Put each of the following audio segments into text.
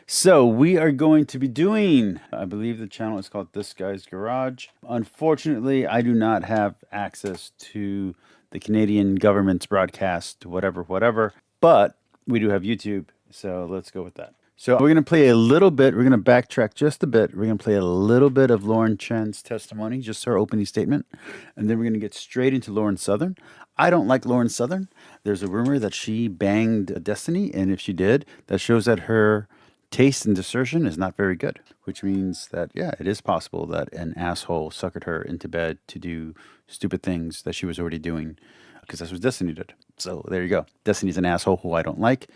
So we are going to be doing, I believe the channel is called This Guy's Garage. Unfortunately, I do not have access to the Canadian government's broadcast, whatever, but we do have YouTube, so let's go with that. So we're going to play a little bit, we're going to backtrack just a bit. We're going to play a little bit of Lauren Chen's testimony, just her opening statement, and then we're going to get straight into Lauren Southern. I don't like Lauren Southern. There's a rumor that she banged Destiny, and if she did, that shows that her taste and discernment is not very good, which means that, yeah, it is possible that an asshole suckered her into bed to do stupid things that she was already doing, because that's what Destiny did. So there you go. Destiny's an asshole who I don't like.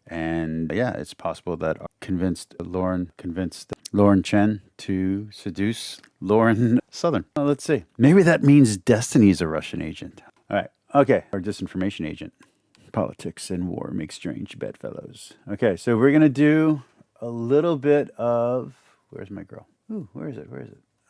And yeah, it's possible that convinced Lauren Chen to seduce Lauren Southern. Well, let's see. Maybe that means Destiny's a Russian agent. All right. Okay. Or disinformation agent. Politics and war make strange bedfellows. Okay. So we're going to do a little bit of, where's my girl? Ooh, where is it?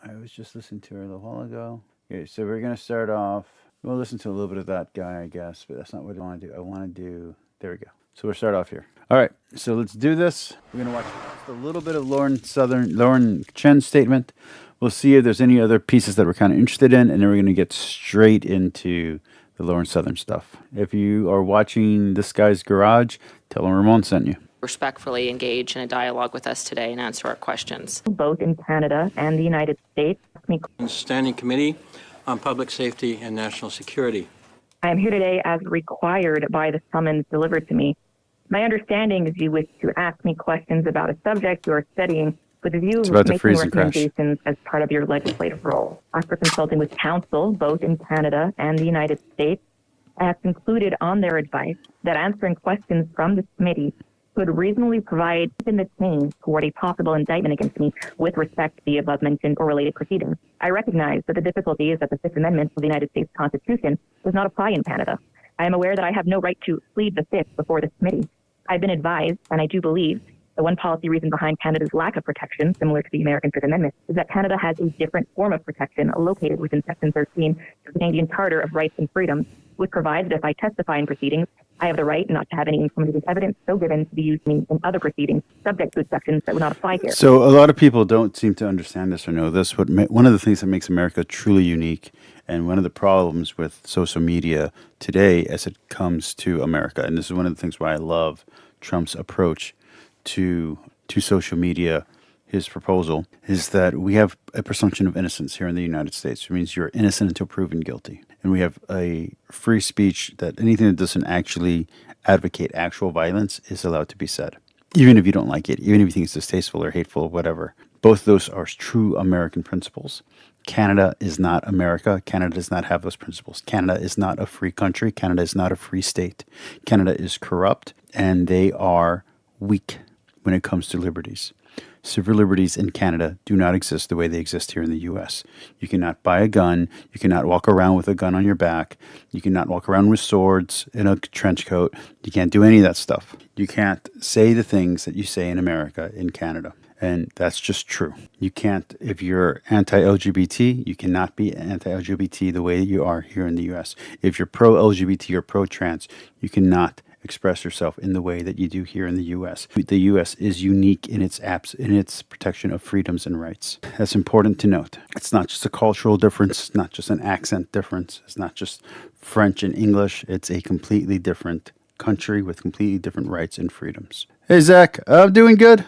I was just listening to her a little while ago. Okay, so we're going to start off, we'll listen to a little bit of that guy, I guess, but that's not what I want to do. I want to do, there we go. So we'll start off here. All right, so let's do this. We're going to watch just a little bit of Lauren Chen's statement. We'll see if there's any other pieces that we're kind of interested in, and then we're going to get straight into the Lauren Southern stuff. If you are watching This Guy's Garage, tell him Ramon sent you. Respectfully engage in a dialogue with us today and answer our questions. Both in Canada and the United States. Standing Committee on Public Safety and National Security. I am here today as required by the summons delivered to me. My understanding is you wish to ask me questions about a subject you are studying with a view of making recommendations as part of your legislative role. After consulting with counsel, both in Canada and the United States, I have concluded on their advice that answering questions from this committee could reasonably provide in the chain toward a possible indictment against me with respect to the above-mentioned or related proceedings. I recognize that the difficulty is that the Fifth Amendment of the United States Constitution does not apply in Canada. I am aware that I have no right to plead the Fifth before this committee. I've been advised, and I do believe, that one policy reason behind Canada's lack of protection, similar to the American Fifth Amendment, is that Canada has a different form of protection located within Section 13 of the Canadian Charter of Rights and Freedoms, which provides that if I testify in proceedings, I have the right not to have any incriminating evidence so given to be used in other proceedings subject to exceptions that would not apply here. So a lot of people don't seem to understand this or know this. One of the things that makes America truly unique, and one of the problems with social media today as it comes to America, and this is one of the things why I love Trump's approach to social media, his proposal, is that we have a presumption of innocence here in the United States, which means you're innocent until proven guilty. And we have a free speech that anything that doesn't actually advocate actual violence is allowed to be said, even if you don't like it, even if you think it's distasteful or hateful or whatever. Both of those are true American principles. Canada is not America. Canada does not have those principles. Canada is not a free country. Canada is not a free state. Canada is corrupt, and they are weak when it comes to liberties. Civil liberties in Canada do not exist the way they exist here in the U.S. You cannot buy a gun. You cannot walk around with a gun on your back. You cannot walk around with swords in a trench coat. You can't do any of that stuff. You can't say the things that you say in America in Canada. And that's just true. You can't, if you're anti-LGBT, you cannot be anti-LGBT the way you are here in the U.S. If you're pro-LGBT or pro-trans, you cannot express yourself in the way that you do here in the U.S. The U.S. is unique in its protection of freedoms and rights. That's important to note. It's not just a cultural difference. It's not just an accent difference. It's not just French and English. It's a completely different country with completely different rights and freedoms. Hey, Zach, I'm doing good.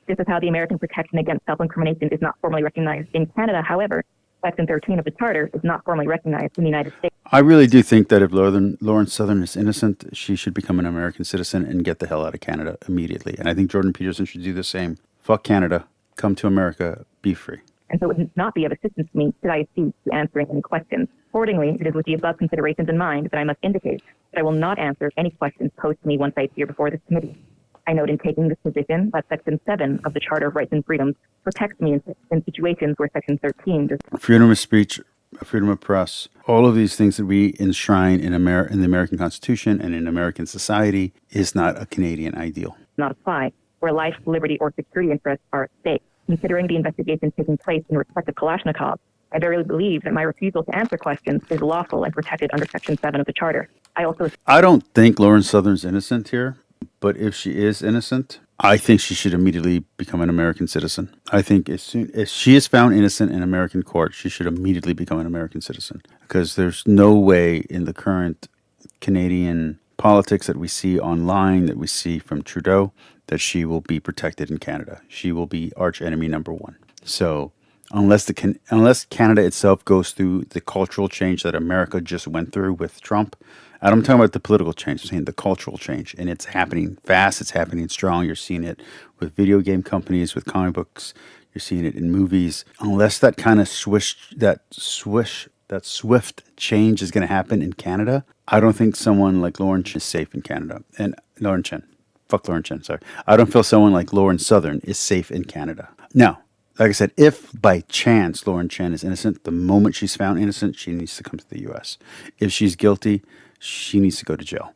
This is how the American protection against self-incrimination is not formally recognized in Canada. However, Section 13 of the Charter is not formally recognized in the United States. I really do think that if Lauren Southern is innocent, she should become an American citizen and get the hell out of Canada immediately. And I think Jordan Peterson should do the same. Fuck Canada. Come to America. Be free. And so it would not be of assistance to me should I accede to answering any questions. Accordingly, it is with the above considerations in mind that I must indicate that I will not answer any questions posed to me once I appear before this committee. I note in taking this position that Section 7 of the Charter of Rights and Freedoms protects me in situations where Section 13 does. Freedom of speech, freedom of press, all of these things that we enshrine in the American Constitution and in American society is not a Canadian ideal. Not apply where life, liberty, or security interests are at stake. Considering the investigation taking place in respect of Kalashnikov, I verily believe that my refusal to answer questions is lawful and protected under Section 7 of the Charter. I don't think Lauren Southern's innocent here. But if she is innocent, I think she should immediately become an American citizen. I think as soon as she is found innocent in American court, she should immediately become an American citizen, because there's no way in the current Canadian politics that we see online, that we see from Trudeau, that she will be protected in Canada. She will be arch enemy number one. So unless Canada itself goes through the cultural change that America just went through with Trump, I'm talking about the political change, I'm saying the cultural change, and it's happening fast, it's happening strong. You're seeing it with video game companies, with comic books, you're seeing it in movies. Unless that kind of that swift change is going to happen in Canada, I don't think someone like Lauren Chen is safe in Canada. And Lauren Chen, fuck Lauren Chen, sorry. I don't feel someone like Lauren Southern is safe in Canada. Now, like I said, if by chance Lauren Chen is innocent, the moment she's found innocent, she needs to come to the U.S. If she's guilty, she needs to go to jail,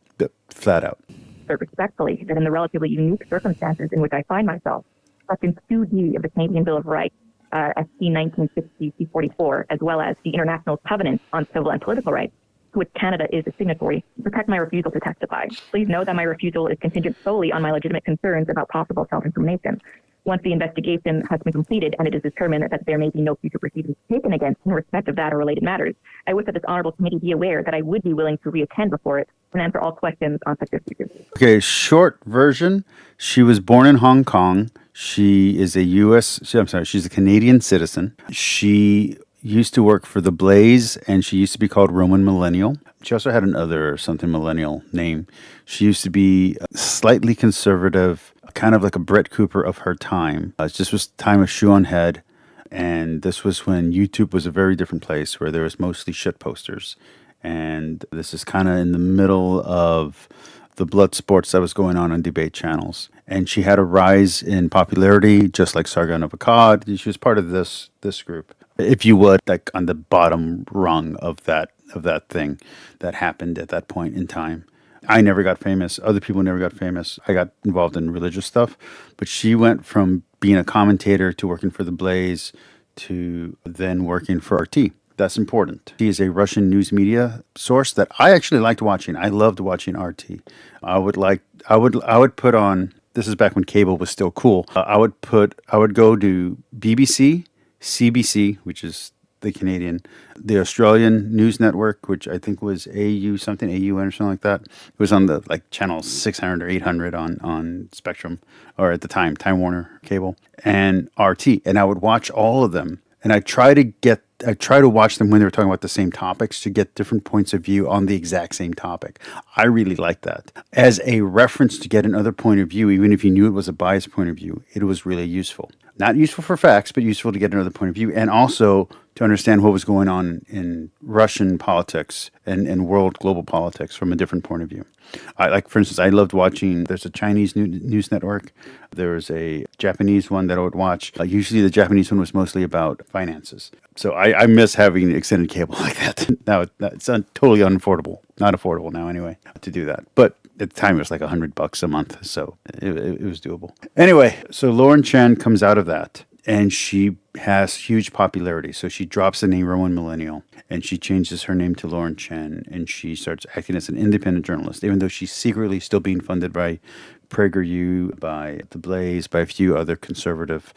flat out. But respectfully, that in the relatively unique circumstances in which I find myself, Section 2D of the Canadian Bill of Rights, SC 1960 C44, as well as the International Covenant on Civil and Political Rights, to which Canada is a signatory, protect my refusal to testify. Please note that my refusal is contingent solely on my legitimate concerns about possible self-incrimination. Once the investigation has been completed and it is determined that there may be no future proceedings taken against in respect of that or related matters, I wish that this honorable committee be aware that I would be willing to reattend before it and answer all questions on such issues. Okay, short version. She was born in Hong Kong. She is she's a Canadian citizen. She used to work for The Blaze, and she used to be called Roman Millennial. She also had another something millennial name. She used to be slightly conservative, kind of like a Brett Cooper of her time. It just was time of shoe on head, and this was when YouTube was a very different place, where there was mostly shit posters. And this is kind of in the middle of the blood sports that was going on debate channels. And she had a rise in popularity, just like Sargon of Akkad. She was part of this group, if you would, like on the bottom rung of that thing that happened at that point in time. I never got famous. Other people never got famous. I got involved in religious stuff. But she went from being a commentator to working for The Blaze to then working for RT. That's important. She is a Russian news media source that I actually liked watching. I loved watching RT. I would put on, this is back when cable was still cool. I would go to BBC, CBC, which is the Canadian, the Australian news network, which I think was AUN or something like that. It was on the like channel 600 or 800 on Spectrum, or at the time, Time Warner cable, and RT. And I would watch all of them. And I try to watch them when they were talking about the same topics to get different points of view on the exact same topic. I really like that. As a reference to get another point of view, even if you knew it was a biased point of view, it was really useful. Not useful for facts, but useful to get another point of view, and also to understand what was going on in Russian politics and world global politics from a different point of view. For instance, I loved watching, there's a Chinese news network, there's a Japanese one that I would watch. Usually the Japanese one was mostly about finances. So I miss having extended cable like that. Now it's totally unaffordable. Not affordable now anyway, to do that. But at the time it was like $100 a month, so it was doable. Anyway, so Lauren Chen comes out of that, and she has huge popularity. So she drops the name Roman Millennial, and she changes her name to Lauren Chen, and she starts acting as an independent journalist, even though she's secretly still being funded by PragerU, by The Blaze, by a few other conservative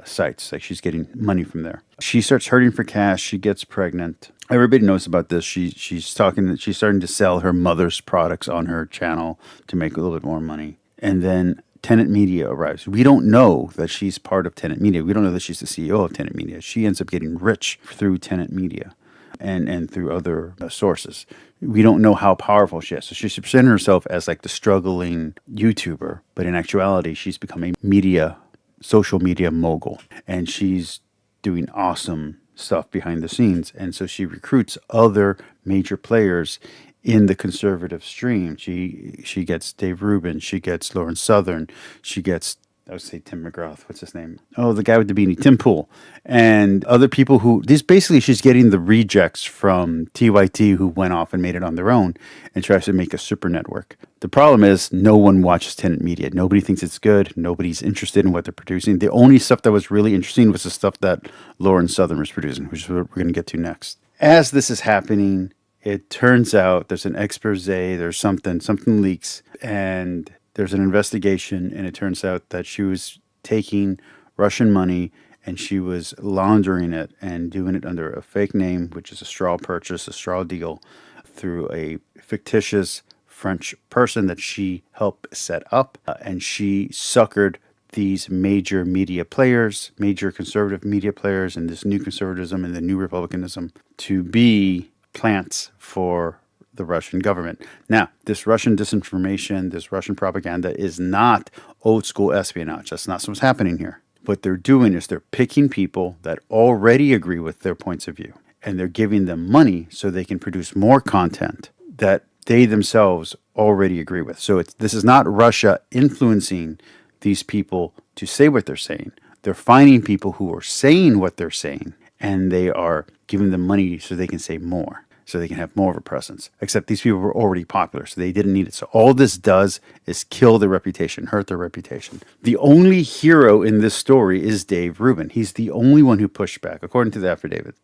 sites. Like, she's getting money from there. She starts hurting for cash. She gets pregnant. Everybody knows about this. She's starting to sell her mother's products on her channel to make a little bit more money. And then Tenet Media arrives. We don't know that she's part of Tenet Media. We don't know that she's the CEO of Tenet Media. She ends up getting rich through Tenet Media and through other sources. We don't know how powerful she is. So she's presenting herself as like the struggling YouTuber, but in actuality, she's become a social media mogul, and she's doing awesome stuff behind the scenes. And so she recruits other major players in the conservative stream. She gets Dave Rubin, she gets Lauren Southern, she gets, I would say Tim McGrath, what's his name? Oh, the guy with the beanie, Tim Pool, and other people she's getting the rejects from TYT who went off and made it on their own and tries to make a super network. The problem is no one watches Tenet Media. Nobody thinks it's good. Nobody's interested in what they're producing. The only stuff that was really interesting was the stuff that Lauren Southern was producing, which is what we're going to get to next. As this is happening, it turns out there's an expose, there's something leaks, and there's an investigation, and it turns out that she was taking Russian money and she was laundering it and doing it under a fake name, which is a straw purchase, a straw deal, through a fictitious French person that she helped set up. And she suckered these major media players, major conservative media players, and this new conservatism and the new republicanism to be plants for the Russian government. Now, this Russian disinformation, this Russian propaganda is not old school espionage. That's not what's happening here. What they're doing is they're picking people that already agree with their points of view, and they're giving them money so they can produce more content that they themselves already agree with. So this is not Russia influencing these people to say what they're saying. They're finding people who are saying what they're saying, and they are giving them money so they can say more, so they can have more of a presence. Except these people were already popular, so they didn't need it. So all this does is kill their reputation, hurt their reputation. The only hero in this story is Dave Rubin. He's the only one who pushed back, according to the affidavit.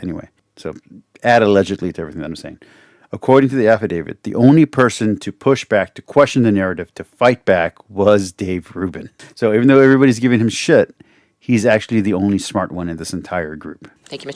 Anyway, so add allegedly to everything that I'm saying. According to the affidavit, the only person to push back, to question the narrative, to fight back was Dave Rubin. So even though everybody's giving him shit, he's actually the only smart one in this entire group. Thank you, Ms.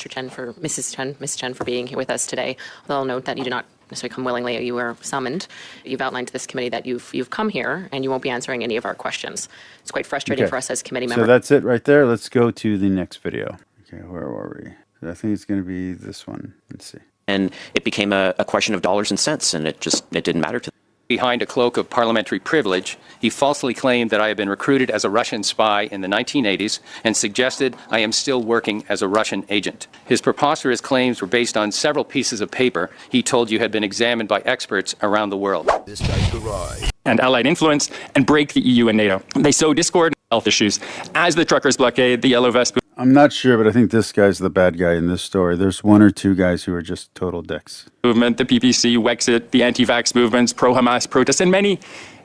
Chen, for being here with us today. Although I'll note that you did not necessarily come willingly. You were summoned. You've outlined to this committee that you've come here and you won't be answering any of our questions. It's quite frustrating for us as committee members. So that's it right there. Let's go to the next video. Okay, where were we? I think it's going to be this one. Let's see. And it became a question of dollars and cents, and it didn't matter to them. Behind a cloak of parliamentary privilege, he falsely claimed that I had been recruited as a Russian spy in the 1980s and suggested I am still working as a Russian agent. His preposterous claims were based on several pieces of paper he told you had been examined by experts around the world. This guy's garage. And Allied influence and break the EU and NATO. They sow discord and health issues as the truckers blockade the yellow vest. I'm not sure, but I think this guy's the bad guy in this story. There's one or two guys who are just total dicks. Movement, the PPC, Wexit, the anti-vax movements, pro-Hamas protests, and many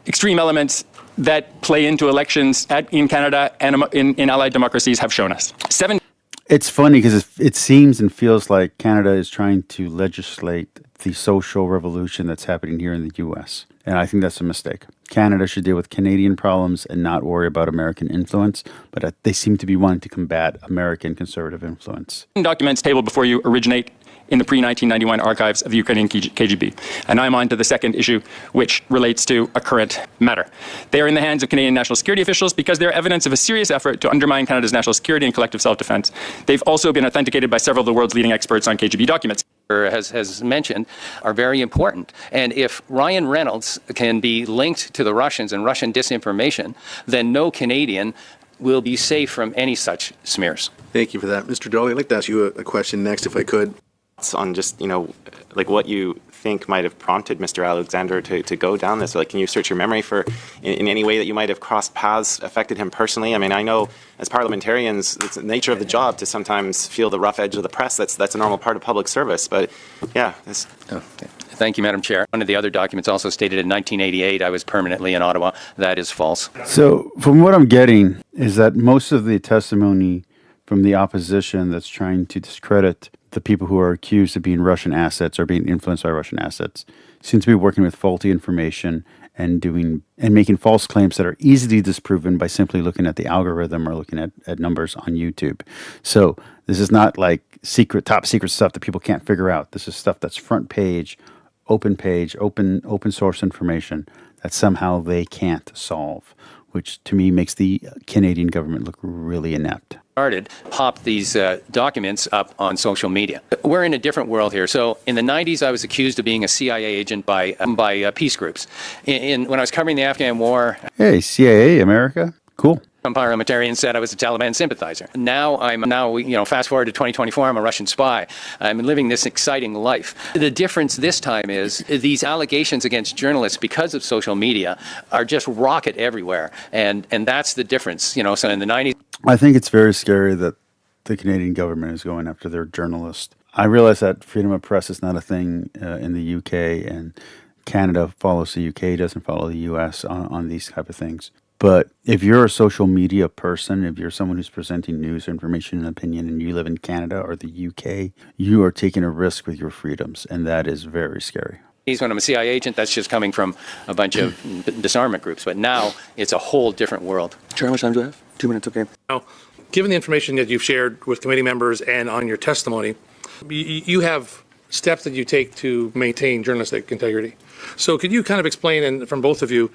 extreme elements that play into elections in Canada and in allied democracies have shown us. It's funny because it seems and feels like Canada is trying to legislate the social revolution that's happening here in the U.S. And I think that's a mistake. Canada should deal with Canadian problems and not worry about American influence, but they seem to be wanting to combat American conservative influence. Documents tabled before you originate in the pre-1991 archives of the Ukrainian KGB. And I'm on to the second issue, which relates to a current matter. They are in the hands of Canadian national security officials because they're evidence of a serious effort to undermine Canada's national security and collective self-defense. They've also been authenticated by several of the world's leading experts on KGB documents. Has mentioned are very important. And if Ryan Reynolds can be linked to the Russians and Russian disinformation, then no Canadian will be safe from any such smears. Thank you for that. Mr. Dolly, I'd like to ask you a question next, if I could. On just, like what you think might have prompted Mr. Alexander to go down this? Like, can you search your memory for in any way that you might have crossed paths, affected him personally? I mean, I know as parliamentarians, it's the nature of the job to sometimes feel the rough edge of the press. That's a normal part of public service. But yeah. Thank you, Madam Chair. One of the other documents also stated in 1988 I was permanently in Ottawa. That is false. So from what I'm getting is that most of the testimony from the opposition that's trying to discredit the people who are accused of being Russian assets or being influenced by Russian assets seem to be working with faulty information and making false claims that are easily disproven by simply looking at the algorithm or looking at numbers on YouTube. So this is not like top secret stuff that people can't figure out. This is stuff that's front page, open source information that somehow they can't solve, which to me makes the Canadian government look really inept. Popped these documents up on social media. We're in a different world here. So in the 90s, I was accused of being a CIA agent by peace groups. When I was covering the Afghan war, hey, CIA, America, cool. Some parliamentarians said I was a Taliban sympathizer. Now, fast forward to 2024, I'm a Russian spy. I'm living this exciting life. The difference this time is these allegations against journalists because of social media are just rocket everywhere. And that's the difference. So in the 90s. I think it's very scary that the Canadian government is going after their journalists. I realize that freedom of press is not a thing in the UK, and Canada follows the UK, doesn't follow the US on these type of things. But if you're a social media person, if you're someone who's presenting news, information, and opinion, and you live in Canada or the UK, you are taking a risk with your freedoms, and that is very scary. When I'm a CIA agent, that's just coming from a bunch of disarmament groups. But now it's a whole different world. Chair, how much time do I have? 2 minutes, okay. Now, given the information that you've shared with committee members and on your testimony, you have steps that you take to maintain journalistic integrity. So could you kind of explain, and from both of you,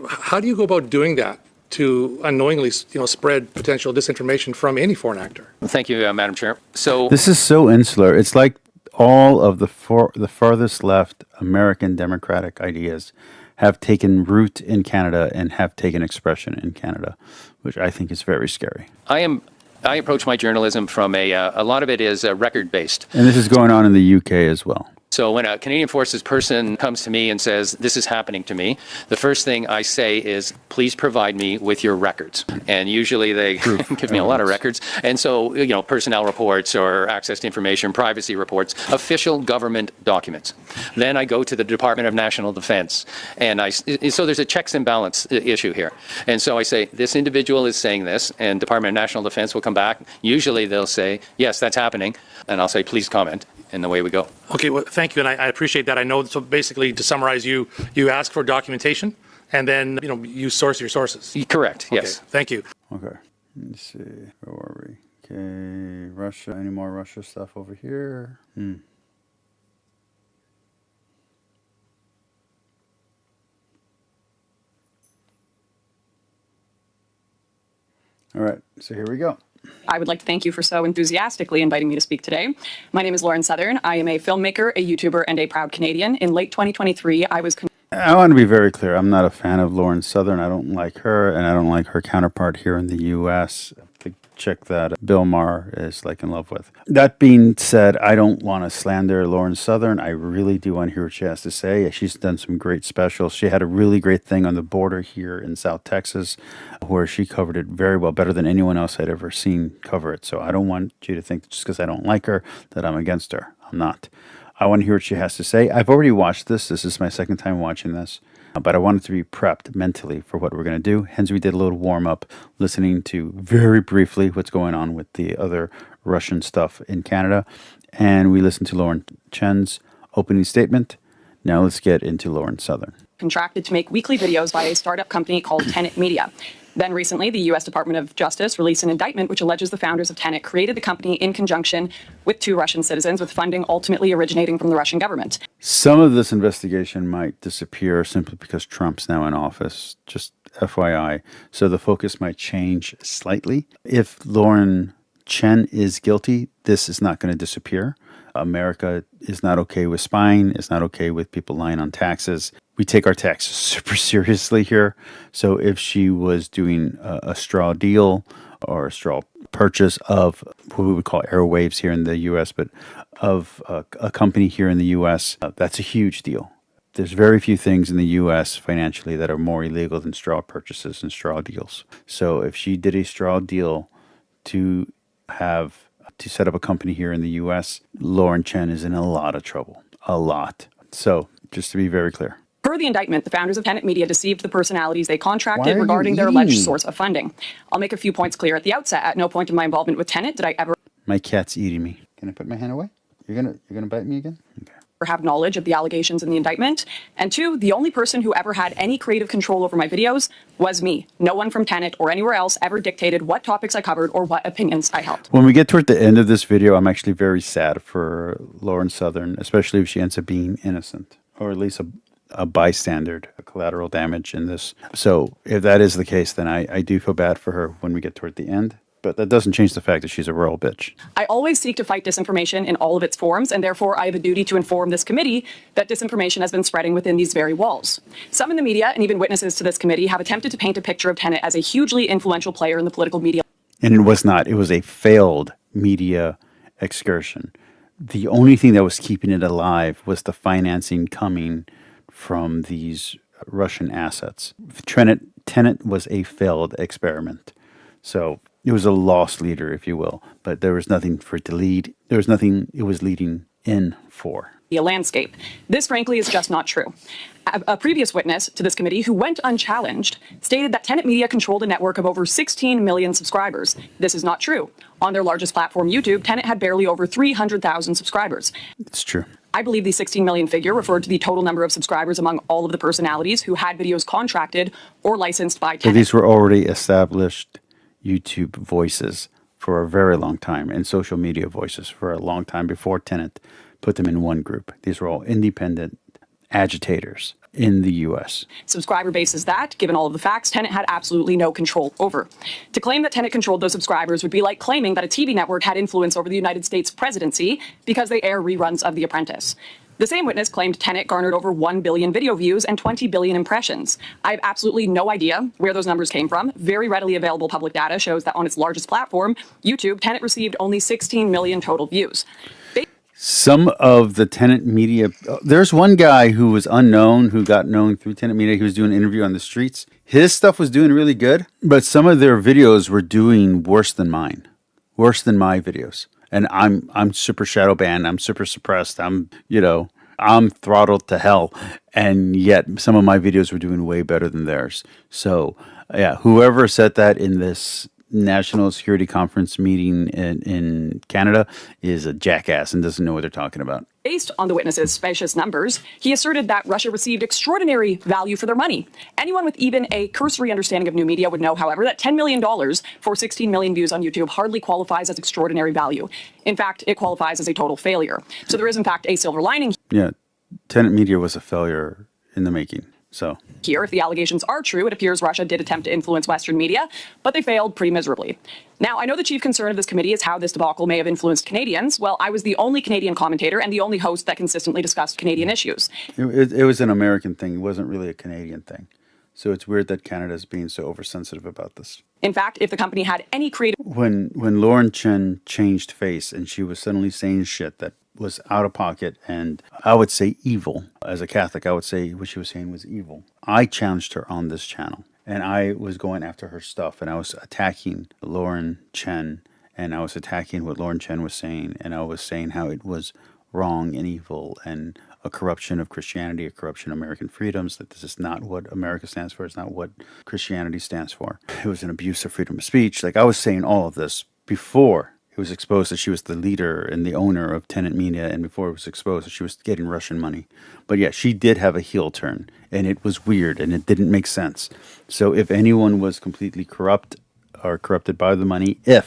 how do you go about doing that to unknowingly, spread potential disinformation from any foreign actor? Thank you, Madam Chair. So this is so insular. It's like all of the farthest left American democratic ideas have taken root in Canada and have taken expression in Canada, which I think is very scary. I approach my journalism from a lot of it is record-based. And this is going on in the UK as well. So when a Canadian Forces person comes to me and says, this is happening to me, the first thing I say is, please provide me with your records. And usually they give me a lot of records. And so, personnel reports or access to information, privacy reports, official government documents. Then I go to the Department of National Defense. And so there's a checks and balance issue here. And so I say, this individual is saying this, and Department of National Defense will come back. Usually they'll say, yes, that's happening. And I'll say, please comment. And away we go. Okay, well, thank you, and I appreciate that. I know, so basically, to summarize, you ask for documentation, and then, you source your sources. Correct, Okay, yes. thank you. Okay, let's see. Where were we? Okay, Russia. Any more Russia stuff over here? All right, so here we go. I would like to thank you for so enthusiastically inviting me to speak today. My name is Lauren Southern. I am a filmmaker, a YouTuber, and a proud Canadian. In late 2023, I want to be very clear. I'm not a fan of Lauren Southern. I don't like her, and I don't like her counterpart here in the U.S. The chick that Bill Maher is in love with. That being said, I don't want to slander Lauren Southern. I really do want to hear what she has to say. She's done some great specials. She had a really great thing on the border here in South Texas where she covered it very well, better than anyone else I'd ever seen cover it. So I don't want you to think just because I don't like her that I'm against her. I'm not. I want to hear what she has to say. I've already watched this. This is my second time watching this. But I wanted to be prepped mentally for what we're going to do. Hence, we did a little warm-up, listening to very briefly what's going on with the other Russian stuff in Canada. And we listened to Lauren Chen's opening statement. Now let's get into Lauren Southern. Contracted to make weekly videos by a startup company called Tenet Media. Then recently, the U.S. Department of Justice released an indictment which alleges the founders of Tenet created the company in conjunction with 2 Russian citizens with funding ultimately originating from the Russian government. Some of this investigation might disappear simply because Trump's now in office, just FYI. So the focus might change slightly. If Lauren Chen is guilty, this is not going to disappear. America is not okay with spying. It's not okay with people lying on taxes. We take our taxes super seriously here. So if she was doing a straw deal or a straw purchase of what we would call airwaves here in the U.S., but of a company here in the U.S., that's a huge deal. There's very few things in the U.S. financially that are more illegal than straw purchases and straw deals. So if she did a straw deal to set up a company here in the U.S., Lauren Chen is in a lot of trouble. A lot. So just to be very clear. Per the indictment, the founders of Tenet Media deceived the personalities they contracted regarding their alleged source of funding. I'll make a few points clear at the outset. At no point in my involvement with Tenet did I ever... My cat's eating me. Can I put my hand away? You're gonna bite me again? Okay. ...have knowledge of the allegations in the indictment. And 2, the only person who ever had any creative control over my videos was me. No one from Tenet or anywhere else ever dictated what topics I covered or what opinions I held. When we get toward the end of this video, I'm actually very sad for Lauren Southern, especially if she ends up being innocent, or at least a bystander, a collateral damage in this. So if that is the case, then I do feel bad for her when we get toward the end. But that doesn't change the fact that she's a royal bitch. I always seek to fight disinformation in all of its forms, and therefore I have a duty to inform this committee that disinformation has been spreading within these very walls. Some in the media, and even witnesses to this committee, have attempted to paint a picture of Tenet as a hugely influential player in the political media. And it was not. It was a failed media excursion. The only thing that was keeping it alive was the financing coming from these Russian assets. Tenet was a failed experiment. So it was a lost leader, if you will, but there was nothing for it to lead. There was nothing it was leading in for. Landscape. This, frankly, is just not true. A previous witness to this committee who went unchallenged stated that Tenet Media controlled a network of over 16 million subscribers. This is not true. On their largest platform, YouTube, Tenet had barely over 300,000 subscribers. It's true. I believe the 16 million figure referred to the total number of subscribers among all of the personalities who had videos contracted or licensed by So Tenet. these were already established YouTube voices for a very long time and social media voices for a long time before Tenet put them in one group. These were all independent agitators in the U.S. Subscriber base is that, given all of the facts, Tenet had absolutely no control over. To claim that Tenet controlled those subscribers would be like claiming that a TV network had influence over the United States presidency because they air reruns of The Apprentice. The same witness claimed Tenet garnered over 1 billion video views and 20 billion impressions. I have absolutely no idea where those numbers came from. Very readily available public data shows that on its largest platform, YouTube, Tenet received only 16 million total views. Some of the Tenet media, there's one guy who was unknown, who got known through Tenet media. He was doing an interview on the streets. His stuff was doing really good, but some of their videos were doing worse than mine, worse than my videos. And I'm super shadow banned. I'm super suppressed. I'm throttled to hell. And yet some of my videos were doing way better than theirs. So yeah, whoever said that in this national security conference meeting in Canada is a jackass and doesn't know what they're talking about. Based on the witness's specious numbers, he asserted that Russia received extraordinary value for their money. Anyone with even a cursory understanding of new media would know, however, that $10 million for 16 million views on YouTube hardly qualifies as extraordinary value. In fact, it qualifies as a total failure. So there is, in fact, a silver lining. Yeah, Tenet media was a failure in the making. So here, if the allegations are true, it appears Russia did attempt to influence Western media, but they failed pretty miserably. Now, I know the chief concern of this committee is how this debacle may have influenced Canadians. Well, I was the only Canadian commentator and the only host that consistently discussed Canadian issues. It was an American thing. It wasn't really a Canadian thing. So it's weird that Canada's being so oversensitive about this. In fact, if the company had any creative... When Lauren Chen changed face and she was suddenly saying shit that was out of pocket and I would say evil. As a Catholic, I would say what she was saying was evil. I challenged her on this channel and I was going after her stuff and I was attacking Lauren Chen and I was attacking what Lauren Chen was saying and I was saying how it was wrong and evil and a corruption of Christianity, a corruption of American freedoms, that this is not what America stands for. It's not what Christianity stands for. It was an abuse of freedom of speech. Like I was saying all of this before it was exposed that she was the leader and the owner of Tenet Media, and before it was exposed that she was getting Russian money. But yeah, she did have a heel turn, and it was weird, and it didn't make sense. So if anyone was completely corrupt or corrupted by the money, I'm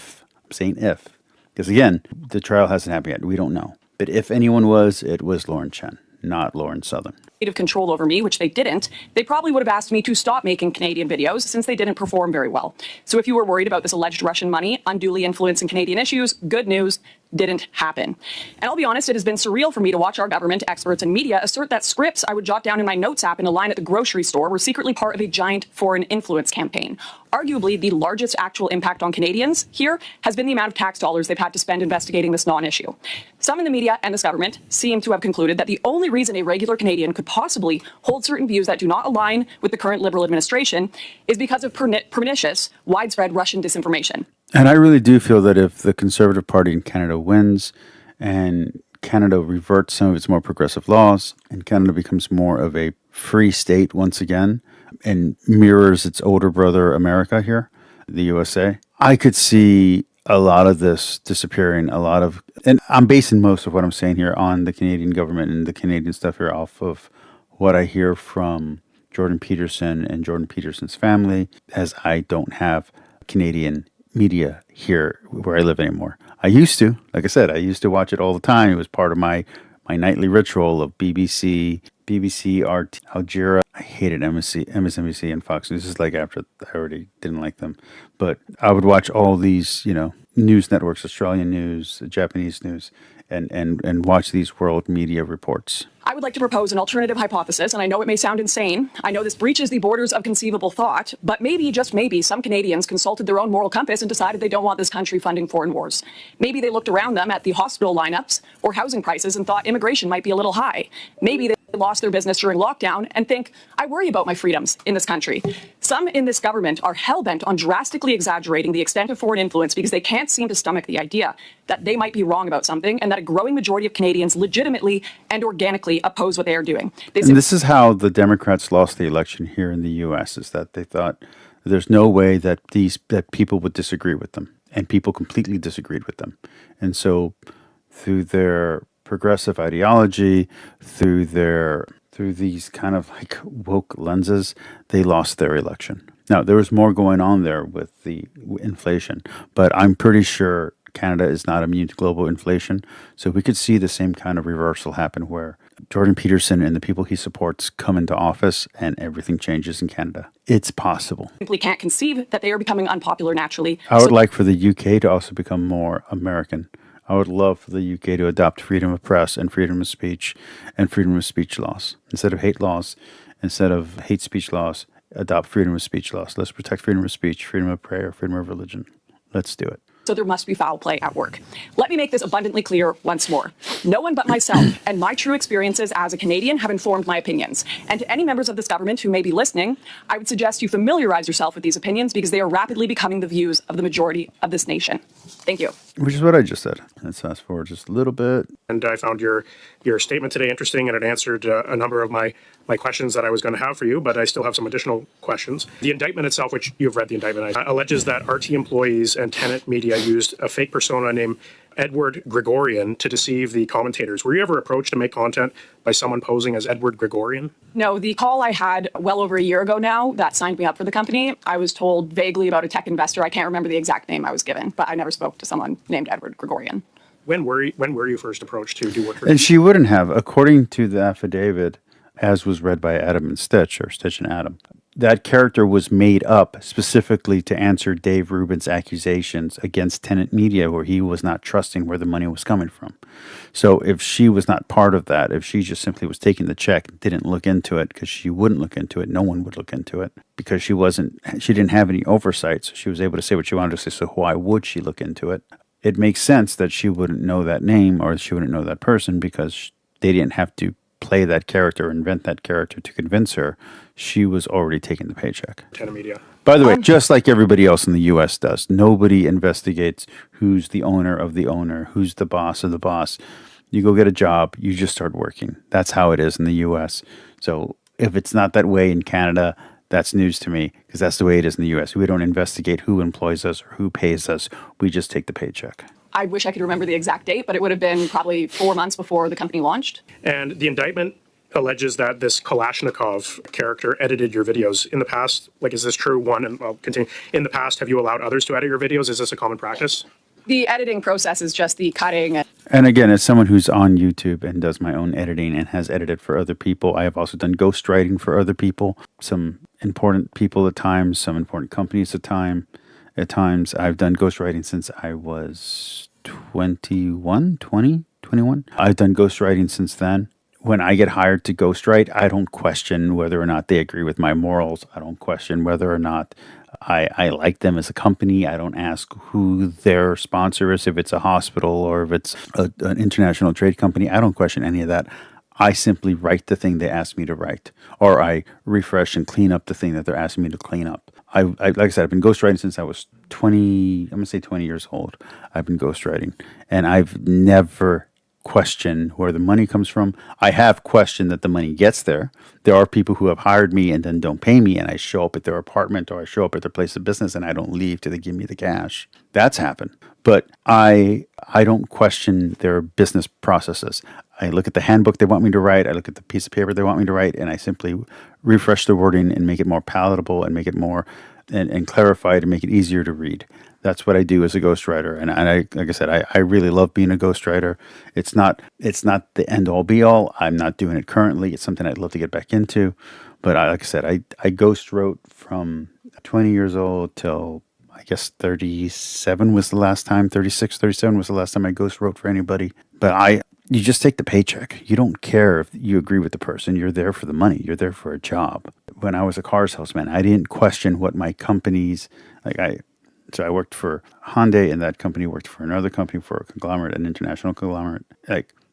saying if, because again, the trial hasn't happened yet, we don't know. But if anyone was, it was Lauren Chen, not Lauren Southern. Control over me, which they didn't, they probably would have asked me to stop making Canadian videos since they didn't perform very well. So if you were worried about this alleged Russian money unduly influencing Canadian issues, good news, didn't happen. And I'll be honest, it has been surreal for me to watch our government, experts, and media assert that scripts I would jot down in my notes app in a line at the grocery store were secretly part of a giant foreign influence campaign. Arguably, the largest actual impact on Canadians here has been the amount of tax dollars they've had to spend investigating this non-issue. Some in the media and this government seem to have concluded that the only reason a regular Canadian could possibly hold certain views that do not align with the current Liberal administration is because of pernicious, widespread Russian disinformation. And I really do feel that if the Conservative Party in Canada wins and Canada reverts some of its more progressive laws and Canada becomes more of a free state once again and mirrors its older brother America here, the USA, I could see a lot of this disappearing, and I'm basing most of what I'm saying here on the Canadian government and the Canadian stuff here off of what I hear from Jordan Peterson and Jordan Peterson's family, as I don't have Canadian media here where I live anymore. I used to, like I said, I used to watch it all the time. It was part of my nightly ritual of BBC, RT, Al Jazeera. I hated MSNBC and Fox News. This is like after I already didn't like them. But I would watch all these, news networks, Australian news, Japanese news, and watch these world media reports. I would like to propose an alternative hypothesis, and I know it may sound insane. I know this breaches the borders of conceivable thought, but maybe, just maybe, some Canadians consulted their own moral compass and decided they don't want this country funding foreign wars. Maybe they looked around them at the hospital lineups or housing prices and thought immigration might be a little high. Maybe they lost their business during lockdown and think, I worry about my freedoms in this country. Some in this government are hell-bent on drastically exaggerating the extent of foreign influence because they can't seem to stomach the idea that they might be wrong about something and that a growing majority of Canadians legitimately and organically oppose what they are doing. And this is how the Democrats lost the election here in the U.S., is that they thought there's no way that people would disagree with them, and people completely disagreed with them. And so through their progressive ideology, through these kind of like woke lenses, they lost their election. Now, there was more going on there with the inflation, but I'm pretty sure Canada is not immune to global inflation. So we could see the same kind of reversal happen where Jordan Peterson and the people he supports come into office and everything changes in Canada. It's possible. Simply can't conceive that they are becoming unpopular naturally. I would like for the UK to also become more American. I would love for the UK to adopt freedom of press and freedom of speech and freedom of speech laws. Instead of hate speech laws, adopt freedom of speech laws. Let's protect freedom of speech, freedom of prayer, freedom of religion. Let's do it. So there must be foul play at work. Let me make this abundantly clear once more. No one but myself and my true experiences as a Canadian have informed my opinions. And to any members of this government who may be listening, I would suggest you familiarize yourself with these opinions because they are rapidly becoming the views of the majority of this nation. Thank you. Which is what I just said. Let's fast forward just a little bit. And I found your statement today interesting, and it answered a number of my questions that I was going to have for you, but I still have some additional questions. The indictment itself, which you've read the indictment, alleges that RT employees and tenant media used a fake persona named Edward Gregorian to deceive the commentators. Were you ever approached to make content by someone posing as Edward Gregorian? No, the call I had well over a year ago now that signed me up for the company, I was told vaguely about a tech investor. I can't remember the exact name I was given, but I never spoke to someone named Edward Gregorian. When were you first approached to do work for And she wouldn't have, according to the affidavit, as was read by Adam and Stitch, or Stitch and Adam. That character was made up specifically to answer Dave Rubin's accusations against tenant media where he was not trusting where the money was coming from. So if she was not part of that, if she just simply was taking the check, didn't look into it because she wouldn't look into it, no one would look into it because she didn't have any oversight. So she was able to say what she wanted to say. So why would she look into it? It makes sense that she wouldn't know that name or she wouldn't know that person because they didn't have to play that character, invent that character to convince her. She was already taking the paycheck. tenant media? By the way, just like everybody else in the U.S. does, nobody investigates who's the owner of the owner, who's the boss of the boss. You go get a job, you just start working. That's how it is in the U.S. So if it's not that way in Canada, that's news to me because that's the way it is in the U.S. We don't investigate who employs us or who pays us. We just take the paycheck. I wish I could remember the exact date, but it would have been probably 4 months before the company launched. And the indictment alleges that this Kalashnikov character edited your videos in the past. Like, is this true? One, and I'll continue. In the past, have you allowed others to edit your videos? Is this a common practice? The editing process is just the cutting. And again, as someone who's on YouTube and does my own editing and has edited for other people, I have also done ghostwriting for other people, some important people at times, some important companies at times. I've done ghostwriting since I was 21. I've done ghostwriting since then. When I get hired to ghostwrite, I don't question whether or not they agree with my morals. I don't question whether or not I like them as a company. I don't ask who their sponsor is, if it's a hospital or if it's an international trade company. I don't question any of that. I simply write the thing they ask me to write, or I refresh and clean up the thing that they're asking me to clean up. Like I said, I've been ghostwriting since I was 20 years old. I've been ghostwriting, and I've never questioned where the money comes from. I have questioned that the money gets there. There are people who have hired me and then don't pay me, and I show up at their apartment or I show up at their place of business and I don't leave till they give me the cash. That's happened. But I don't question their business processes. I look at the handbook they want me to write. I look at the piece of paper they want me to write, and I simply refresh the wording and make it more palatable and make it more and clarify it and make it easier to read. That's what I do as a ghostwriter. And I, like I said, I really love being a ghostwriter. It's not the end all be all. I'm not doing it currently. It's something I'd love to get back into. But like I said, I ghost wrote from 20 years old till I guess 37 was the last time, 36, 37 was the last time I ghost wrote for anybody. But you just take the paycheck. You don't care if you agree with the person. You're there for the money. You're there for a job. When I was a car salesman, I didn't question what my companies, so I worked for Hyundai, and that company worked for another company, for a conglomerate, an international conglomerate.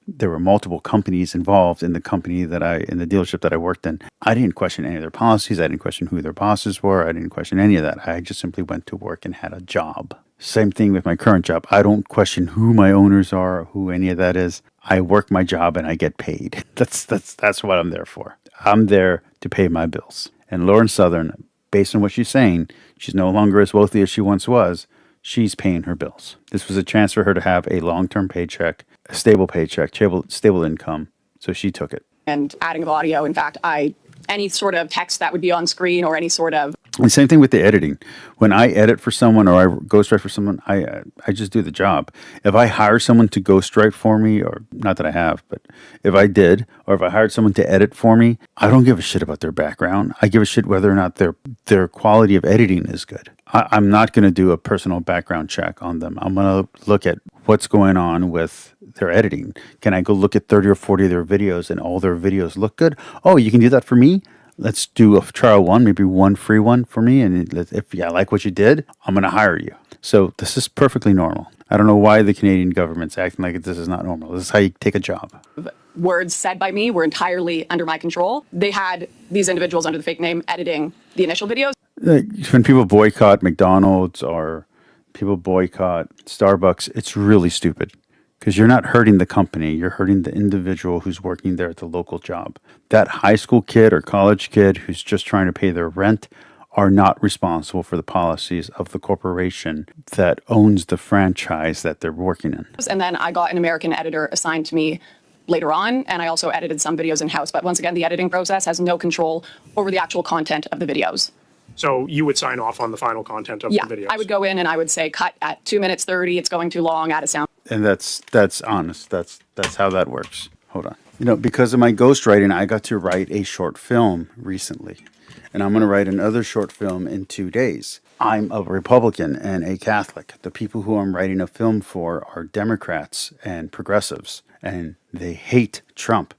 There were multiple companies involved in the dealership that I worked in. I didn't question any of their policies. I didn't question who their bosses were. I didn't question any of that. I just simply went to work and had a job. Same thing with my current job. I don't question who my owners are, who any of that is. I work my job and I get paid. That's what I'm there for. I'm there to pay my bills. And Lauren Southern, based on what she's saying, she's no longer as wealthy as she once was. she's paying her bills. This was a chance for her to have a long-term paycheck, a stable paycheck, stable income. So she took it. And adding of audio. In fact, any sort of text that would be on screen or any sort of. And same thing with the editing. When I edit for someone or I ghostwrite for someone, I just do the job. If I hire someone to ghostwrite for me, or not that I have, but if I did, or if I hired someone to edit for me, I don't give a shit about their background. I give a shit whether or not their quality of editing is good. I'm not going to do a personal background check on them. I'm going to look at what's going on with their editing. Can I go look at 30 or 40 of their videos and all their videos look good? Oh, you can do that for me? Let's do a trial one, maybe one free one for me. And if I like what you did, I'm going to hire you. So this is perfectly normal. I don't know why the Canadian government's acting like this is not normal. This is how you take a job. Words said by me were entirely under my control. They had these individuals under the fake name editing the initial videos. When people boycott McDonald's or people boycott Starbucks, it's really stupid. Because you're not hurting the company, you're hurting the individual who's working there at the local job. That high school kid or college kid who's just trying to pay their rent are not responsible for the policies of the corporation that owns the franchise that they're working in. And then I got an American editor assigned to me later on, and I also edited some videos in-house. But once again, the editing process has no control over the actual content of the videos. So you would sign off on the final content of the videos? I would go in and I would say, cut at 2 minutes 30, it's going too long, add a sound. And that's honest. That's how that works. Hold on. Because of my ghostwriting, I got to write a short film recently. And I'm going to write another short film in 2 days. I'm a Republican and a Catholic. The people who I'm writing a film for are Democrats and progressives. And they hate Trump.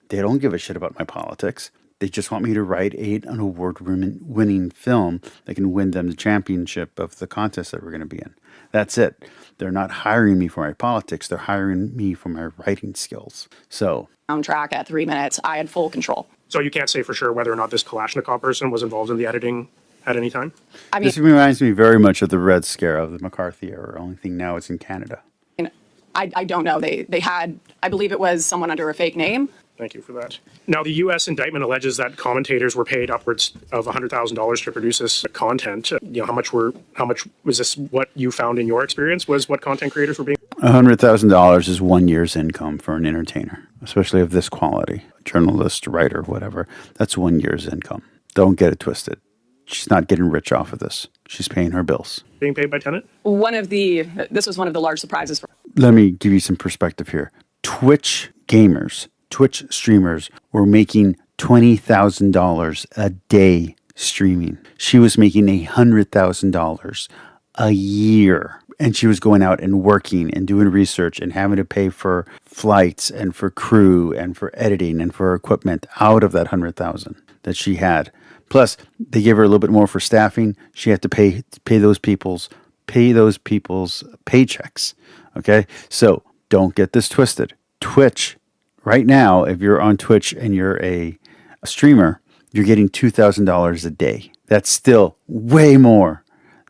They don't give a shit about my politics. They just want me to write an award-winning film that can win them the championship of the contest that we're going to be in. That's it. They're not hiring me for my politics. They're hiring me for my writing skills. So, soundtrack at 3 minutes, I had full control. So you can't say for sure whether or not this Kalashnikov person was involved in the editing at any time? This reminds me very much of the Red Scare of the McCarthy era. Only thing now it's in Canada. I don't know. They had, I believe it was someone under a fake name. Thank you for that. Now, the U.S. indictment alleges that commentators were paid upwards of $100,000 to produce this content. How much was this? What you found in your experience was what content creators were being? $100,000 is 1 year's income for an entertainer, especially of this quality, journalist, writer, whatever. That's 1 year's income. Don't get it twisted. She's not getting rich off of this. She's paying her bills. Being paid by Tenet? This was one of the large surprises. Let me give you some perspective here. Twitch gamers, Twitch streamers were making $20,000 a day streaming. She was making $100,000 a year. And she was going out and working and doing research and having to pay for flights and for crew and for editing and for equipment out of that $100,000 that she had. Plus, they gave her a little bit more for staffing. She had to pay those people's paychecks. Okay? So don't get this twisted. Twitch, right now, if you're on Twitch and you're a streamer, you're getting $2,000 a day. That's still way more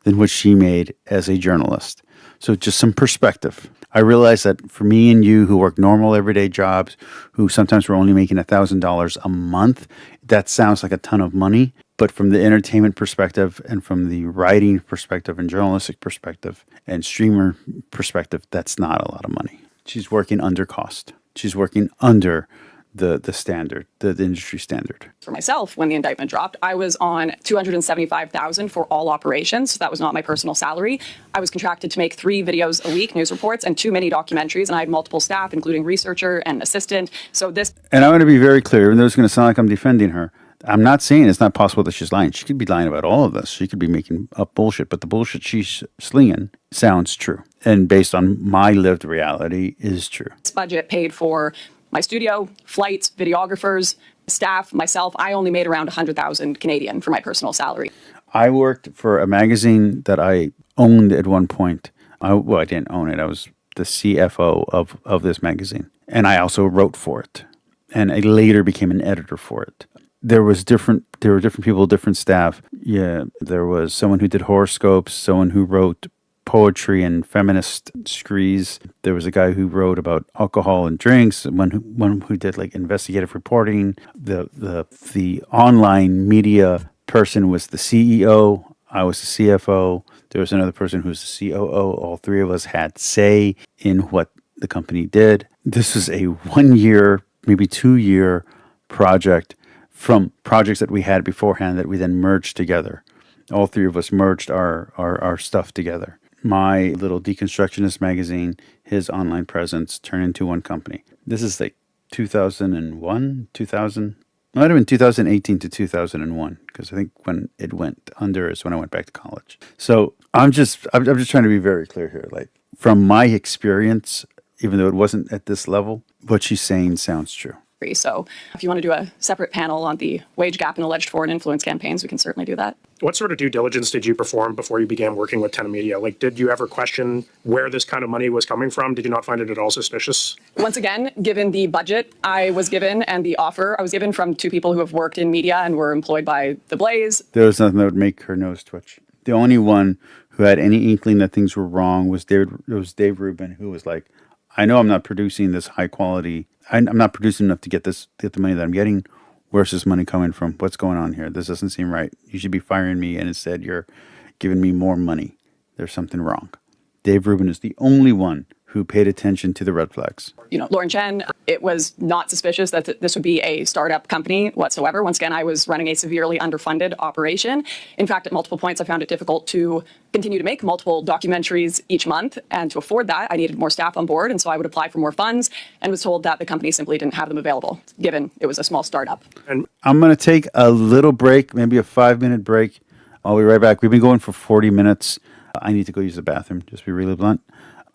than what she made as a journalist. So just some perspective. I realize that for me and you who work normal everyday jobs, who sometimes we're only making $1,000 a month, that sounds like a ton of money. But from the entertainment perspective and from the writing perspective and journalistic perspective and streamer perspective, that's not a lot of money. She's working under cost. She's working under the standard, the industry standard. For myself, when the indictment dropped, I was on $275,000 for all operations. So that was not my personal salary. I was contracted to make 3 videos a week, news reports, and 2 mini documentaries. And I had multiple staff, including researcher and assistant. So this. And I'm going to be very clear, even though it's going to sound like I'm defending her. I'm not saying it's not possible that she's lying. She could be lying about all of this. She could be making up bullshit, but the bullshit she's slinging sounds true. And based on my lived reality is true. This budget paid for my studio, flights, videographers, staff, myself. I only made around 100,000 Canadian for my personal salary. I worked for a magazine that I owned at one point. I didn't own it. I was the CFO of this magazine. And I also wrote for it. And I later became an editor for it. There were different people, different staff. Yeah, there was someone who did horoscopes, someone who wrote poetry and feminist screeds. There was a guy who wrote about alcohol and drinks, one who did like investigative reporting. The online media person was the CEO. I was the CFO. There was another person who was the COO. All three of us had say in what the company did. This is a 1 year, maybe 2 year project from projects that we had beforehand that we then merged together. All three of us merged our stuff together. My little deconstructionist magazine, his online presence turned into one company. This is like 2001, 2000. It might have been 2018 to 2001, because I think when it went under is when I went back to college. So I'm just trying to be very clear here. Like, from my experience, even though it wasn't at this level, what she's saying sounds true. So if you want to do a separate panel on the wage gap and alleged foreign influence campaigns, we can certainly do that. What sort of due diligence did you perform before you began working with Tenet Media? Like, did you ever question where this kind of money was coming from? Did you not find it at all suspicious? Once again, given the budget I was given and the offer I was given from two people who have worked in media and were employed by The Blaze. There was nothing that would make her nose twitch. The only one who had any inkling that things were wrong was Dave Rubin, who was like, I know I'm not producing this high quality. I'm not producing enough to get the money that I'm getting. Where's this money coming from? What's going on here? This doesn't seem right. You should be firing me, and instead you're giving me more money. There's something wrong. Dave Rubin is the only one who paid attention to the red flags. Lauren Chen, it was not suspicious that this would be a startup company whatsoever. Once again, I was running a severely underfunded operation. In fact, at multiple points, I found it difficult to continue to make multiple documentaries each month. And to afford that, I needed more staff on board. And so I would apply for more funds and was told that the company simply didn't have them available, given it was a small startup. And I'm going to take a little break, maybe a 5-minute break. I'll be right back. We've been going for 40 minutes. I need to go use the bathroom, just to be really blunt.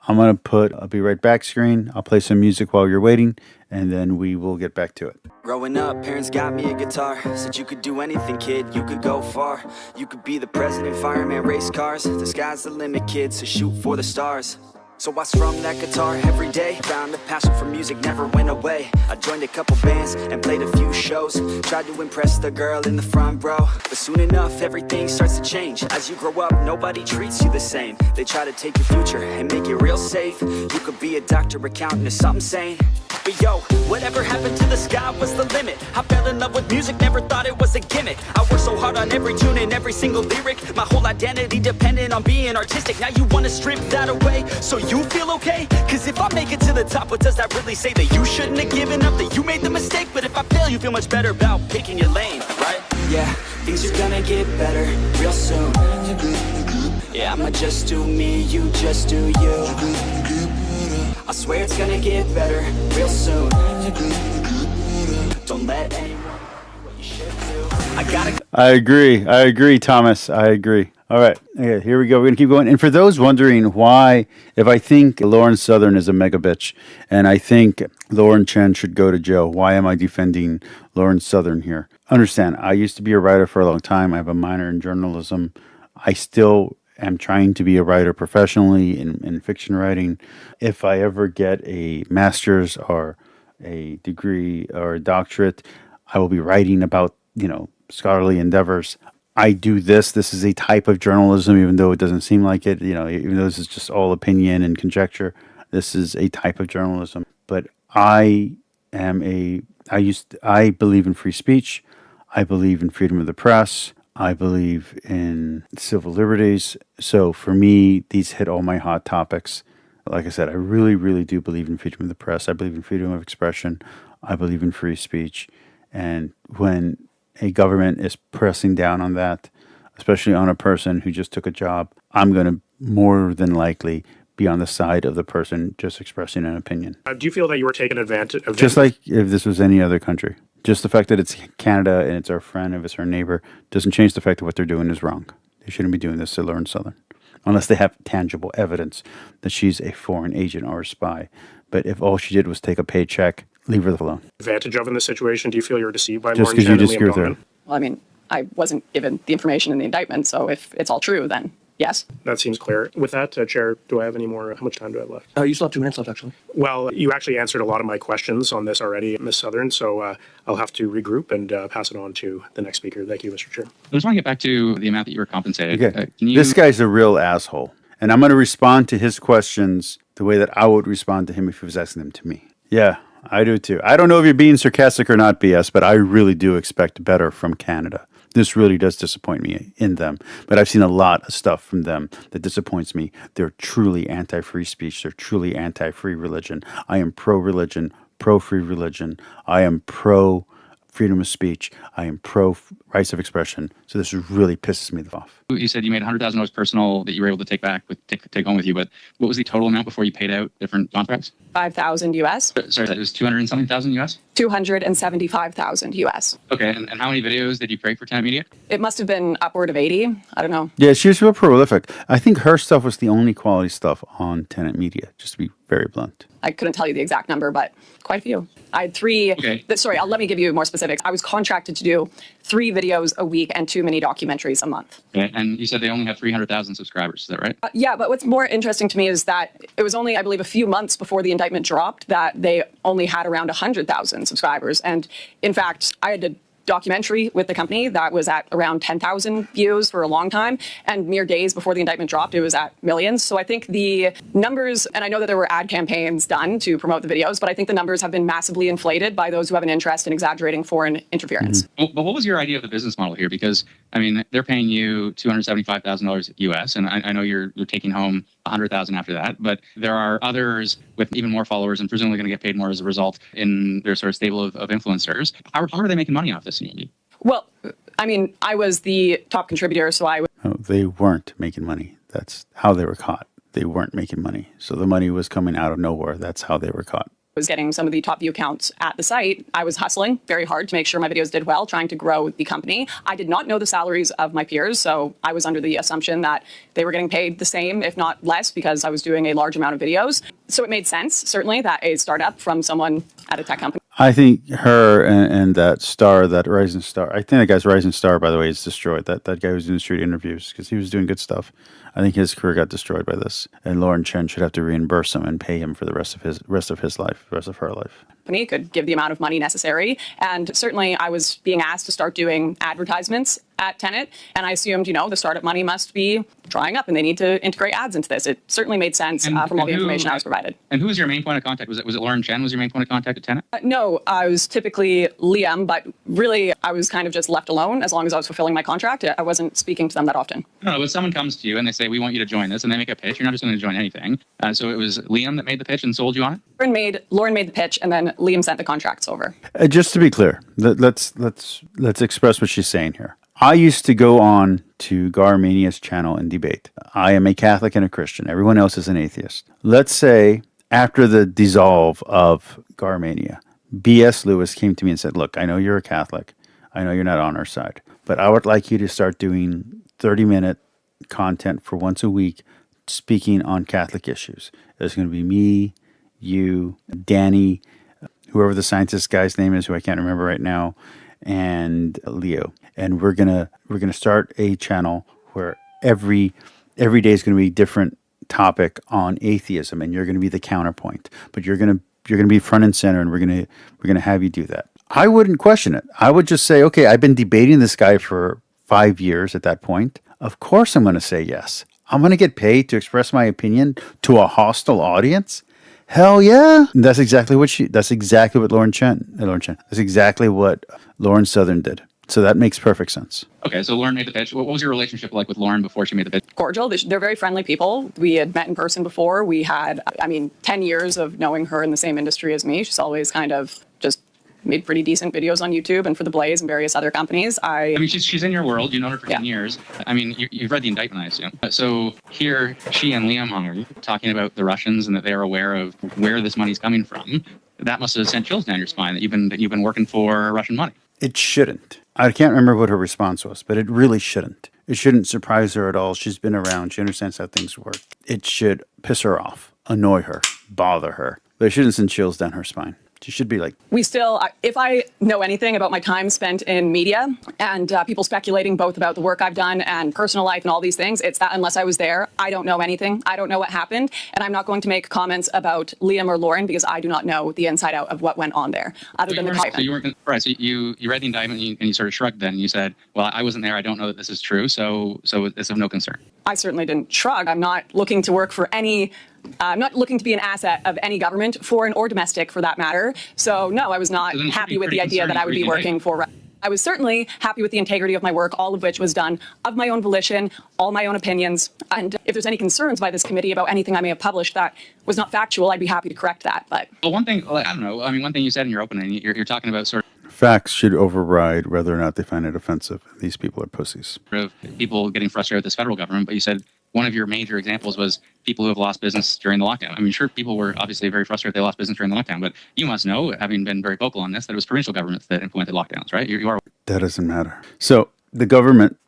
I'm going to put I'll be right back screen. I'll play some music while you're waiting, and then we will get back to it. Growing up, parents got me a guitar. Said you could do anything, kid, you could go far. You could be the president, fireman, race cars. The sky's the limit, kid, so shoot for the stars. So I strummed that guitar every day. Found the passion for music never went away. I joined a couple bands and played a few shows. Tried to impress the girl in the front row. But soon enough, everything starts to change. As you grow up, nobody treats you the same. They try to take your future and make it real safe. You could be a doctor, accountant, or something sane. But yo, whatever happened to the sky was the limit. I fell in love with music, never thought it was a gimmick. I worked so hard on every tune and every single lyric. My whole identity depended on being artistic. Now you wanna strip that away, so you feel okay? Cause if I make it to the top, what does that really say? That you shouldn't have given up, that you made the mistake? But if I fail, you feel much better about picking your lane, right? Yeah, things are gonna get better real soon. Yeah, I'ma just do me, you just do you. I swear it's gonna get better real soon. Don't let anyone do what you should do. I agree, Thomas. I agree. All right. Okay, here we go. We're going to keep going. And for those wondering why, if I think Lauren Southern is a mega bitch and I think Lauren Chen should go to jail, why am I defending Lauren Southern here? Understand, I used to be a writer for a long time. I have a minor in journalism. I still am trying to be a writer professionally in fiction writing. If I ever get a master's or a degree or a doctorate, I will be writing about, scholarly endeavors. I do this. This is a type of journalism, even though it doesn't seem like it, even though this is just all opinion and conjecture. This is a type of journalism. But I believe in free speech. I believe in freedom of the press. I believe in civil liberties. So for me, these hit all my hot topics. Like I said, I really, really do believe in freedom of the press. I believe in freedom of expression. I believe in free speech. And when a government is pressing down on that, especially on a person who just took a job, I'm going to more than likely be on the side of the person just expressing an opinion. Do you feel that you were taken advantage of? Just like if this was any other country. Just the fact that it's Canada and it's our friend, if it's our neighbor, doesn't change the fact that what they're doing is wrong. They shouldn't be doing this to Lauren Southern, unless they have tangible evidence that she's a foreign agent or a spy. But if all she did was take a paycheck, leave her alone. Advantage of in this situation? Do you feel you were deceived by Just Lauren because Chen you and disagree Liam with her. Donovan? Well, I mean, I wasn't given the information in the indictment, so if it's all true, then yes. That seems clear. With that, Chair, do I have any more? How much time do I have left? You still have 2 minutes left, actually. Well, you actually answered a lot of my questions on this already, Ms. Southern, so I'll have to regroup and pass it on to the next speaker. Thank you, Mr. Chair. I just want to get back to the amount that you were compensated. Okay. Can you... This guy's a real asshole. And I'm going to respond to his questions the way that I would respond to him if he was asking them to me. Yeah, I do too. I don't know if you're being sarcastic or not, BS, but I really do expect better from Canada. This really does disappoint me in them. But I've seen a lot of stuff from them that disappoints me. They're truly anti-free speech. They're truly anti-free religion. I am pro-religion, pro-free religion. I am pro freedom of speech. I am pro rights of expression. So this really pisses me off. You said you made $100,000 personal that you were able to take home with you, but what was the total amount before you paid out different contracts? 5,000 US. Sorry, it was 200 and something thousand US? 275,000 US. Okay, and how many videos did you create for Tenet Media? It must have been upward of 80. I don't know. Yeah, she was real prolific. I think her stuff was the only quality stuff on Tenet Media, just to be very blunt. I couldn't tell you the exact number, but quite a few. I had 3. Okay. Let me give you more specifics. I was contracted to do 3 videos a week and 2 mini documentaries a month. Okay, and you said they only have 300,000 subscribers. Is that right? Yeah, but what's more interesting to me is that it was only, I believe, a few months before the indictment dropped that they only had around 100,000 subscribers. And in fact, I had to documentary with the company that was at around 10,000 views for a long time, and mere days before the indictment dropped, it was at millions. So I think the numbers, and I know that there were ad campaigns done to promote the videos, but I think the numbers have been massively inflated by those who have an interest in exaggerating foreign interference. Well, but what was your idea of the business model here? Because, I mean, they're paying you $275,000 US, and I know you're taking home $100,000 after that, but there are others with even more followers and presumably going to get paid more as a result in their sort of stable of influencers. How are they making money off this? Well, I mean, I was the top contributor, so I... No, they weren't making money. That's how they were caught. They weren't making money. So the money was coming out of nowhere. That's how they were caught. Was getting some of the top view counts at the site. I was hustling very hard to make sure my videos did well, trying to grow the company. I did not know the salaries of my peers, so I was under the assumption that they were getting paid the same, if not less, because I was doing a large amount of videos. So it made sense, certainly, that a startup from someone at a tech company. I think her and that star, that rising star, I think that guy's rising star, by the way, is destroyed. That guy who was doing street interviews, because he was doing good stuff. I think his career got destroyed by this. And Lauren Chen should have to reimburse him and pay him for the rest of his life, the rest of her life. Company could give the amount of money necessary. And certainly I was being asked to start doing advertisements at Tenet. And I assumed, the startup money must be drying up and they need to integrate ads into this. It certainly made sense from all the information I was provided. And who was your main point of contact? Was it Lauren Chen was your main point of contact at Tenet? No, I was typically Liam, but really I was kind of just left alone as long as I was fulfilling my contract. I wasn't speaking to them that often. No, but someone comes to you and they say, we want you to join this, and they make a pitch. You're not just going to join anything. So it was Liam that made the pitch and sold you on it? Lauren made the pitch, and then Liam sent the contracts over. Just to be clear, let's express what she's saying here. I used to go on to Garmania's channel and debate. I am a Catholic and a Christian. Everyone else is an atheist. Let's say after the dissolve of Garmania, B.S. Lewis came to me and said, look, I know you're a Catholic. I know you're not on our side, but I would like you to start doing 30-minute content for once a week speaking on Catholic issues. There's going to be me, you, Danny, whoever the scientist guy's name is, who I can't remember right now, and Leo. And we're gonna start a channel where every day is going to be a different topic on atheism, and you're going to be the counterpoint. But you're going to be front and center, and we're going to have you do that. I wouldn't question it. I would just say, okay, I've been debating this guy for 5 years at that point. Of course I'm going to say yes. I'm going to get paid to express my opinion to a hostile audience. Hell yeah. That's exactly what Lauren Chen. That's exactly what Lauren Southern did. So that makes perfect sense. Okay, so Lauren made the pitch. What was your relationship like with Lauren before she made the pitch? Cordial. They're very friendly people. We had met in person before. We had, 10 years of knowing her in the same industry as me. She's always kind of just made pretty decent videos on YouTube and for The Blaze and various other companies. She's in your world. You've known her for 10 years. You've read the indictment, I assume. So here, she and Liam are talking about the Russians and that they are aware of where this money's coming from. That must have sent chills down your spine that you've been working for Russian money. It shouldn't. I can't remember what her response was, but it really shouldn't. It shouldn't surprise her at all. She's been around. She understands how things work. It should piss her off, annoy her, bother her. But it shouldn't send chills down her spine. She should be like... We still, if I know anything about my time spent in media and people speculating both about the work I've done and personal life and all these things, it's that unless I was there, I don't know anything. I don't know what happened. And I'm not going to make comments about Liam or Lauren because I do not know the inside out of what went on there. Other than the So you weren't right. So you read the indictment and you sort of shrugged then. And you said, well, I wasn't there. I don't know that this is true. So it's of no concern. I certainly didn't shrug. I'm not looking to work for any... I'm not looking to be an asset of any government, foreign or domestic, for that matter. So, no, I was not happy with the idea that I would be working for... I was certainly happy with the integrity of my work, all of which was done of my own volition, all my own opinions. And if there's any concerns by this committee about anything I may have published that was not factual, I'd be happy to correct that. But well, one thing, I don't know. I mean, one thing you said in your opening, you're talking about sort Facts should override whether or not they find it offensive. These people are pussies. of people getting frustrated with this federal government, but you said one of your major examples was people who have lost business during the lockdown. I mean, sure, people were obviously very frustrated they lost business during the lockdown, but you must know, having been very vocal on this, that it was provincial governments that implemented lockdowns, right? You are. That doesn't matter. So the government,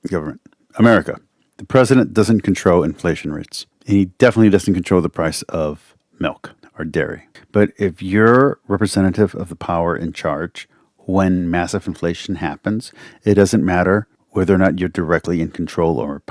America, the president doesn't control inflation rates. And he definitely doesn't control the price of milk or dairy. But if you're representative of the power in charge, when massive inflation happens, it doesn't matter whether or not you're directly in control or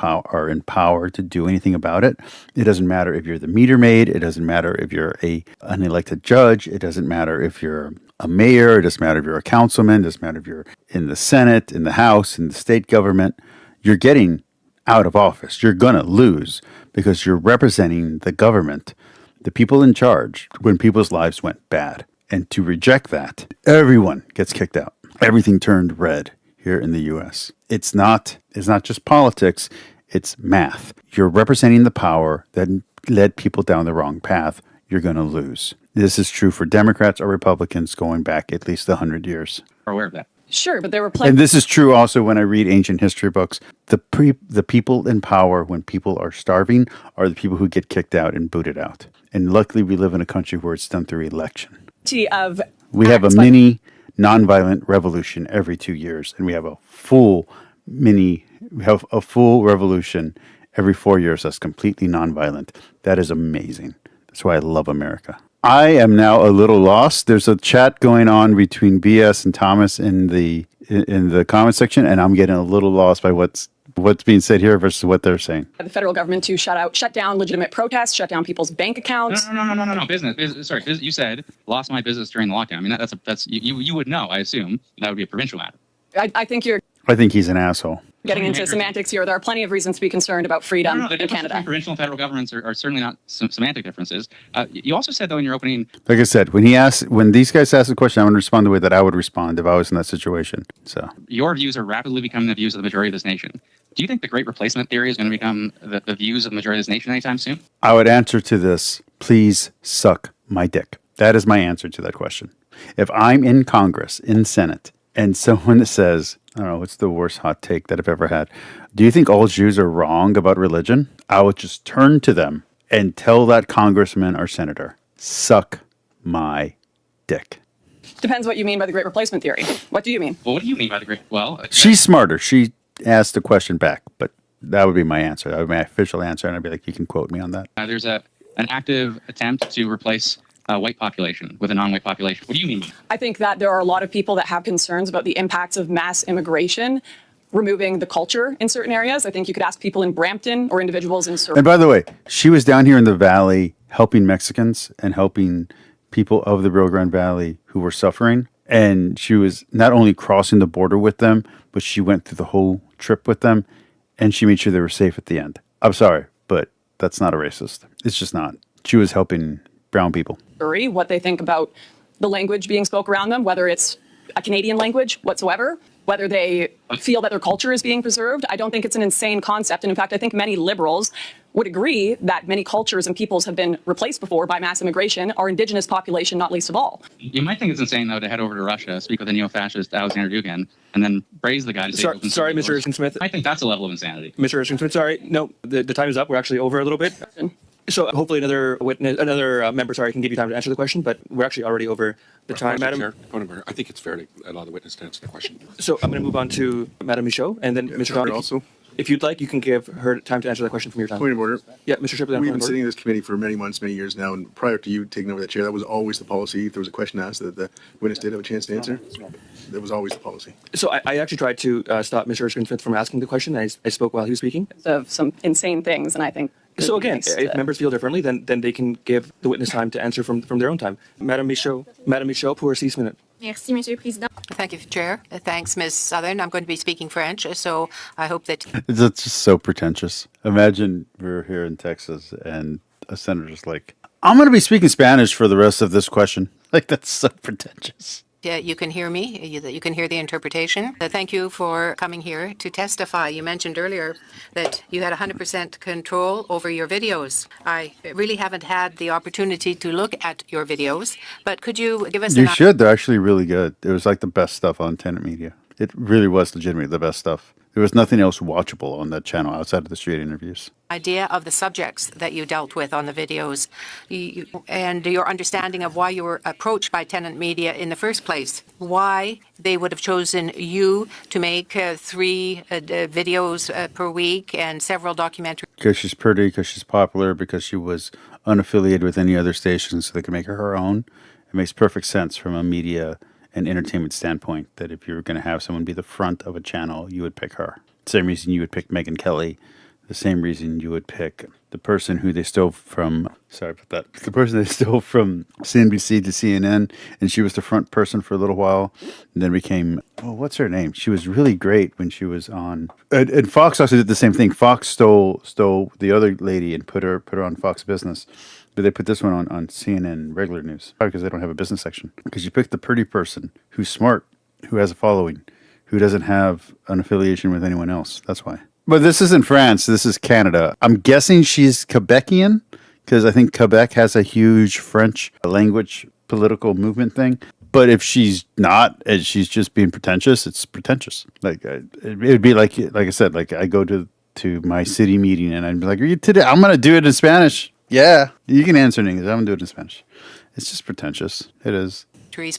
in power to do anything about it. It doesn't matter if you're the meter maid. It doesn't matter if you're an elected judge. It doesn't matter if you're a mayor. It doesn't matter if you're a councilman. It doesn't matter if you're in the Senate, in the House, in the state government. You're getting out of office. You're going to lose because you're representing the government, the people in charge, when people's lives went bad. And to reject that, everyone gets kicked out. Everything turned red here in the U.S. It's not just politics, it's math. You're representing the power that led people down the wrong path. You're going to lose. This is true for Democrats or Republicans going back at least 100 years. Are aware of that. sure, but there were plenty. And this is true also when I read ancient history books. The people in power when people are starving are the people who get kicked out and booted out. And luckily we live in a country where it's done through election. We have a mini nonviolent revolution every 2 years, and we have a full revolution every 4 years that's completely nonviolent. That is amazing. That's why I love America. I am now a little lost. There's a chat going on between BS and Thomas in the comment section, and I'm getting a little lost by what's being said here versus what they're saying. The federal government to shut down legitimate protests, shut down people's bank accounts. No. Business. Sorry, you said lost my business during the lockdown. I mean, that's you would know. I assume that would be a provincial matter. I think you're he's an asshole. Getting into semantics here. There are plenty of reasons to be concerned about freedom in Canada. Provincial and federal governments are certainly not semantic differences. You also said, though, in your opening... Like I said, when these guys ask the question, I'm going to respond the way that I would respond if I was in that situation. So your views are rapidly becoming the views of the majority of this nation. Do you think the great replacement theory is going to become the views of the majority of this nation anytime soon? I would answer to this, please suck my dick. That is my answer to that question. If I'm in Congress, in Senate, and someone says, I don't know, what's the worst hot take that I've ever had? Do you think all Jews are wrong about religion? I would just turn to them and tell that congressman or senator, suck my dick. Depends what you mean by the great replacement theory. What do you mean? Well, what do you mean by the great... Well... She's smarter. She asked the question back, but that would be my answer. That would be my official answer, and I'd be like, you can quote me on that. There's an active attempt to replace a white population with a non-white population. What do you mean? I think that there are a lot of people that have concerns about the impacts of mass immigration, removing the culture in certain areas. I think you could ask people in Brampton or individuals in... And by the way, she was down here in the valley helping Mexicans and helping people of the Rio Grande Valley who were suffering. And she was not only crossing the border with them, but she went through the whole trip with them, and she made sure they were safe at the end. I'm sorry, but that's not a racist. It's just not. She was helping brown people. What they think about the language being spoke around them, whether it's a Canadian language whatsoever, whether they feel that their culture is being preserved. I don't think it's an insane concept. And in fact, I think many liberals would agree that many cultures and peoples have been replaced before by mass immigration, our indigenous population, not least of all. You might think it's insane, though, to head over to Russia, speak with a neo-fascist Alexander Dugin, and then praise the guy to say... Sorry, Mr. Erskine-Smith. I think that's a level of insanity. Mr. Erskine-Smith, sorry. No, the time is up. We're actually over a little bit. So hopefully another member, can give you time to answer the question, but we're actually already over the time, Madam Chair, point of order. I think it's fair to allow the witness to answer the question. So I'm going to move on to Madam Michaud, and then Mr. Connery. Also, if you'd like, you can give her time to answer that question from your time. point of order. Yeah, Mr. Shipley. We've been sitting in this committee for many months, many years now, and prior to you taking over that chair, that was always the policy. If there was a question asked that the witness did have a chance to answer, that was always the policy. So I actually tried to stop Mr. Erskine-Smith from asking the question. I spoke while he was speaking. Of some insane things, and I think... So again, if members feel differently, then they can give the witness time to answer from their own time. Madam Michaud, pour 6 minutes. Merci, Monsieur le Président. Thank you, Chair. Thanks, Ms. Southern. I'm going to be speaking French, so I hope that... It's just so pretentious. Imagine we're here in Texas and a senator's like, I'm going to be speaking Spanish for the rest of this question. Like, that's so pretentious. You can hear me, that you can hear the interpretation. Thank you for coming here to testify. You mentioned earlier that you had 100% control over your videos. I really haven't had the opportunity to look at your videos, but could you give us You should. They're actually really good. It was like the best stuff on Tenet Media. It really was legitimately the best stuff. There was nothing else watchable on that channel outside of the street interviews. idea of the subjects that you dealt with on the videos and your understanding of why you were approached by Tenet Media in the first place, why they would have chosen you to make 3 videos per week and several documentaries. Because she's pretty, because she's popular, because she was unaffiliated with any other stations, so they could make her own. It makes perfect sense from a media and entertainment standpoint that if you were going to have someone be the front of a channel, you would pick her. Same reason you would pick Megyn Kelly. The same reason you would pick the person who they stole from, the person they stole from CNBC to CNN, and she was the front person for a little while, and then became, what's her name? She was really great when she was on, and Fox also did the same thing. Fox stole the other lady and put her on Fox Business. But they put this one on CNN regular news. Probably because they don't have a business section. Because you picked the pretty person who's smart, who has a following, who doesn't have an affiliation with anyone else. That's why. But this isn't France. This is Canada. I'm guessing she's Quebecian because I think Quebec has a huge French language political movement thing. But if she's not, and she's just being pretentious, it's pretentious. Like it would be like I said, like I go to my city meeting and I'd be like, "Are you today? I'm going to do it in Spanish." Yeah, you can answer in English. I'm going to do it in Spanish. It's just pretentious. It is.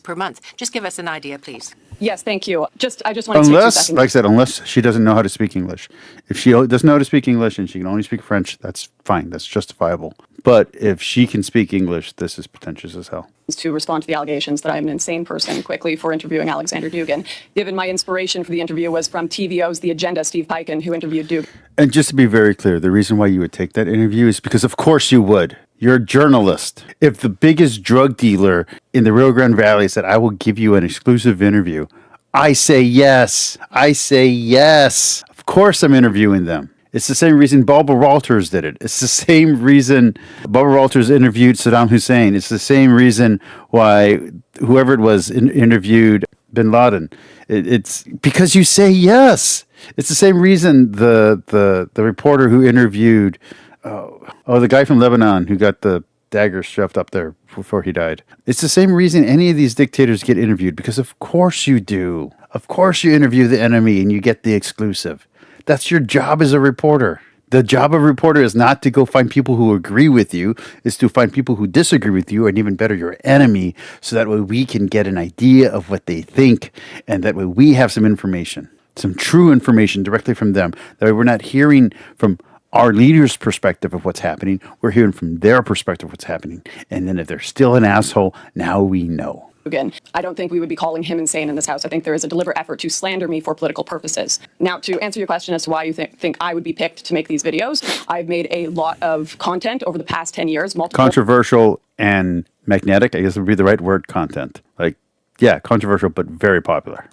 Per month. Just give us an idea, please. Yes, thank you. I just wanted to take 2 Unless, seconds. like I said, unless she doesn't know how to speak English. If she doesn't know how to speak English and she can only speak French, that's fine. That's justifiable. But if she can speak English, this is pretentious as hell. To respond to the allegations that I'm an insane person quickly for interviewing Alexander Dugin, given my inspiration for the interview was from TVO's The Agenda, Steve Piken, who interviewed Dugin. And just to be very clear, the reason why you would take that interview is because of course you would. You're a journalist. If the biggest drug dealer in the Rio Grande Valley said, I will give you an exclusive interview, I say yes. I say yes. Of course I'm interviewing them. It's the same reason Barbara Walters did it. It's the same reason Barbara Walters interviewed Saddam Hussein. It's the same reason why whoever it was interviewed bin Laden. It's because you say yes. It's the same reason the reporter who interviewed the guy from Lebanon who got the dagger shoved up there before he died. It's the same reason any of these dictators get interviewed, because of course you do. Of course you interview the enemy and you get the exclusive. That's your job as a reporter. The job of a reporter is not to go find people who agree with you, is to find people who disagree with you, and even better, your enemy, so that way we can get an idea of what they think, and that way we have some information, some true information directly from them. That way we're not hearing from our leader's perspective of what's happening, we're hearing from their perspective of what's happening. And then if they're still an asshole, now we know. Again, I don't think we would be calling him insane in this house. I think there is a deliberate effort to slander me for political purposes. Now, to answer your question as to why you think I would be picked to make these videos, I've made a lot of content over the past 10 years. Controversial and magnetic, I guess would be the right word, content. Like, yeah, controversial, but very popular.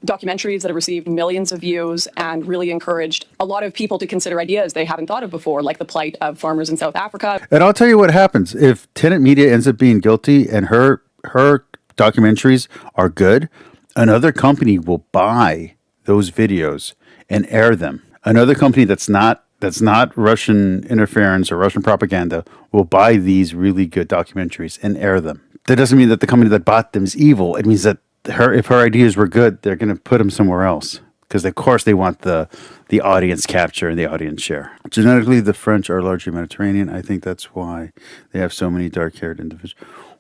Documentaries that have received millions of views and really encouraged a lot of people to consider ideas they haven't thought of before, like the plight of farmers in South Africa. And I'll tell you what happens. If Tenet Media ends up being guilty and her documentaries are good, another company will buy those videos and air them. Another company that's not Russian interference or Russian propaganda will buy these really good documentaries and air them. That doesn't mean that the company that bought them is evil. It means that if her ideas were good, they're going to put them somewhere else. Because, of course, they want the audience capture and the audience share. Genetically, the French are largely Mediterranean. I think that's why they have so many dark-haired individuals.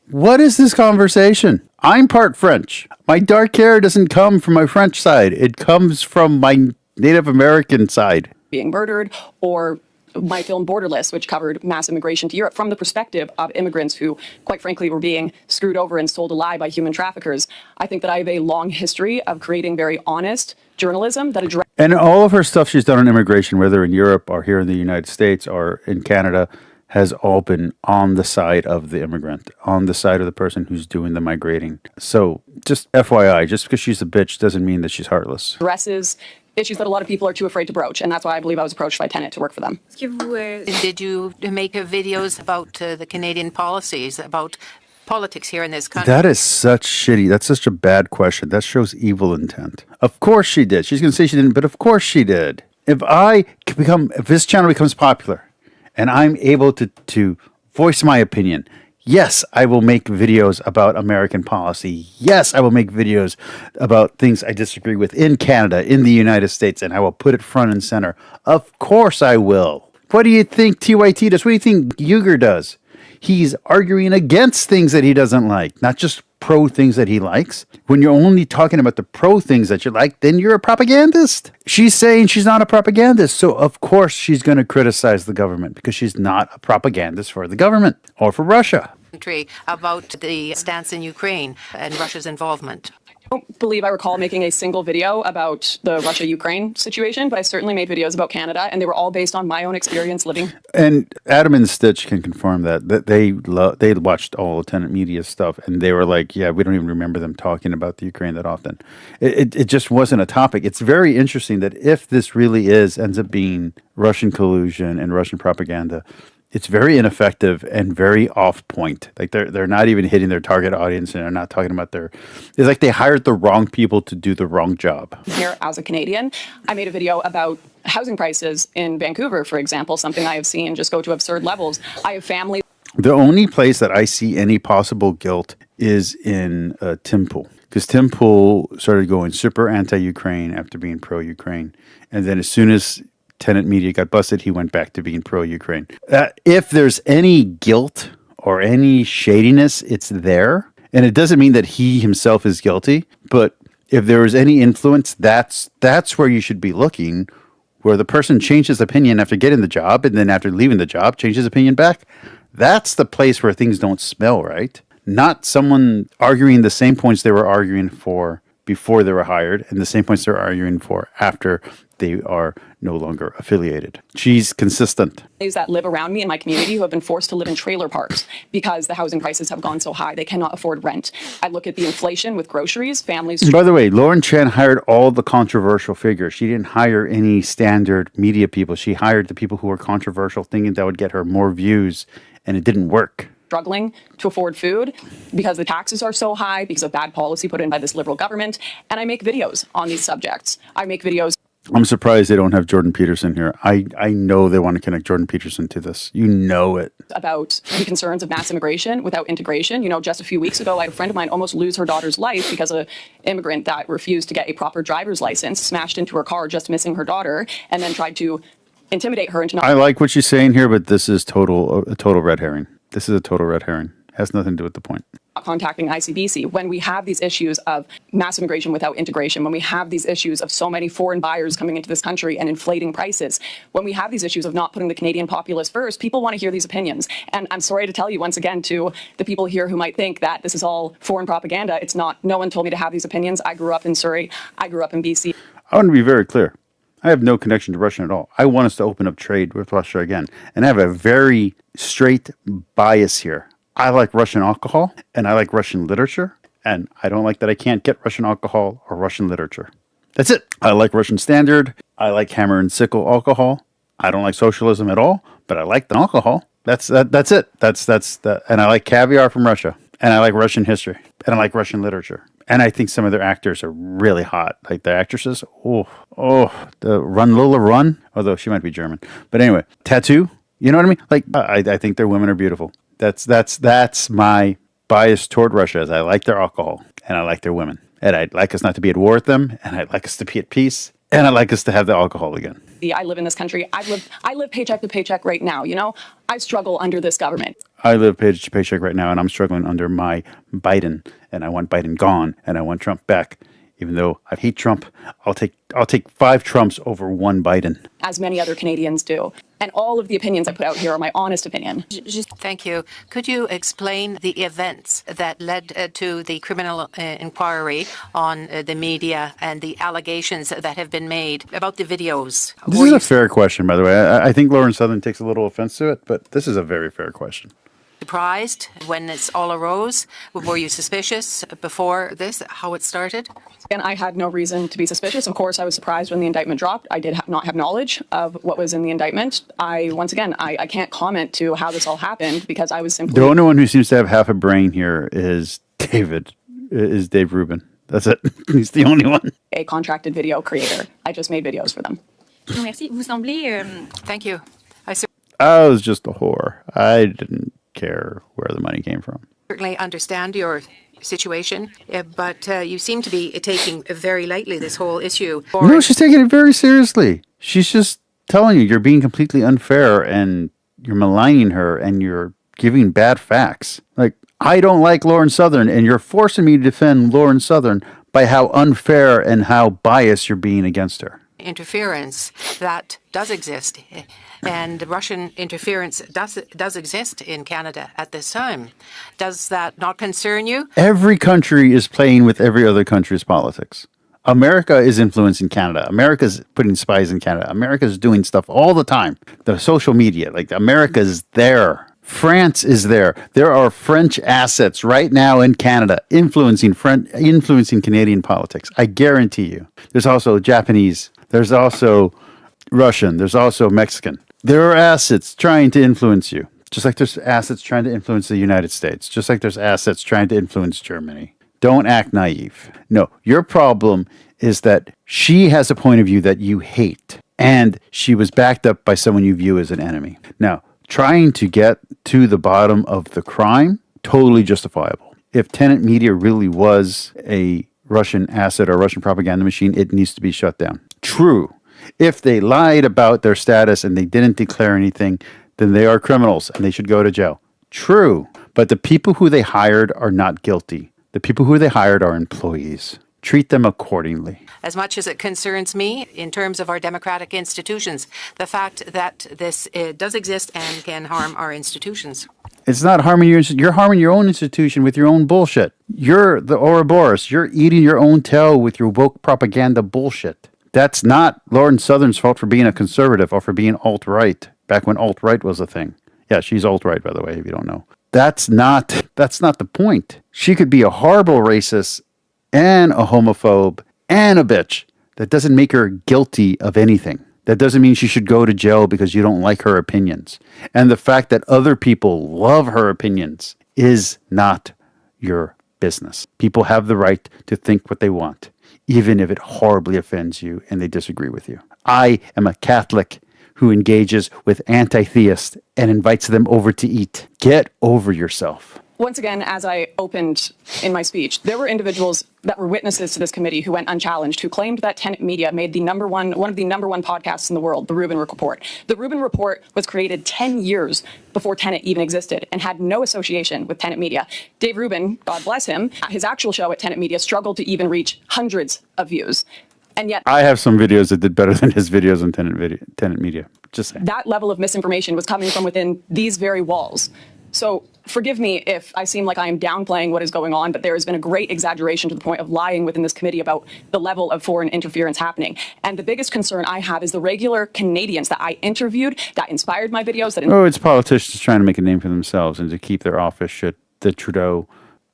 What is this conversation? I'm part French. My dark hair doesn't come from my French side. It comes from my Native American side. Being murdered, or my film Borderless, which covered mass immigration to Europe from the perspective of immigrants who, quite frankly, were being screwed over and sold alive by human traffickers. I think that I have a long history of creating very honest journalism that addresses. And all of her stuff she's done on immigration, whether in Europe or here in the United States or in Canada, has all been on the side of the immigrant, on the side of the person who's doing the migrating. So just FYI, just because she's a bitch doesn't mean that she's heartless. Addresses issues that a lot of people are too afraid to broach, and that's why I believe I was approached by Tenet to work for them. Did you make videos about the Canadian policies, about politics here in this country. That is such shitty. That's such a bad question. That shows evil intent. Of course she did. She's going to say she didn't, but of course she did. If this channel becomes popular and I'm able to voice my opinion, yes, I will make videos about American policy. Yes, I will make videos about things I disagree with in Canada, in the United States, and I will put it front and center. Of course I will. What do you think TYT does? What do you think Uyghur does? He's arguing against things that he doesn't like, not just pro things that he likes. When you're only talking about the pro things that you like, then you're a propagandist. She's saying she's not a propagandist, so of course she's going to criticize the government because she's not a propagandist for the government or for Russia. About the stance in Ukraine and Russia's involvement. I don't believe I recall making a single video about the Russia-Ukraine situation, but I certainly made videos about Canada, and they were all based on my own experience living. And Adam and Stitch can confirm that they watched all Tenant Media stuff, and they were like, yeah, we don't even remember them talking about the Ukraine that often. It just wasn't a topic. It's very interesting that if this really ends up being Russian collusion and Russian propaganda, it's very ineffective and very off point. Like they're not even hitting their target audience, and they're not talking about it's like they hired the wrong people to do the wrong job. Here as a Canadian, I made a video about housing prices in Vancouver, for example, something I have seen just go to absurd levels. I have family. The only place that I see any possible guilt is in Tim Pool, because Tim Pool started going super anti-Ukraine after being pro-Ukraine, and then as soon as Tenant Media got busted, he went back to being pro-Ukraine. If there's any guilt or any shadiness, it's there. And it doesn't mean that he himself is guilty, but if there was any influence, that's where you should be looking, where the person changed his opinion after getting the job, and then after leaving the job, changed his opinion back. That's the place where things don't smell right. Not someone arguing the same points they were arguing for before they were hired, and the same points they're arguing for after they are no longer affiliated. She's consistent. That live around me in my community who have been forced to live in trailer parks because the housing prices have gone so high they cannot afford rent. I look at the inflation with groceries, families. By the way, Lauren Chen hired all the controversial figures. She didn't hire any standard media people. She hired the people who were controversial, thinking that would get her more views, and it didn't work. Struggling to afford food because the taxes are so high because of bad policy put in by this liberal government. And I make videos on these subjects. I make videos. I'm surprised they don't have Jordan Peterson here. I know they want to connect Jordan Peterson to this. You know it. About the concerns of mass immigration without integration. You know, just a few weeks ago, I had a friend of mine almost lose her daughter's life because an immigrant that refused to get a proper driver's license smashed into her car just missing her daughter and then tried to intimidate her into not. I like what she's saying here, but this is a total red herring. This is a total red herring. Has nothing to do with the point. Contacting ICBC when we have these issues of mass immigration without integration, when we have these issues of so many foreign buyers coming into this country and inflating prices, when we have these issues of not putting the Canadian populace first, people want to hear these opinions. And I'm sorry to tell you once again to the people here who might think that this is all foreign propaganda. It's not. No one told me to have these opinions. I grew up in Surrey. I grew up in BC. I want to be very clear. I have no connection to Russia at all. I want us to open up trade with Russia again. And I have a very straight bias here. I like Russian alcohol, and I like Russian literature, and I don't like that I can't get Russian alcohol or Russian literature. That's it. I like Russian Standard. I like Hammer and Sickle alcohol. I don't like socialism at all, but I like the alcohol. That's it. And I like caviar from Russia, and I like Russian history, and I like Russian literature. And I think some of their actors are really hot. Like the actresses, the Run Lola Run, although she might be German. But anyway, Tattoo, you know what I mean? Like I think their women are beautiful. That's my bias toward Russia. Is I like their alcohol and I like their women, and I'd like us not to be at war with them, and I'd like us to be at peace, and I'd like us to have the alcohol again. I live in this country. I live paycheck to paycheck right now. You know, I struggle under this government. I live paycheck to paycheck right now, and I'm struggling under my Biden, and I want Biden gone, and I want Trump back. Even though I hate Trump, I'll take 5 Trumps over 1 Biden. As many other Canadians do. And all of the opinions I put out here are my honest opinion. Thank you. Could you explain the events that led to the criminal inquiry on the media and the allegations that have been made about the videos? This is a fair question, by the way. I think Lauren Southern takes a little offense to it, but this is a very fair question. surprised when this all arose? Were you suspicious before this, how it started? And I had no reason to be suspicious. Of course, I was surprised when the indictment dropped. I did not have knowledge of what was in the indictment. I can't comment to how this all happened because I was simply... The only one who seems to have half a brain here is Dave Rubin. That's it. He's the only one. A contracted video creator. I just made videos for them. Merci. Vous semblez... Thank you. I was just a whore. I didn't care where the money came from. Certainly understand your situation, but you seem to be taking very lightly this whole issue. No, she's taking it very seriously. She's just telling you you're being completely unfair and you're maligning her and you're giving bad facts. Like, I don't like Lauren Southern and you're forcing me to defend Lauren Southern by how unfair and how biased you're being against her. Interference that does exist, and Russian interference does exist in Canada at this time. Does that not concern you? Every country is playing with every other country's politics. America is influencing Canada. America's putting spies in Canada. America's doing stuff all the time. The social media, like America's there. France is there. There are French assets right now in Canada influencing Canadian politics. I guarantee you. There's also Japanese. There's also Russian. There's also Mexican. There are assets trying to influence you, just like there's assets trying to influence the United States, just like there's assets trying to influence Germany. Don't act naive. No, your problem is that she has a point of view that you hate, and she was backed up by someone you view as an enemy. Now, trying to get to the bottom of the crime, totally justifiable. If Tenant Media really was a Russian asset or Russian propaganda machine, it needs to be shut down. True. If they lied about their status and they didn't declare anything, then they are criminals and they should go to jail. True. But the people who they hired are not guilty. The people who they hired are employees. Treat them accordingly. As much as it concerns me in terms of our democratic institutions, the fact that this does exist and can harm our institutions. It's not harming you're harming your own institution with your own bullshit. You're the Ouroboros. You're eating your own tail with your woke propaganda bullshit. That's not Lauren Southern's fault for being a conservative or for being alt-right, back when alt-right was a thing. Yeah, she's alt-right, by the way, if you don't know. That's not the point. She could be a horrible racist and a homophobe and a bitch. That doesn't make her guilty of anything. That doesn't mean she should go to jail because you don't like her opinions. And the fact that other people love her opinions is not your business. People have the right to think what they want, even if it horribly offends you and they disagree with you. I am a Catholic who engages with anti-theists and invites them over to eat. Get over yourself. Once again, as I opened in my speech, there were individuals that were witnesses to this committee who went unchallenged, who claimed that Tenant Media made one of the number one podcasts in the world, the Rubin Report. The Rubin Report was created 10 years before Tenant even existed and had no association with Tenant Media. Dave Rubin, God bless him, his actual show at Tenant Media struggled to even reach hundreds of views. And yet, I have some videos that did better than his videos on Tenant Media. Just saying. That level of misinformation was coming from within these very walls. So forgive me if I seem like I am downplaying what is going on, but there has been a great exaggeration to the point of lying within this committee about the level of foreign interference happening. And the biggest concern I have is the regular Canadians that I interviewed, that inspired my videos. It's politicians trying to make a name for themselves and to keep their office should the Trudeau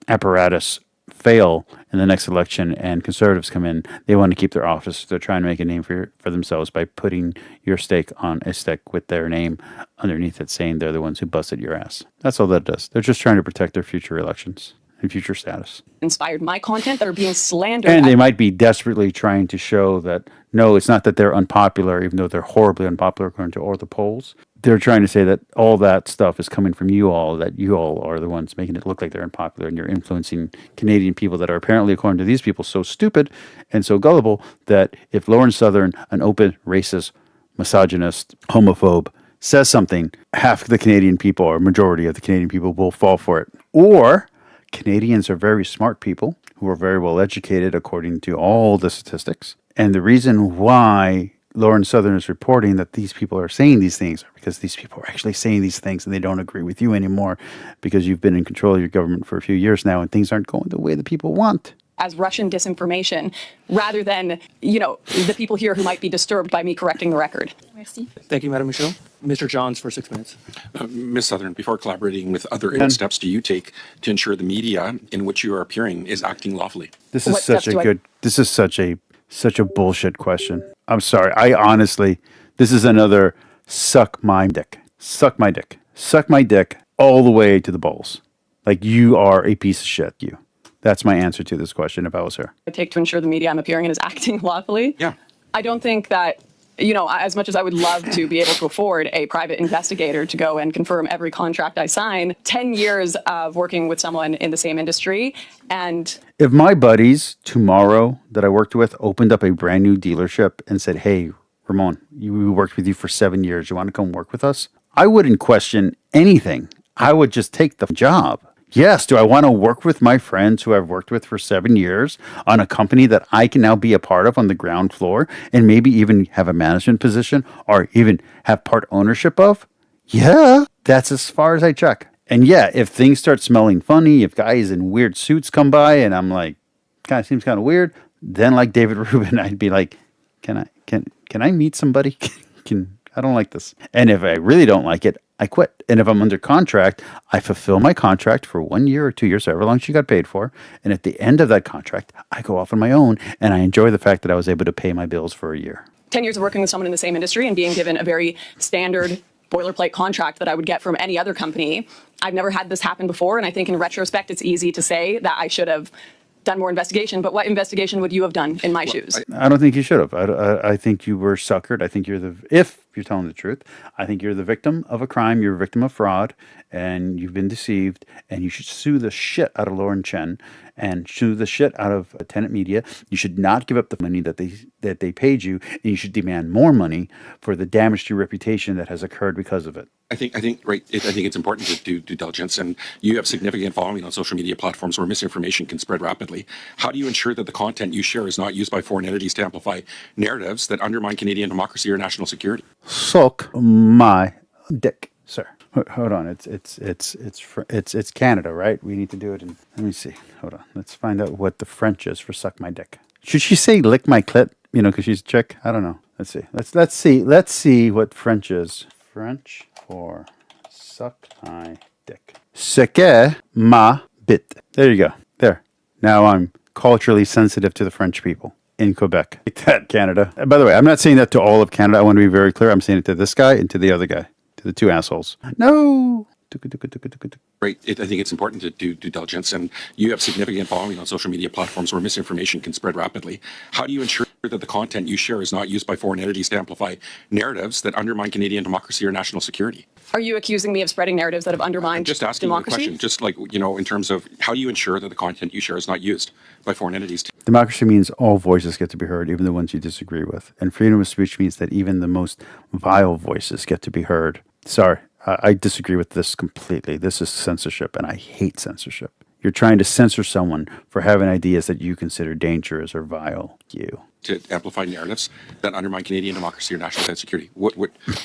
apparatus fail in the next election and conservatives come in. They want to keep their office. They're trying to make a name for themselves by putting your stake on a stick with their name underneath it, saying they're the ones who busted your ass. That's all that does. They're just trying to protect their future elections and future status. Inspired my content that are being slandered. And they might be desperately trying to show that, no, it's not that they're unpopular, even though they're horribly unpopular according to all the polls. They're trying to say that all that stuff is coming from you all, that you all are the ones making it look like they're unpopular, and you're influencing Canadian people that are apparently, according to these people, so stupid and so gullible that if Lauren Southern, an open racist, misogynist, homophobe, says something, half the Canadian people or majority of the Canadian people will fall for it. Or Canadians are very smart people who are very well educated according to all the statistics. And the reason why Lauren Southern is reporting that these people are saying these things are because these people are actually saying these things and they don't agree with you anymore because you've been in control of your government for a few years now and things aren't going the way the people want. as Russian disinformation rather than, the people here who might be disturbed by me correcting the record. Thank you, Madam Michaud. Mr. Johns for 6 minutes. Ms. Southern, before collaborating with other, what steps do you take to ensure the media in which you are appearing is acting lawfully? This is such a bullshit question. I'm sorry. I honestly, this is another suck my dick. Suck my dick. Suck my dick all the way to the balls. Like, you are a piece of shit, you. That's my answer to this question if I was her. I take to ensure the media I'm appearing in is acting lawfully. Yeah. I don't think that, as much as I would love to be able to afford a private investigator to go and confirm every contract I sign, 10 years of working with someone in the same industry, and if my buddies tomorrow that I worked with opened up a brand new dealership and said, hey, Ramon, we worked with you for 7 years. You want to come work with us? I wouldn't question anything. I would just take the job. Yes, do I want to work with my friends who I've worked with for 7 years on a company that I can now be a part of on the ground floor and maybe even have a management position or even have part ownership of? Yeah, that's as far as I check. And yeah, if things start smelling funny, if guys in weird suits come by and I'm like, kind of seems kind of weird, then like David Rubin, I'd be like, can I meet somebody? I don't like this. And if I really don't like it, I quit. And if I'm under contract, I fulfill my contract for 1 year or 2 years, however long she got paid for. And at the end of that contract, I go off on my own and I enjoy the fact that I was able to pay my bills for a year. 10 years of working with someone in the same industry and being given a very standard boilerplate contract that I would get from any other company. I've never had this happen before. And I think in retrospect, it's easy to say that I should have done more investigation, but what investigation would you have done in my shoes? I don't think you should have. I think you were suckered. I think if you're telling the truth, I think you're the victim of a crime. You're a victim of fraud and you've been deceived and you should sue the shit out of Lauren Chen and sue the shit out of Tenant Media. You should not give up the money that they paid you, and you should demand more money for the damage to your reputation that has occurred because of it. I think it's important to do due diligence, and you have significant following on social media platforms where misinformation can spread rapidly. How do you ensure that the content you share is not used by foreign entities to amplify narratives that undermine Canadian democracy or national security? Suck my dick, sir. Hold on, it's Canada, right? We need to do it in. Let me see. Hold on. Let's find out what the French is for suck my dick. Should she say lick my clit? Because she's a chick. I don't know. Let's see. Let's see what French is. French for suck my dick. Sucker ma bit. There you go. There. Now I'm culturally sensitive to the French people in Quebec. Like that, Canada. And by the way, I'm not saying that to all of Canada. I want to be very clear. I'm saying it to this guy and to the other guy. To the two assholes. No. Right. I think it's important to do due diligence, and you have significant following on social media platforms where misinformation can spread rapidly. How do you ensure that the content you share is not used by foreign entities to amplify narratives that undermine Canadian democracy or national security? Are you accusing me of spreading narratives that have undermined just asking democracy? the question, just like, in terms of how do you ensure that the content you share is not used by foreign entities? Democracy means all voices get to be heard, even the ones you disagree with. And freedom of speech means that even the most vile voices get to be heard. Sorry, I disagree with this completely. This is censorship, and I hate censorship. You're trying to censor someone for having ideas that you consider dangerous or vile. You. To amplify narratives that undermine Canadian democracy or national security. What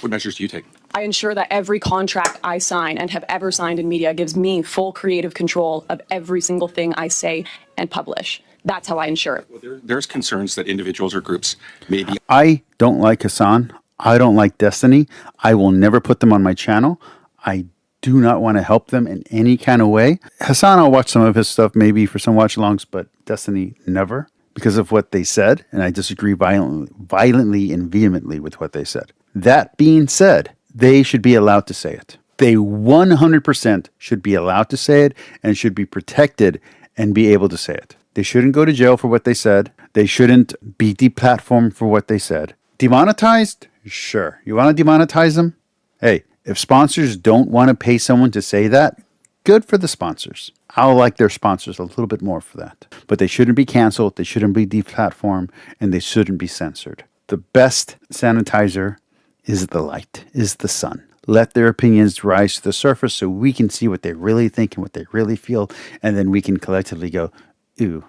measures do you take? I ensure that every contract I sign and have ever signed in media gives me full creative control of every single thing I say and publish. That's how I ensure it. Well, there's concerns that individuals or groups may be... I don't like Hassan. I don't like Destiny. I will never put them on my channel. I do not want to help them in any kind of way. Hassan, I'll watch some of his stuff maybe for some watch-alongs, but Destiny, never. Because of what they said, and I disagree violently and vehemently with what they said. That being said, they should be allowed to say it. They 100% should be allowed to say it and should be protected and be able to say it. They shouldn't go to jail for what they said. They shouldn't be deplatformed for what they said. Demonetized? Sure. You want to demonetize them? Hey, if sponsors don't want to pay someone to say that, good for the sponsors. I'll like their sponsors a little bit more for that. But they shouldn't be canceled, they shouldn't be deplatformed, and they shouldn't be censored. The best sanitizer is the light, is the sun. Let their opinions rise to the surface so we can see what they really think and what they really feel, and then we can collectively go, ooh,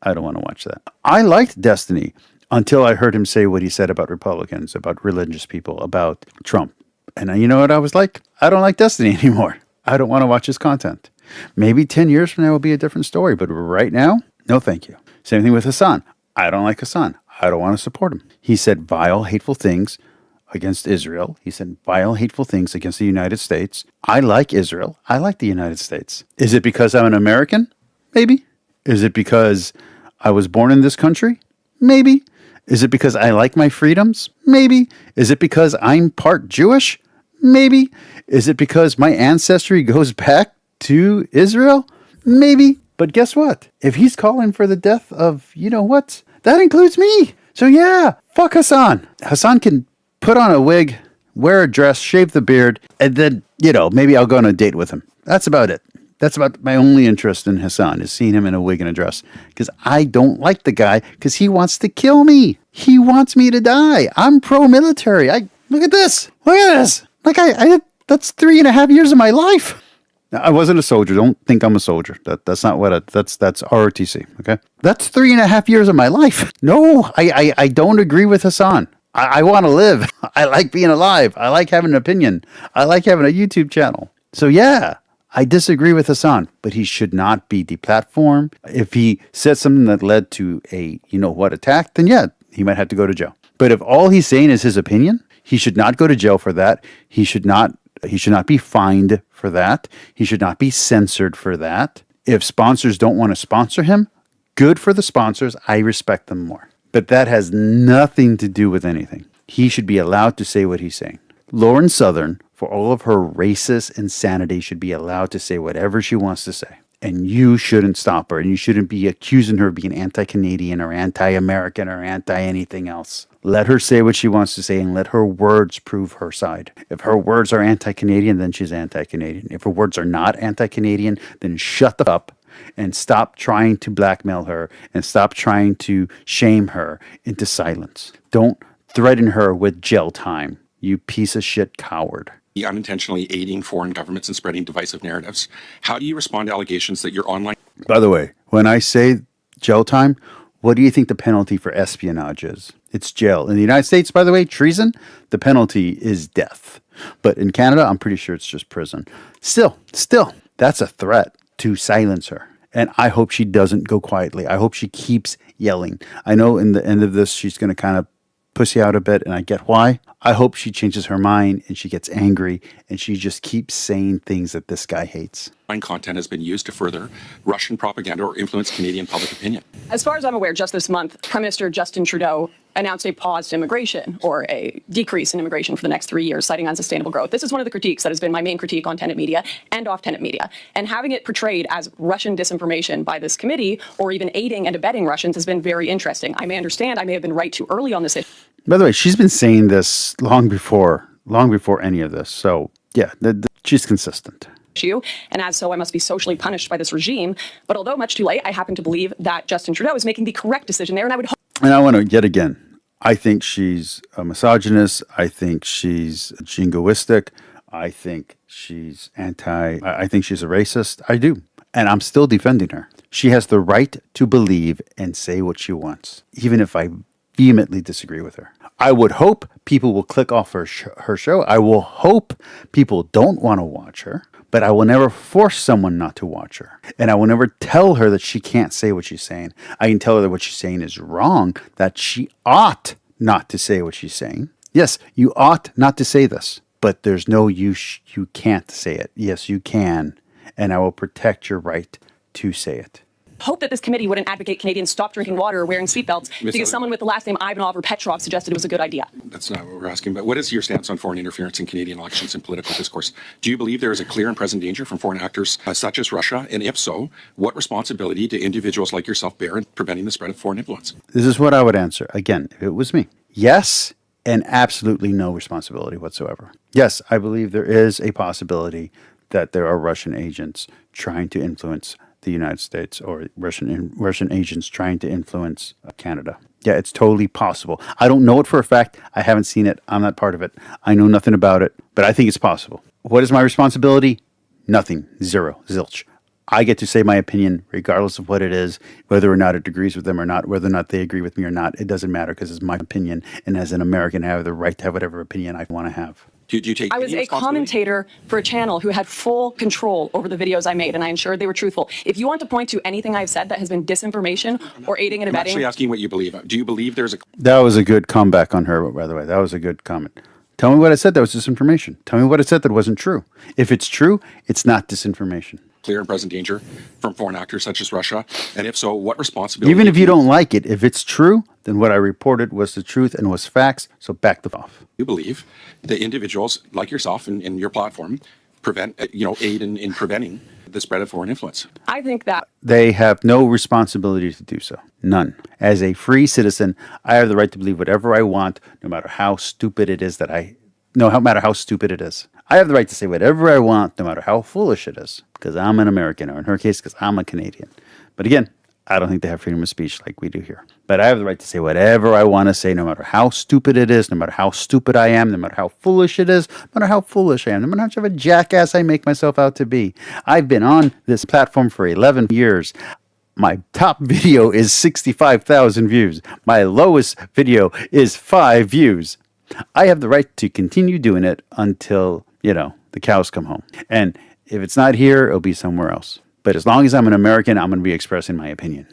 I don't want to watch that. I liked Destiny until I heard him say what he said about Republicans, about religious people, about Trump. And you know what I was like? I don't like Destiny anymore. I don't want to watch his content. Maybe 10 years from now will be a different story, but right now, no thank you. Same thing with Hassan. I don't like Hassan. I don't want to support him. He said vile, hateful things against Israel. He said vile, hateful things against the United States. I like Israel. I like the United States. Is it because I'm an American? Maybe. Is it because I was born in this country? Maybe. Is it because I like my freedoms? Maybe. Is it because I'm part Jewish? Maybe. Is it because my ancestry goes back to Israel? Maybe. But guess what? If he's calling for the death of, you know what? That includes me. So yeah, fuck Hassan. Hassan can put on a wig, wear a dress, shave the beard, and then, maybe I'll go on a date with him. That's about it. That's about my only interest in Hassan, is seeing him in a wig and a dress. Because I don't like the guy, because he wants to kill me. He wants me to die. I'm pro-military. Look at this. Look at this. Like, that's 3.5 years of my life. Now, I wasn't a soldier. Don't think I'm a soldier. That's not what that's ROTC. Okay, that's 3.5 years of my life. No, I don't agree with Hassan. I want to live. I like being alive. I like having an opinion. I like having a YouTube channel. So yeah, I disagree with Hassan, but he should not be deplatformed. If he said something that led to a attack, then yeah, he might have to go to jail. But if all he's saying is his opinion, he should not go to jail for that. He should not be fined for that. He should not be censored for that. If sponsors don't want to sponsor him, good for the sponsors. I respect them more. But that has nothing to do with anything. He should be allowed to say what he's saying. Lauren Southern, for all of her racist insanity, should be allowed to say whatever she wants to say. And you shouldn't stop her. And you shouldn't be accusing her of being anti-Canadian or anti-American or anti-anything else. Let her say what she wants to say and let her words prove her side. If her words are anti-Canadian, then she's anti-Canadian. If her words are not anti-Canadian, then shut the up and stop trying to blackmail her and stop trying to shame her into silence. Don't threaten her with jail time, you piece of shit coward. Unintentionally aiding foreign governments and spreading divisive narratives. How do you respond to allegations that your online... By the way, when I say jail time, what do you think the penalty for espionage is? It's jail. In the United States, by the way, treason, the penalty is death. But in Canada, I'm pretty sure it's just prison. Still, that's a threat to silence her. And I hope she doesn't go quietly. I hope she keeps yelling. I know in the end of this, she's going to kind of pussy out a bit, and I get why. I hope she changes her mind and she gets angry and she just keeps saying things that this guy hates. Content has been used to further Russian propaganda or influence Canadian public opinion. As far as I'm aware, just this month, Prime Minister Justin Trudeau announced a pause to immigration, or a decrease in immigration for the next 3 years, citing unsustainable growth. This is one of the critiques that has been my main critique on tenant media and off tenant media. And having it portrayed as Russian disinformation by this committee, or even aiding and abetting Russians, has been very interesting. I may understand I may have been right too early on this issue. By the way, she's been saying this long before any of this. So yeah, she's consistent. And as so, I must be socially punished by this regime. But although much too late, I happen to believe that Justin Trudeau is making the correct decision there, and I would hope. And I want to, yet again, I think she's a misogynist. I think she's jingoistic. I think she's I think she's a racist. I do. And I'm still defending her. She has the right to believe and say what she wants, even if I vehemently disagree with her. I would hope people will click off her show. I will hope people don't want to watch her, but I will never force someone not to watch her. And I will never tell her that she can't say what she's saying. I can tell her that what she's saying is wrong, that she ought not to say what she's saying. Yes, you ought not to say this, but there's no you can't say it. Yes, you can, and I will protect your right to say it. Hope that this committee wouldn't advocate Canadians stop drinking water or wearing seatbelts because someone with the last name Ivanov or Petrov suggested it was a good idea. That's not what we're asking, but what is your stance on foreign interference in Canadian elections and political discourse? Do you believe there is a clear and present danger from foreign actors such as Russia? And if so, what responsibility do individuals like yourself bear in preventing the spread of foreign influence? This is what I would answer. Again, if it was me. Yes, and absolutely no responsibility whatsoever. Yes, I believe there is a possibility that there are Russian agents trying to influence the United States, or Russian agents trying to influence Canada. Yeah, it's totally possible. I don't know it for a fact. I haven't seen it. I'm not part of it. I know nothing about it, but I think it's possible. What is my responsibility? Nothing. Zero. Zilch. I get to say my opinion regardless of what it is, whether or not it agrees with them or not, whether or not they agree with me or not. It doesn't matter because it's my opinion. And as an American, I have the right to have whatever opinion I want to have. Do you take I was any a responsibility? commentator for a channel who had full control over the videos I made, and I ensured they were truthful. If you want to point to anything I've said that has been disinformation or aiding and I'm abetting, actually asking what you believe. Do you believe there's a That was a good comeback on her, by the way. That was a good comment. Tell me what I said that was disinformation. Tell me what I said that wasn't true. If it's true, it's not disinformation. clear and present danger from foreign actors such as Russia? And if so, what responsibility? Even if you don't like it, if it's true, then what I reported was the truth and was facts, so back the off. You believe that individuals like yourself and your platform aid in preventing the spread of foreign influence? I think that They have no responsibility to do so. None. As a free citizen, I have the right to believe whatever I want, no matter how stupid it is no matter how stupid it is. I have the right to say whatever I want, no matter how foolish it is, because I'm an American, or in her case, because I'm a Canadian. But again, I don't think they have freedom of speech like we do here. But I have the right to say whatever I want to say, no matter how stupid it is, no matter how stupid I am, no matter how foolish it is, no matter how foolish I am, no matter how much of a jackass I make myself out to be. I've been on this platform for 11 years. My top video is 65,000 views. My lowest video is 5 views. I have the right to continue doing it until, the cows come home. And if it's not here, it'll be somewhere else. But as long as I'm an American, I'm going to be expressing my opinion.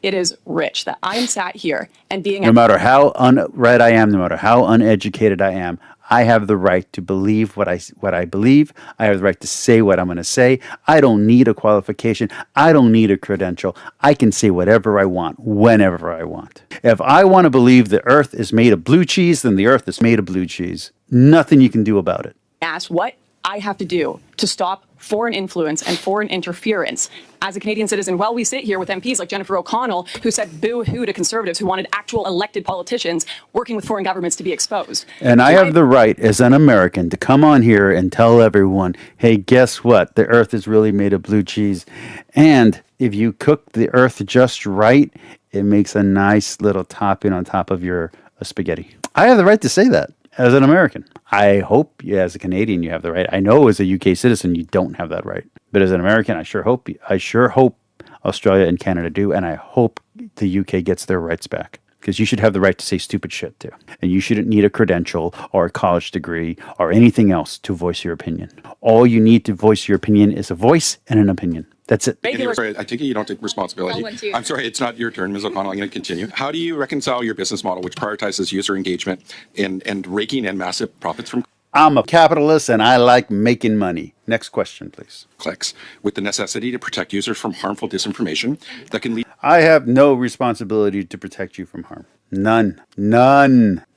it is rich that I'm sat here and being No matter how unread I am, no matter how uneducated I am, I have the right to believe what I believe. I have the right to say what I'm going to say. I don't need a qualification. I don't need a credential. I can say whatever I want, whenever I want. If I want to believe the earth is made of blue cheese, then the earth is made of blue cheese. Nothing you can do about it. asked what I have to do to stop foreign influence and foreign interference. As a Canadian citizen, well, we sit here with MPs like Jennifer O'Connell, who said boo-hoo to Conservatives who wanted actual elected politicians working with foreign governments to be exposed. And I have the right, as an American, to come on here and tell everyone, hey, guess what? The earth is really made of blue cheese. And if you cook the earth just right, it makes a nice little topping on top of your spaghetti. I have the right to say that as an American. I hope, as a Canadian, you have the right. I know as a UK citizen, you don't have that right. But as an American, I sure hope Australia and Canada do, and I hope the UK gets their rights back. Because you should have the right to say stupid shit, too. And you shouldn't need a credential or a college degree or anything else to voice your opinion. All you need to voice your opinion is a voice and an opinion. That's it. Sorry, I take it you don't take responsibility. I'm sorry, it's not your turn, Ms. O'Connell. I'm going to continue. How do you reconcile your business model, which prioritizes user engagement and raking in massive profits from I'm a capitalist and I like making money. Next question, please. clicks, with the necessity to protect users from harmful disinformation that can lead? I have no responsibility to protect you from harm. None.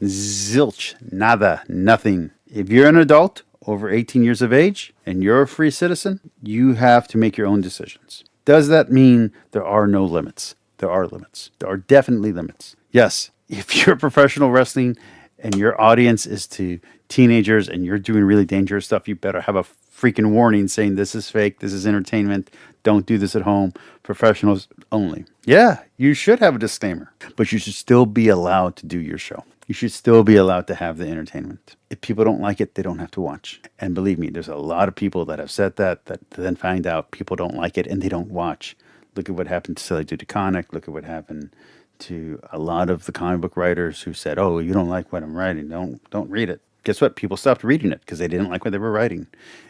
Zilch. Nada. Nothing. If you're an adult over 18 years of age and you're a free citizen, you have to make your own decisions. Does that mean there are no limits? There are limits. There are definitely limits. Yes, if you're professional wrestling and your audience is to teenagers and you're doing really dangerous stuff, you better have a freaking warning saying this is fake, this is entertainment, don't do this at home, professionals only. Yeah, you should have a disclaimer, but you should still be allowed to do your show. You should still be allowed to have the entertainment. If people don't like it, they don't have to watch. And believe me, there's a lot of people that have said that then find out people don't like it and they don't watch. Look at what happened to Silly DeConnick. Look at what happened to a lot of the comic book writers who said, oh, you don't like what I'm writing, don't read it. Guess what? People stopped reading it because they didn't like what they were writing.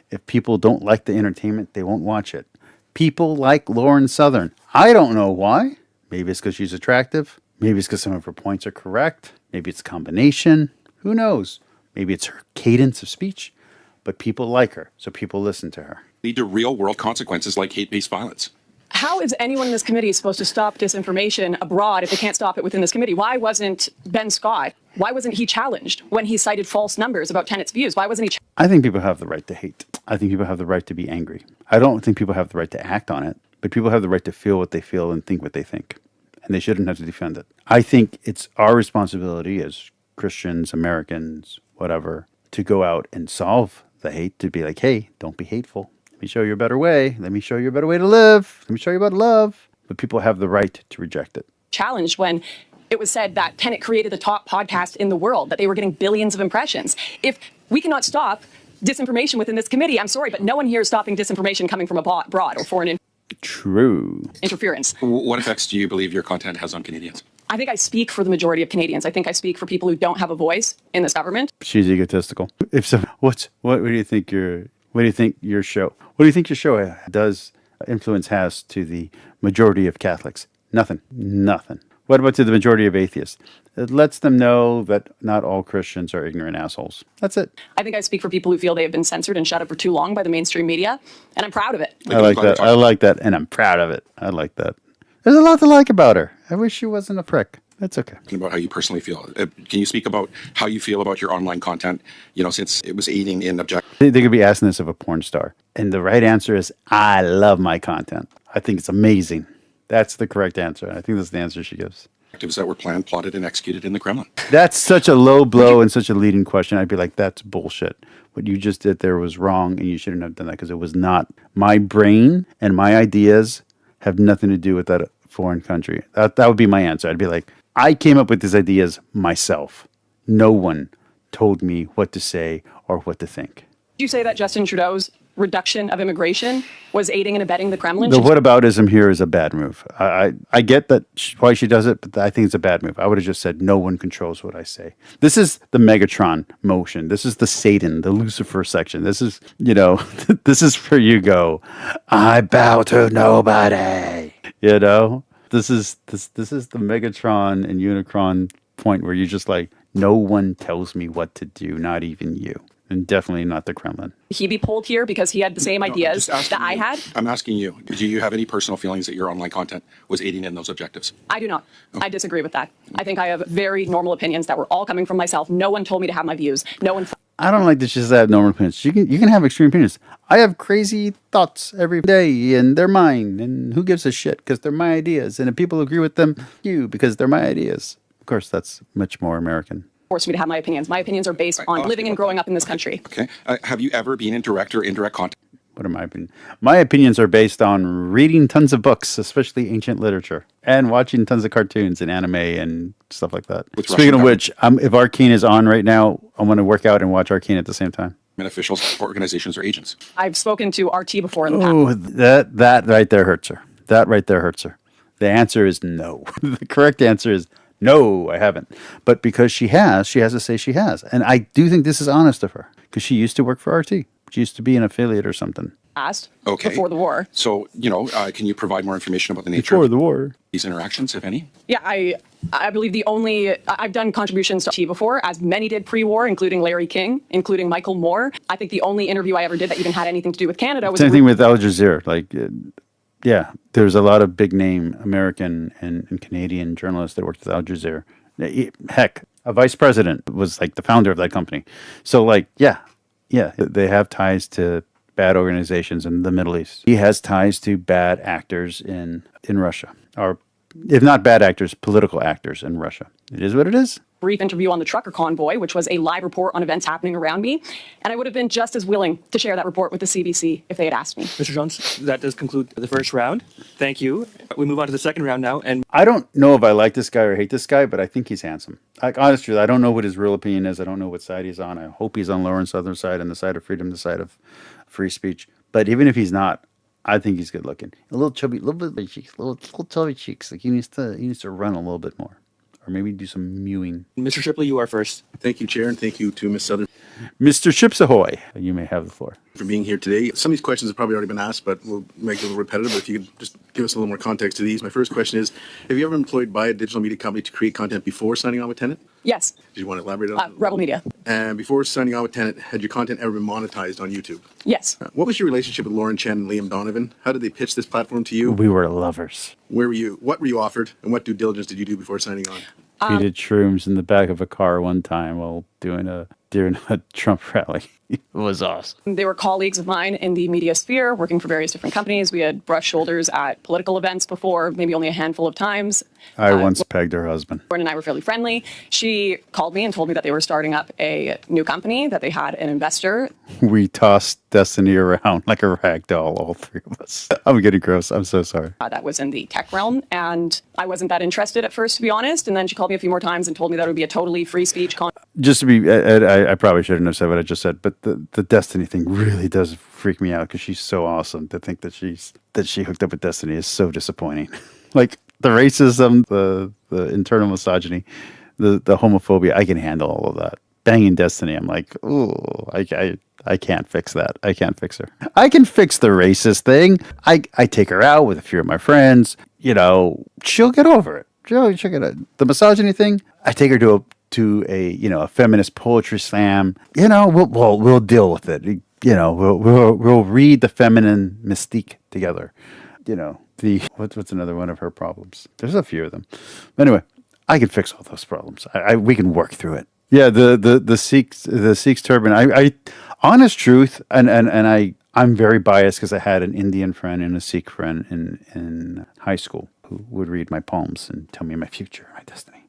If people don't like the entertainment, they won't watch it. People like Lauren Southern. I don't know why. Maybe it's because she's attractive. Maybe it's because some of her points are correct. Maybe it's a combination. Who knows? Maybe it's her cadence of speech. But people like her, so people listen to her. Lead to real-world consequences like hate-based violence. How is anyone in this committee supposed to stop disinformation abroad if they can't stop it within this committee? Why wasn't Ben Scott, why wasn't he challenged when he cited false numbers about Tenet's views? Why wasn't he I think people have the right to hate. I think people have the right to be angry. I don't think people have the right to act on it, but people have the right to feel what they feel and think what they think. And they shouldn't have to defend it. I think it's our responsibility as Christians, Americans, whatever, to go out and solve the hate, to be like, hey, don't be hateful. Let me show you a better way. Let me show you a better way to live. Let me show you about love. But people have the right to reject it. challenged when it was said that Tenet created the top podcast in the world, that they were getting billions of impressions? If we cannot stop disinformation within this committee, I'm sorry, but no one here is stopping disinformation coming from abroad or foreign True. interference. What effects do you believe your content has on Canadians? I think I speak for the majority of Canadians. I think I speak for people who don't have a voice in this government. She's egotistical. If so, what do you think your show does influence has to the majority of Catholics? Nothing. What about to the majority of atheists? It lets them know that not all Christians are ignorant assholes. That's it. I think I speak for people who feel they have been censored and shut up for too long by the mainstream media, and I'm proud of it. I like that, and I'm proud of it. I like that. There's a lot to like about her. I wish she wasn't a prick. That's okay. About how you personally feel. Can you speak about how you feel about your online content, since it was aiding in object? They could be asking this of a porn star. And the right answer is, I love my content. I think it's amazing. That's the correct answer. I think that's the answer she gives. That were planned, plotted, and executed in the Kremlin. That's such a low blow and such a leading question. I'd be like, that's bullshit. What you just did there was wrong, and you shouldn't have done that because it was not. My brain and my ideas have nothing to do with that foreign country. That would be my answer. I'd be like, I came up with these ideas myself. No one told me what to say or what to think. Did you say that Justin Trudeau's reduction of immigration was aiding and abetting the Kremlin? The whataboutism here is a bad move. I get that why she does it, but I think it's a bad move. I would have just said, no one controls what I say. This is the Megatron motion. This is the Satan, the Lucifer section. This is, this is where you go, I bow to nobody. This is the Megatron and Unicron point where you're just like, no one tells me what to do, not even you. And definitely not the Kremlin. He be pulled here because he had the same ideas that I had? I'm asking you, do you have any personal feelings that your online content was aiding in those objectives? I do not. I disagree with that. I think I have very normal opinions that were all coming from myself. No one told me to have my views. No one. I don't like that she says I have normal opinions. You can have extreme opinions. I have crazy thoughts every day, and they're mine. And who gives a shit? Because they're my ideas. And if people agree with them, because they're my ideas. Of course, that's much more American. Force me to have my opinions. My opinions are based on living and growing up in this country. Okay. Have you ever been in direct or indirect contact? What are my opinions? My opinions are based on reading tons of books, especially ancient literature, and watching tons of cartoons and anime and stuff like that. Speaking of which, if Arcane is on right now, I'm going to work out and watch Arcane at the same time. Officials, organizations, or agents? I've spoken to RT before in the past. Oh, that right there hurts her. That right there hurts her. The answer is no. The correct answer is no, I haven't. But because she has to say she has. And I do think this is honest of her because she used to work for RT. She used to be an affiliate or something. Before the war. So, can you provide more information about the nature before the war these interactions, if any? Yeah, I believe I've done contributions to RT before, as many did pre-war, including Larry King, including Michael Moore. I think the only interview I ever did that even had anything to do with Canada was... Same thing with Al Jazeera. Yeah, there's a lot of big name American and Canadian journalists that worked with Al Jazeera. Heck, a vice president was like the founder of that company. So yeah, they have ties to bad organizations in the Middle East. He has ties to bad actors in Russia, or if not bad actors, political actors in Russia. It is what it is. Brief interview on the trucker convoy, which was a live report on events happening around me. And I would have been just as willing to share that report with the CBC if they had asked me. Mr. Jones, that does conclude the first round. Thank you. We move on to the second round now. And I don't know if I like this guy or hate this guy, but I think he's handsome. Honestly, I don't know what his real opinion is. I don't know what side he's on. I hope he's on Lauren Southern side and the side of freedom, the side of free speech. But even if he's not, I think he's good looking. A little chubby, a little bit of cheeks, little chubby cheeks. Like he needs to run a little bit more. Or maybe do some mewing. Mr. Shipley, you are first. Thank you, Chair, and thank you to Ms. Southern. Mr. Chips Ahoy, you may have the floor. For being here today. Some of these questions have probably already been asked, but we'll make it a little repetitive. But if you could just give us a little more context to these. My first question is, have you ever been employed by a digital media company to create content before signing on with Tenet? Yes. Did you want to elaborate on that? Rebel Media. And before signing on with Tenet, had your content ever been monetized on YouTube? Yes. What was your relationship with Lauren Chen and Liam Donovan? How did they pitch this platform to you? We were lovers. Where were you? What were you offered? And what due diligence did you do before signing on? We did shrooms in the back of a car one time while doing a Trump rally. It was awesome. They were colleagues of mine in the media sphere, working for various different companies. We had brushed shoulders at political events before, maybe only a handful of times. I once pegged her husband. Lauren and I were fairly friendly. She called me and told me that they were starting up a new company, that they had an investor. We tossed Destiny around like a rag doll, all three of us. I'm getting gross. I'm so sorry. That was in the tech realm, and I wasn't that interested at first, to be honest. And then she called me a few more times and told me that it would be a totally free speech. Just to be, I probably shouldn't have said what I just said, but the Destiny thing really does freak me out because she's so awesome. To think that she hooked up with Destiny is so disappointing. Like, The racism, the internal misogyny, the homophobia, I can handle all of that. Banging Destiny, I'm like, ooh, I can't fix that. I can't fix her. I can fix the racist thing. I take her out with a few of my friends. You know, she'll get over it. She'll get it. The misogyny thing, I take her to a feminist poetry slam. You know, we'll deal with it. You know, we'll read the feminine mystique together. You know, what's another one of her problems? There's a few of them. But anyway, I can fix all those problems. We can work through it. Yeah, the Sikh's turban. I honest truth, and I'm very biased because I had an Indian friend and a Sikh friend in high school who would read my poems and tell me my future, my destiny.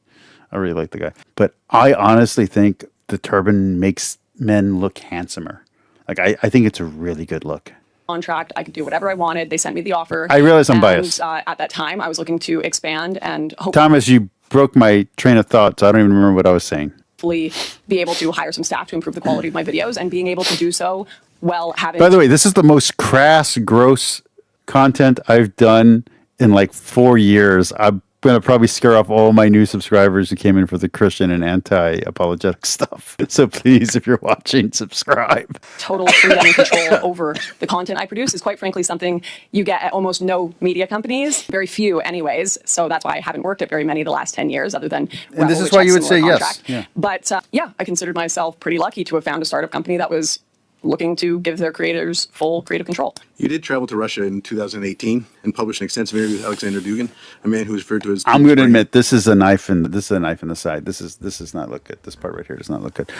I really like the guy, but I honestly think the turban makes men look handsomer. Like I think it's a really good look. Contract, I could do whatever I wanted. They sent me the offer. I realize I'm biased. At that time, I was looking to expand and Thomas, you broke my train of thought, so I don't even remember what I was saying. hopefully be able to hire some staff to improve the quality of my videos and being able to do so while having. By the way, this is the most crass, gross content I've done in like 4 years. I'm going to probably scare off all my new subscribers who came in for the Christian and anti-apologetic stuff. So please, if you're watching, subscribe. Total freedom and control over the content I produce is quite frankly something you get at almost no media companies, very few anyways. So that's why I haven't worked at very many the last 10 years other than and this is why you would say yes. Yeah. But yeah, I considered myself pretty lucky to have found a startup company that was looking to give their creators full creative control. You did travel to Russia in 2018 and published an extensive interview with Alexander Dugin, a man who is referred to as. I'm going to admit this is a knife in the side. This does not look good. This part right here does not look good.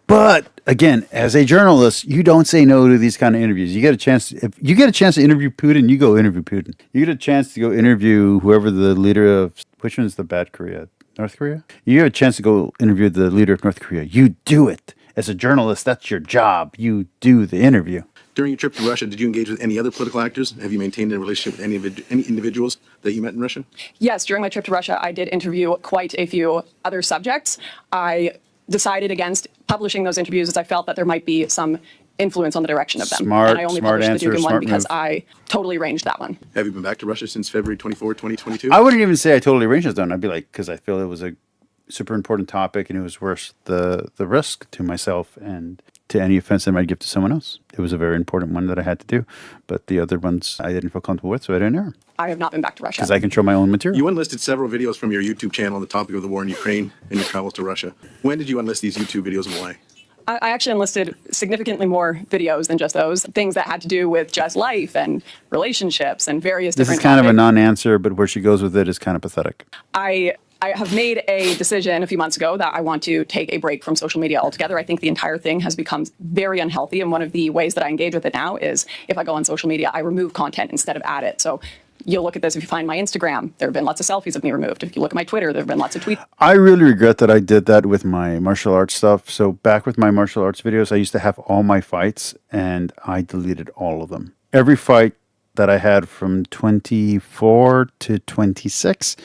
But again, as a journalist, you don't say no to these kind of interviews. You get a chance. If you get a chance to interview Putin, you go interview Putin. You get a chance to go interview whoever the leader of which one's the bad Korea, North Korea. You have a chance to go interview the leader of North Korea. You do it. As a journalist, that's your job. You do the interview. During your trip to Russia, did you engage with any other political actors? Have you maintained a relationship with any individuals that you met in Russia? Yes, during my trip to Russia, I did interview quite a few other subjects. I decided against publishing those interviews as I felt that there might be some influence on the direction of them. And I only published the Dugin one because I totally arranged that one. Have you been back to Russia since February 24, 2022? I wouldn't even say I totally arranged it. I'd be like, because I feel it was a super important topic and it was worth the risk to myself and to any offense I might give to someone else. It was a very important one that I had to do, but the other ones I didn't feel comfortable with, so I didn't air them. I have not been back to Russia. Because I control my own material. You unlisted several videos from your YouTube channel on the topic of the war in Ukraine and your travels to Russia. When did you unlist these YouTube videos and why? I actually enlisted significantly more videos than just those, things that had to do with just life and relationships and various different This is kind topics. of a non-answer, but where she goes with it is kind of pathetic. I have made a decision a few months ago that I want to take a break from social media altogether. I think the entire thing has become very unhealthy. And one of the ways that I engage with it now is if I go on social media, I remove content instead of add it. So you'll look at this. If you find my Instagram, there have been lots of selfies of me removed. If you look at my Twitter, there have been lots of tweets. I really regret that I did that with my martial arts stuff. So back with my martial arts videos, I used to have all my fights and I deleted all of them. Every fight that I had from 24 to 26,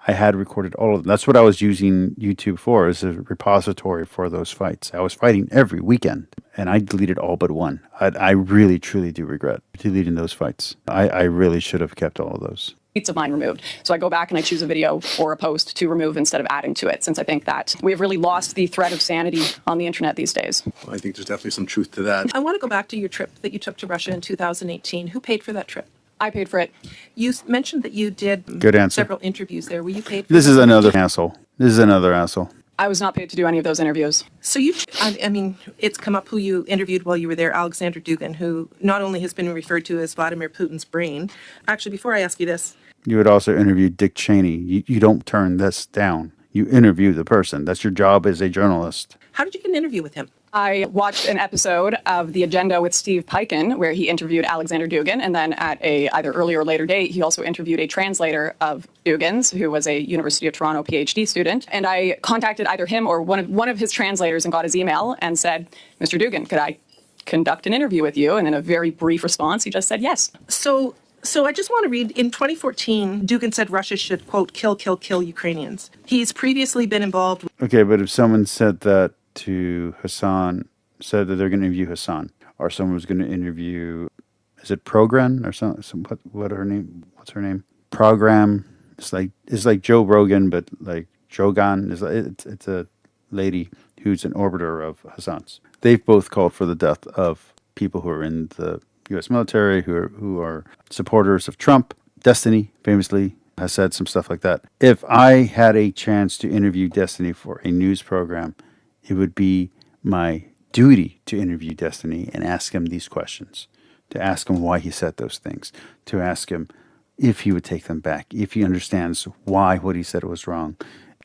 I had recorded all of them. That's what I was using YouTube for, as a repository for those fights. I was fighting every weekend, and I deleted all but one. I really, truly do regret deleting those fights. I really should have kept all of those. Tweets of mine removed. So I go back and I choose a video or a post to remove instead of adding to it, since I think that we have really lost the thread of sanity on the internet these days. Well, I think there's definitely some truth to that. I want to go back to your trip that you took to Russia in 2018. Who paid for that trip? I paid for it. You mentioned that you did Good answer. several interviews there. Were you paid for This is those? another asshole. This is another asshole. I was not paid to do any of those interviews. So I mean, it's come up who you interviewed while you were there, Alexander Dugin, who not only has been referred to as Vladimir Putin's brain. Actually, before I ask you this. You would also interview Dick Cheney. You don't turn this down. You interview the person. That's your job as a journalist. How did you get an interview with him? I watched an episode of The Agenda with Steve Piken where he interviewed Alexander Dugin, and then at a either earlier or later date, he also interviewed a translator of Dugin's, who was a University of Toronto PhD student. And I contacted either him or one of his translators and got his email and said, "Mr. Dugin, could I conduct an interview with you?" And in a very brief response, he just said yes. So I just want to read, in 2014, Dugin said Russia should, quote, kill Ukrainians. He's previously been involved. Okay, but if someone said that to Hassan, said that they're going to interview Hassan, or someone was going to interview, is it Program or something? What's her name? Program. It's like Joe Rogan, but like Jogan. It's a lady who's an orbiter of Hassan's. They've both called for the death of people who are in the U.S. military, who are supporters of Trump. Destiny famously has said some stuff like that. If I had a chance to interview Destiny for a news program, it would be my duty to interview Destiny and ask him these questions, to ask him why he said those things, to ask him if he would take them back, if he understands why what he said was wrong,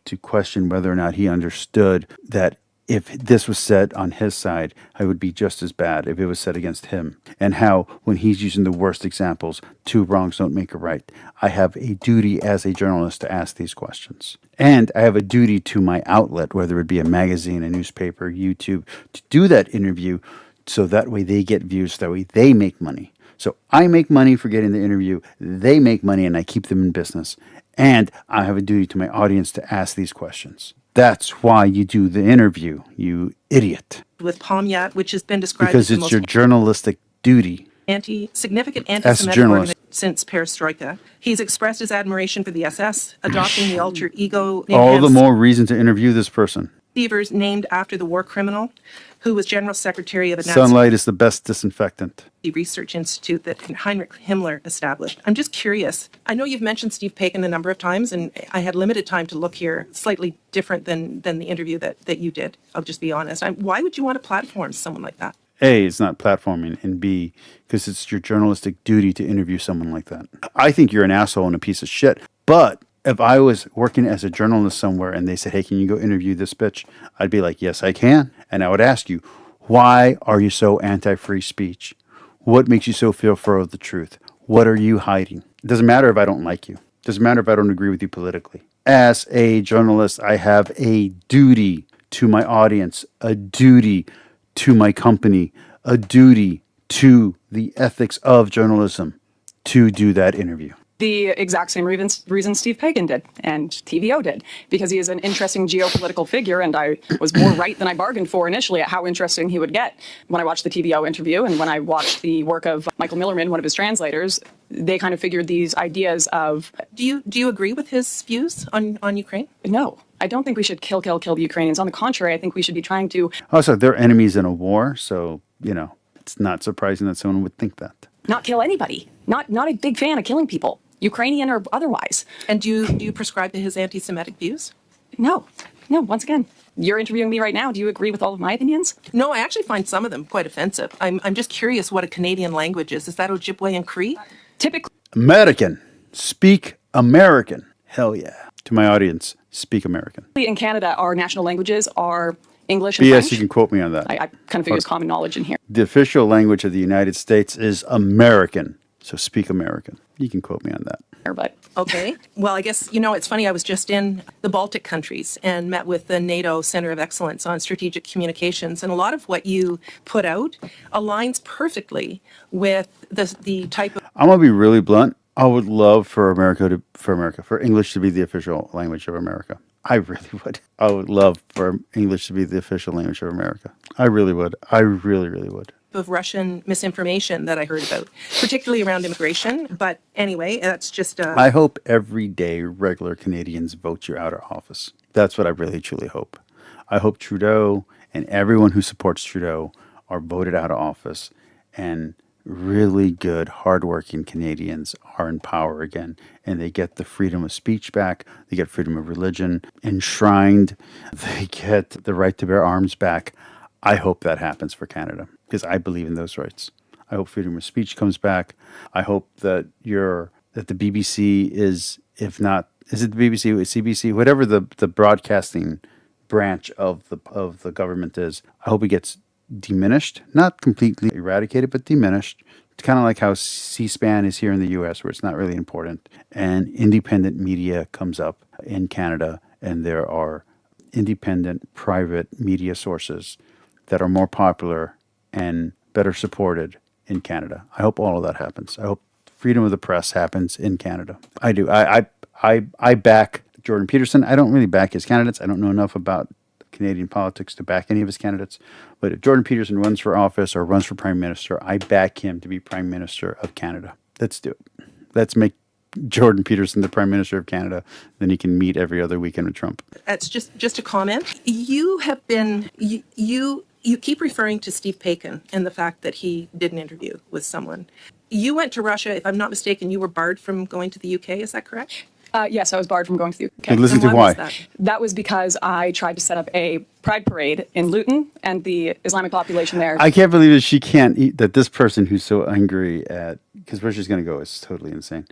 to question whether or not he understood that if this was said on his side, I would be just as bad if it was said against him. And how, when he's using the worst examples, two wrongs don't make a right. I have a duty as a journalist to ask these questions. And I have a duty to my outlet, whether it be a magazine, a newspaper, YouTube, to do that interview so that way they get views, that way they make money. So I make money for getting the interview, they make money, and I keep them in business. And I have a duty to my audience to ask these questions. That's why you do the interview, you idiot. With Pomyat, which has been described Because as it's your journalistic duty. significant As a anti-Semitic journalist. organization since Perestroika. He's expressed his admiration for the SS, adopting the alter ego All the more reason to interview this person. Beavers named after the war criminal, who was General Secretary of the Sunlight is the best disinfectant. Nazi Research Institute that Heinrich Himmler established. I'm just curious. I know you've mentioned Steve Paikin a number of times, and I had limited time to look here, slightly different than the interview that you did. I'll just be honest. Why would you want to platform someone like that? A, it's not platforming, and B, because it's your journalistic duty to interview someone like that. I think you're an asshole and a piece of shit, but if I was working as a journalist somewhere and they said, hey, can you go interview this bitch? I'd be like, yes, I can. And I would ask you, why are you so anti-free speech? What makes you so fearful of the truth? What are you hiding? It doesn't matter if I don't like you. It doesn't matter if I don't agree with you politically. As a journalist, I have a duty to my audience, a duty to my company, a duty to the ethics of journalism to do that interview. The exact same reason Steve Paikin did and TVO did, because he is an interesting geopolitical figure, and I was more right than I bargained for initially at how interesting he would get. When I watched the TVO interview and when I watched the work of Michael Millerman, one of his translators, they kind of figured these ideas of... Do you agree with his views on Ukraine? No. I don't think we should kill the Ukrainians. On the contrary, I think we should be trying to... Also, they're enemies in a war, so, it's not surprising that someone would think that. not kill anybody. Not a big fan of killing people, Ukrainian or otherwise. And do you prescribe to his anti-Semitic views? No. Once again, you're interviewing me right now. Do you agree with all of my opinions? No, I actually find some of them quite offensive. I'm just curious what a Canadian language is. Is that Ojibwe and Cree? Typically, American. Speak American. Hell yeah. To my audience, speak American. in Canada, our national languages are English and BS, French. you can quote me on that. I kind of figure it's common knowledge in here. The official language of the United States is American. So speak American. You can quote me on that. But okay. Well, I guess, it's funny. I was just in the Baltic countries and met with the NATO Center of Excellence on Strategic Communications. And a lot of what you put out aligns perfectly with the type of... I'm going to be really blunt. I would love for English to be the official language of America. I really would. I would love for English to be the official language of America. I really would. I really, really would. Of Russian misinformation that I heard about, particularly around immigration. But anyway, that's just... I hope every day regular Canadians vote you out of office. That's what I really, truly hope. I hope Trudeau and everyone who supports Trudeau are voted out of office and really good, hardworking Canadians are in power again, and they get the freedom of speech back, they get freedom of religion enshrined, they get the right to bear arms back. I hope that happens for Canada because I believe in those rights. I hope freedom of speech comes back. I hope that the BBC is, if not, is it the BBC or CBC, whatever the broadcasting branch of the government is, I hope it gets diminished, not completely eradicated, but diminished. It's kind of like how C-SPAN is here in the US, where it's not really important. And independent media comes up in Canada, and there are independent private media sources that are more popular and better supported in Canada. I hope all of that happens. I hope freedom of the press happens in Canada. I do. I back Jordan Peterson. I don't really back his candidates. I don't know enough about Canadian politics to back any of his candidates. But if Jordan Peterson runs for office or runs for prime minister, I back him to be prime minister of Canada. Let's do it. Let's make Jordan Peterson, the Prime Minister of Canada, then he can meet every other weekend with Trump. It's just a comment. You have been you keep referring to Steve Paikin and the fact that he did an interview with someone. You went to Russia, if I'm not mistaken. You were barred from going to the UK. Is that correct? Yes, I was barred from going to the UK. But listen to Was why. That was because I tried to set up a pride parade in Luton, and the Islamic population there. I can't believe that she can't eat, that this person who's so angry at, because where she's going to go is totally insane,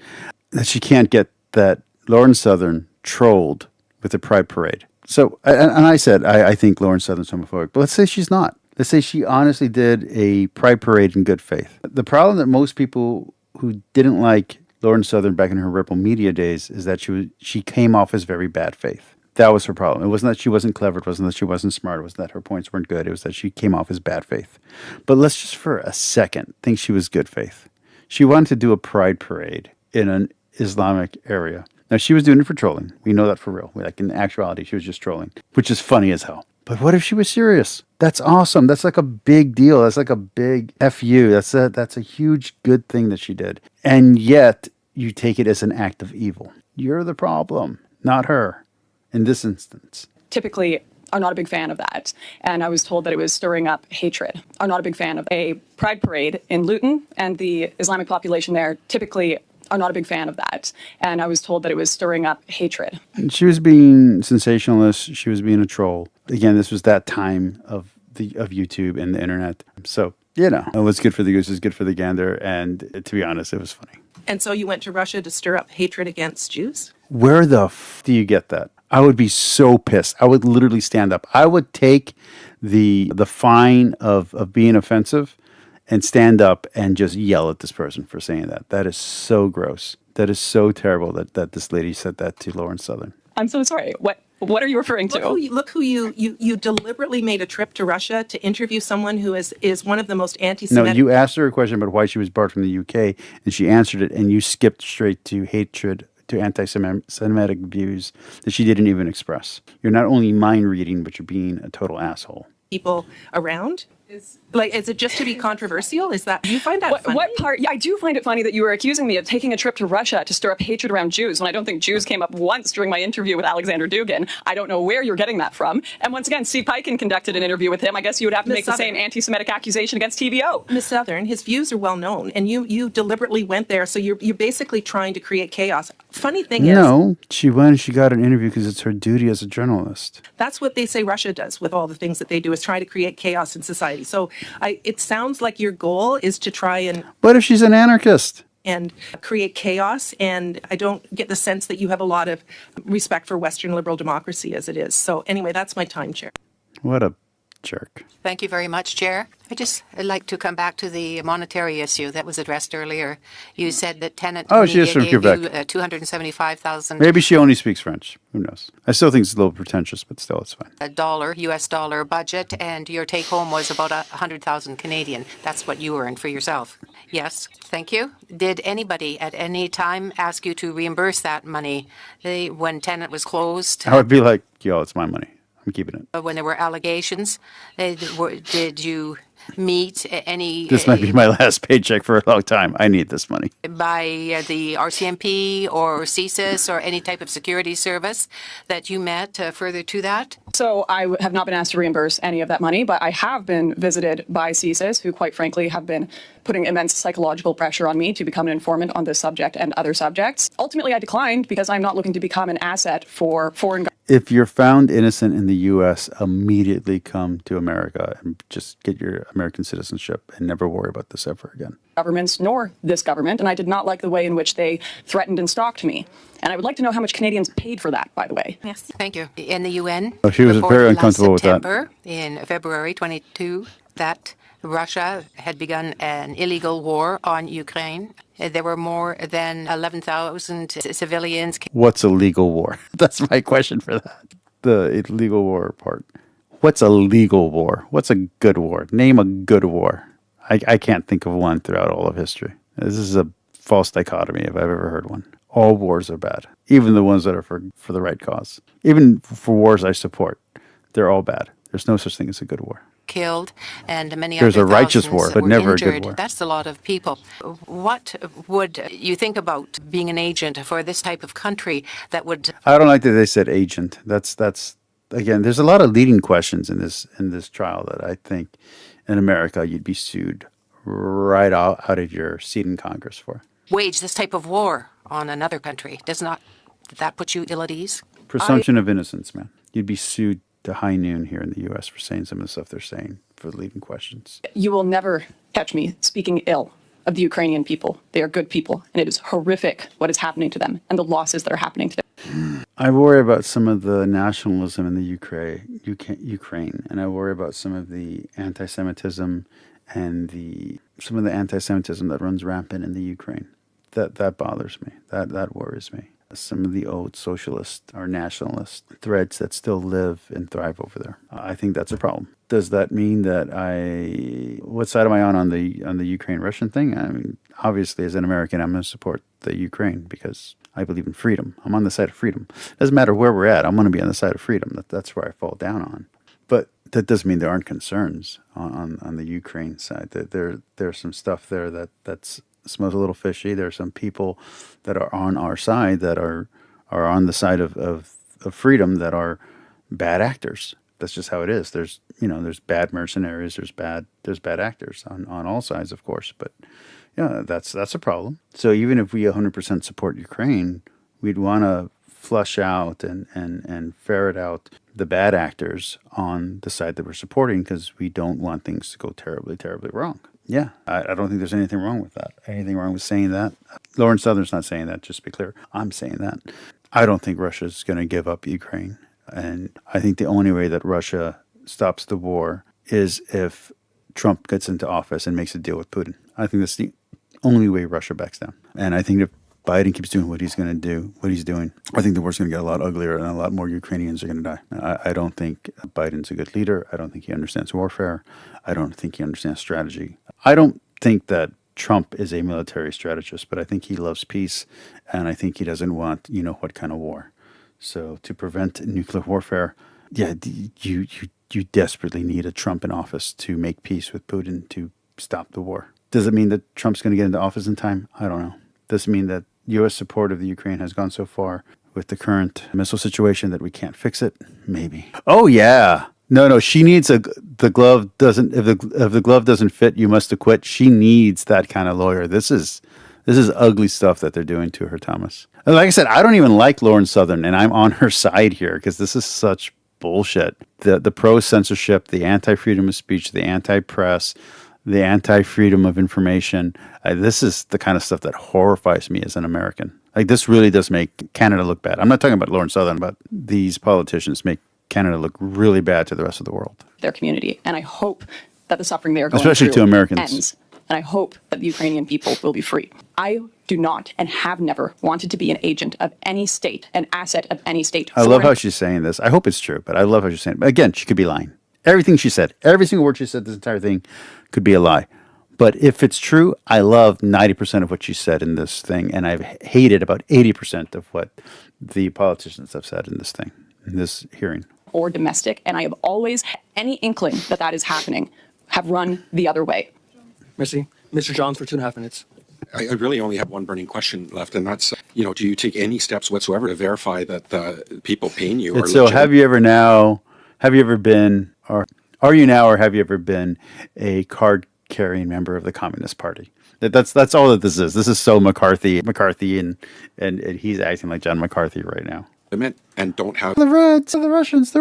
that she can't get that Lauren Southern trolled with the pride parade. So, and I said, I think Lauren Southern's homophobic, but let's say she's not. Let's say she honestly did a pride parade in good faith. The problem that most people who didn't like Lauren Southern back in her Ripple Media days is that she came off as very bad faith. That was her problem. It wasn't that she wasn't clever. It wasn't that she wasn't smart. It wasn't that her points weren't good. It was that she came off as bad faith. But let's just for a second think she was good faith. She wanted to do a pride parade in an Islamic area. Now, she was doing it for trolling. We know that for real. Like in actuality, she was just trolling, which is funny as hell. But what if she was serious? That's awesome. That's like a big deal. That's like a big FU. That's a huge good thing that she did. And yet you take it as an act of evil. You're the problem, not her in this instance. Typically are not a big fan of that. And I was told that it was stirring up hatred. I'm not a big fan of a pride parade in Luton, and the Islamic population there typically are not a big fan of that. And I was told that it was stirring up hatred. And she was being sensationalist. She was being a troll. Again, this was that time of YouTube and the internet. So, what's good for the goose is good for the gander. And to be honest, it was funny. And so you went to Russia to stir up hatred against Jews? Where the do you get that? I would be so pissed. I would literally stand up. I would take the fine of being offensive and stand up and just yell at this person for saying that. That is so gross. That is so terrible that this lady said that to Lauren Southern. I'm so sorry. What are you referring to? Look who you deliberately made a trip to Russia to interview someone who is one of the most anti-Semitic. No, you asked her a question about why she was barred from the UK, and she answered it, and you skipped straight to hatred, to anti-Semitic views that she didn't even express. You're not only mind reading, but you're being a total asshole. People around? Is it just to be controversial? Is that, do you find that funny? What part? Yeah, I do find it funny that you were accusing me of taking a trip to Russia to stir up hatred around Jews when I don't think Jews came up once during my interview with Alexander Dugin. I don't know where you're getting that from. And once again, Steve Paikin conducted an interview with him. I guess you would have to make the same anti-Semitic accusation against TVO. Ms. Southern, his views are well known, and you deliberately went there, so you're basically trying to create chaos. Funny thing is... No, she went and she got an interview because it's her duty as a journalist. That's what they say Russia does with all the things that they do, is try to create chaos in society. So it sounds like your goal is to try and... What if she's an anarchist? And create chaos, and I don't get the sense that you have a lot of respect for Western liberal democracy as it is. So anyway, that's my time, Chair. What a jerk. Thank you very much, Chair. I'd like to come back to the monetary issue that was addressed earlier. You said that Tenant she is from gave Quebec. you $275,000. Maybe she only speaks French. Who knows? I still think it's a little pretentious, but still, it's fine. US dollar budget, and your take home was about 100,000 Canadian. That's what you earned for yourself. Yes, thank you. Did anybody at any time ask you to reimburse that money when Tenant was closed? I would be like, yo, it's my money. I'm keeping it. When there were allegations, did you meet any... This might be my last paycheck for a long time. I need this money. By the RCMP or CSIS or any type of security service that you met further to that? So I have not been asked to reimburse any of that money, but I have been visited by CSIS, who quite frankly have been putting immense psychological pressure on me to become an informant on this subject and other subjects. Ultimately, I declined because I'm not looking to become an asset for foreign governments. If you're found innocent in the U.S., immediately come to America and just get your American citizenship and never worry about this ever again. Governments nor this government, and I did not like the way in which they threatened and stalked me. And I would like to know how much Canadians paid for that, by the way. Yes. Thank you. In the UN, Oh, she was very uncomfortable with that. In February 22, that Russia had begun an illegal war on Ukraine. There were more than 11,000 civilians. What's a legal war? That's my question for that. The illegal war part. What's a legal war? What's a good war? Name a good war. I can't think of one throughout all of history. This is a false dichotomy if I've ever heard one. All wars are bad, even the ones that are for the right cause. Even for wars I support, they're all bad. There's no such thing as a good war. killed and many There's other a righteous thousands war, but were never a injured. good war. That's a lot of people. What would you think about being an agent for this type of country that would... I don't like that they said agent. That's again, there's a lot of leading questions in this trial that I think in America you'd be sued right out of your seat in Congress for. wage this type of war on another country? Did that put you ill at ease? Presumption of innocence, man. You'd be sued to high noon here in the U.S. for saying some of the stuff they're saying for leading questions. You will never catch me speaking ill of the Ukrainian people. They are good people, and it is horrific what is happening to them and the losses that are happening to them. I worry about some of the nationalism in the Ukraine, and I worry about some of the anti-Semitism and some of the anti-Semitism that runs rampant in the Ukraine. That bothers me. That worries me. Some of the old socialist or nationalist threads that still live and thrive over there. I think that's a problem. Does that mean that what side am I on the Ukraine-Russian thing? I mean, obviously, as an American, I'm going to support the Ukraine because I believe in freedom. I'm on the side of freedom. Doesn't matter where we're at. I'm going to be on the side of freedom. That's where I fall down on. But that doesn't mean there aren't concerns on the Ukraine side. There's some stuff there that's smells a little fishy. There are some people that are on our side that are on the side of freedom that are bad actors. That's just how it is. There's bad mercenaries. There's bad actors on all sides, of course. But yeah, that's a problem. So even if we 100% support Ukraine, we'd want to flush out and ferret out the bad actors on the side that we're supporting because we don't want things to go terribly, terribly wrong. Yeah, I don't think there's anything wrong with that. Anything wrong with saying that? Lauren Southern's not saying that, just to be clear. I'm saying that. I don't think Russia's going to give up Ukraine. And I think the only way that Russia stops the war is if Trump gets into office and makes a deal with Putin. I think that's the only way Russia backs down. And I think if Biden keeps doing what he's going to do, what he's doing, I think the war's going to get a lot uglier and a lot more Ukrainians are going to die. I don't think Biden's a good leader. I don't think he understands warfare. I don't think he understands strategy. I don't think that Trump is a military strategist, but I think he loves peace, and I think he doesn't want what kind of war. So to prevent nuclear warfare, yeah, you desperately need a Trump in office to make peace with Putin to stop the war. Does it mean that Trump's going to get into office in time? I don't know. Does it mean that U.S. support of the Ukraine has gone so far with the current missile situation that we can't fix it? Maybe. Oh yeah. No. She needs the glove doesn't. If the glove doesn't fit, you must acquit. She needs that kind of lawyer. This is ugly stuff that they're doing to her, Thomas. And like I said, I don't even like Lauren Southern, and I'm on her side here because this is such bullshit. The pro censorship, the anti freedom of speech, the anti press, the anti-freedom of information. This is the kind of stuff that horrifies me as an American. Like, this really does make Canada look bad. I'm not talking about Lauren Southern, but these politicians make Canada look really bad to the rest of the world. Their community. And I hope that the suffering they are going especially through to Americans ends. And I hope that the Ukrainian people will be free. I do not and have never wanted to be an agent of any state, an asset of any state. I love how she's saying this. I hope it's true, but I love how she's saying it. But again, she could be lying. Everything she said, every single word she said, this entire thing could be a lie. But if it's true, I love 90% of what she said in this thing, and I've hated about 80% of what the politicians have said in this thing, in this hearing. Or domestic, and I have always, any inkling that is happening, have run the other way. Merci. Mr. Johns for 2.5 minutes. I really only have one burning question left, and that's, do you take any steps whatsoever to verify that the people paying you are so legitimate? have you ever been a card-carrying member of the Communist Party? That's all that this is. This is so McCarthy, and he's acting like John McCarthy right now. And don't have the Russians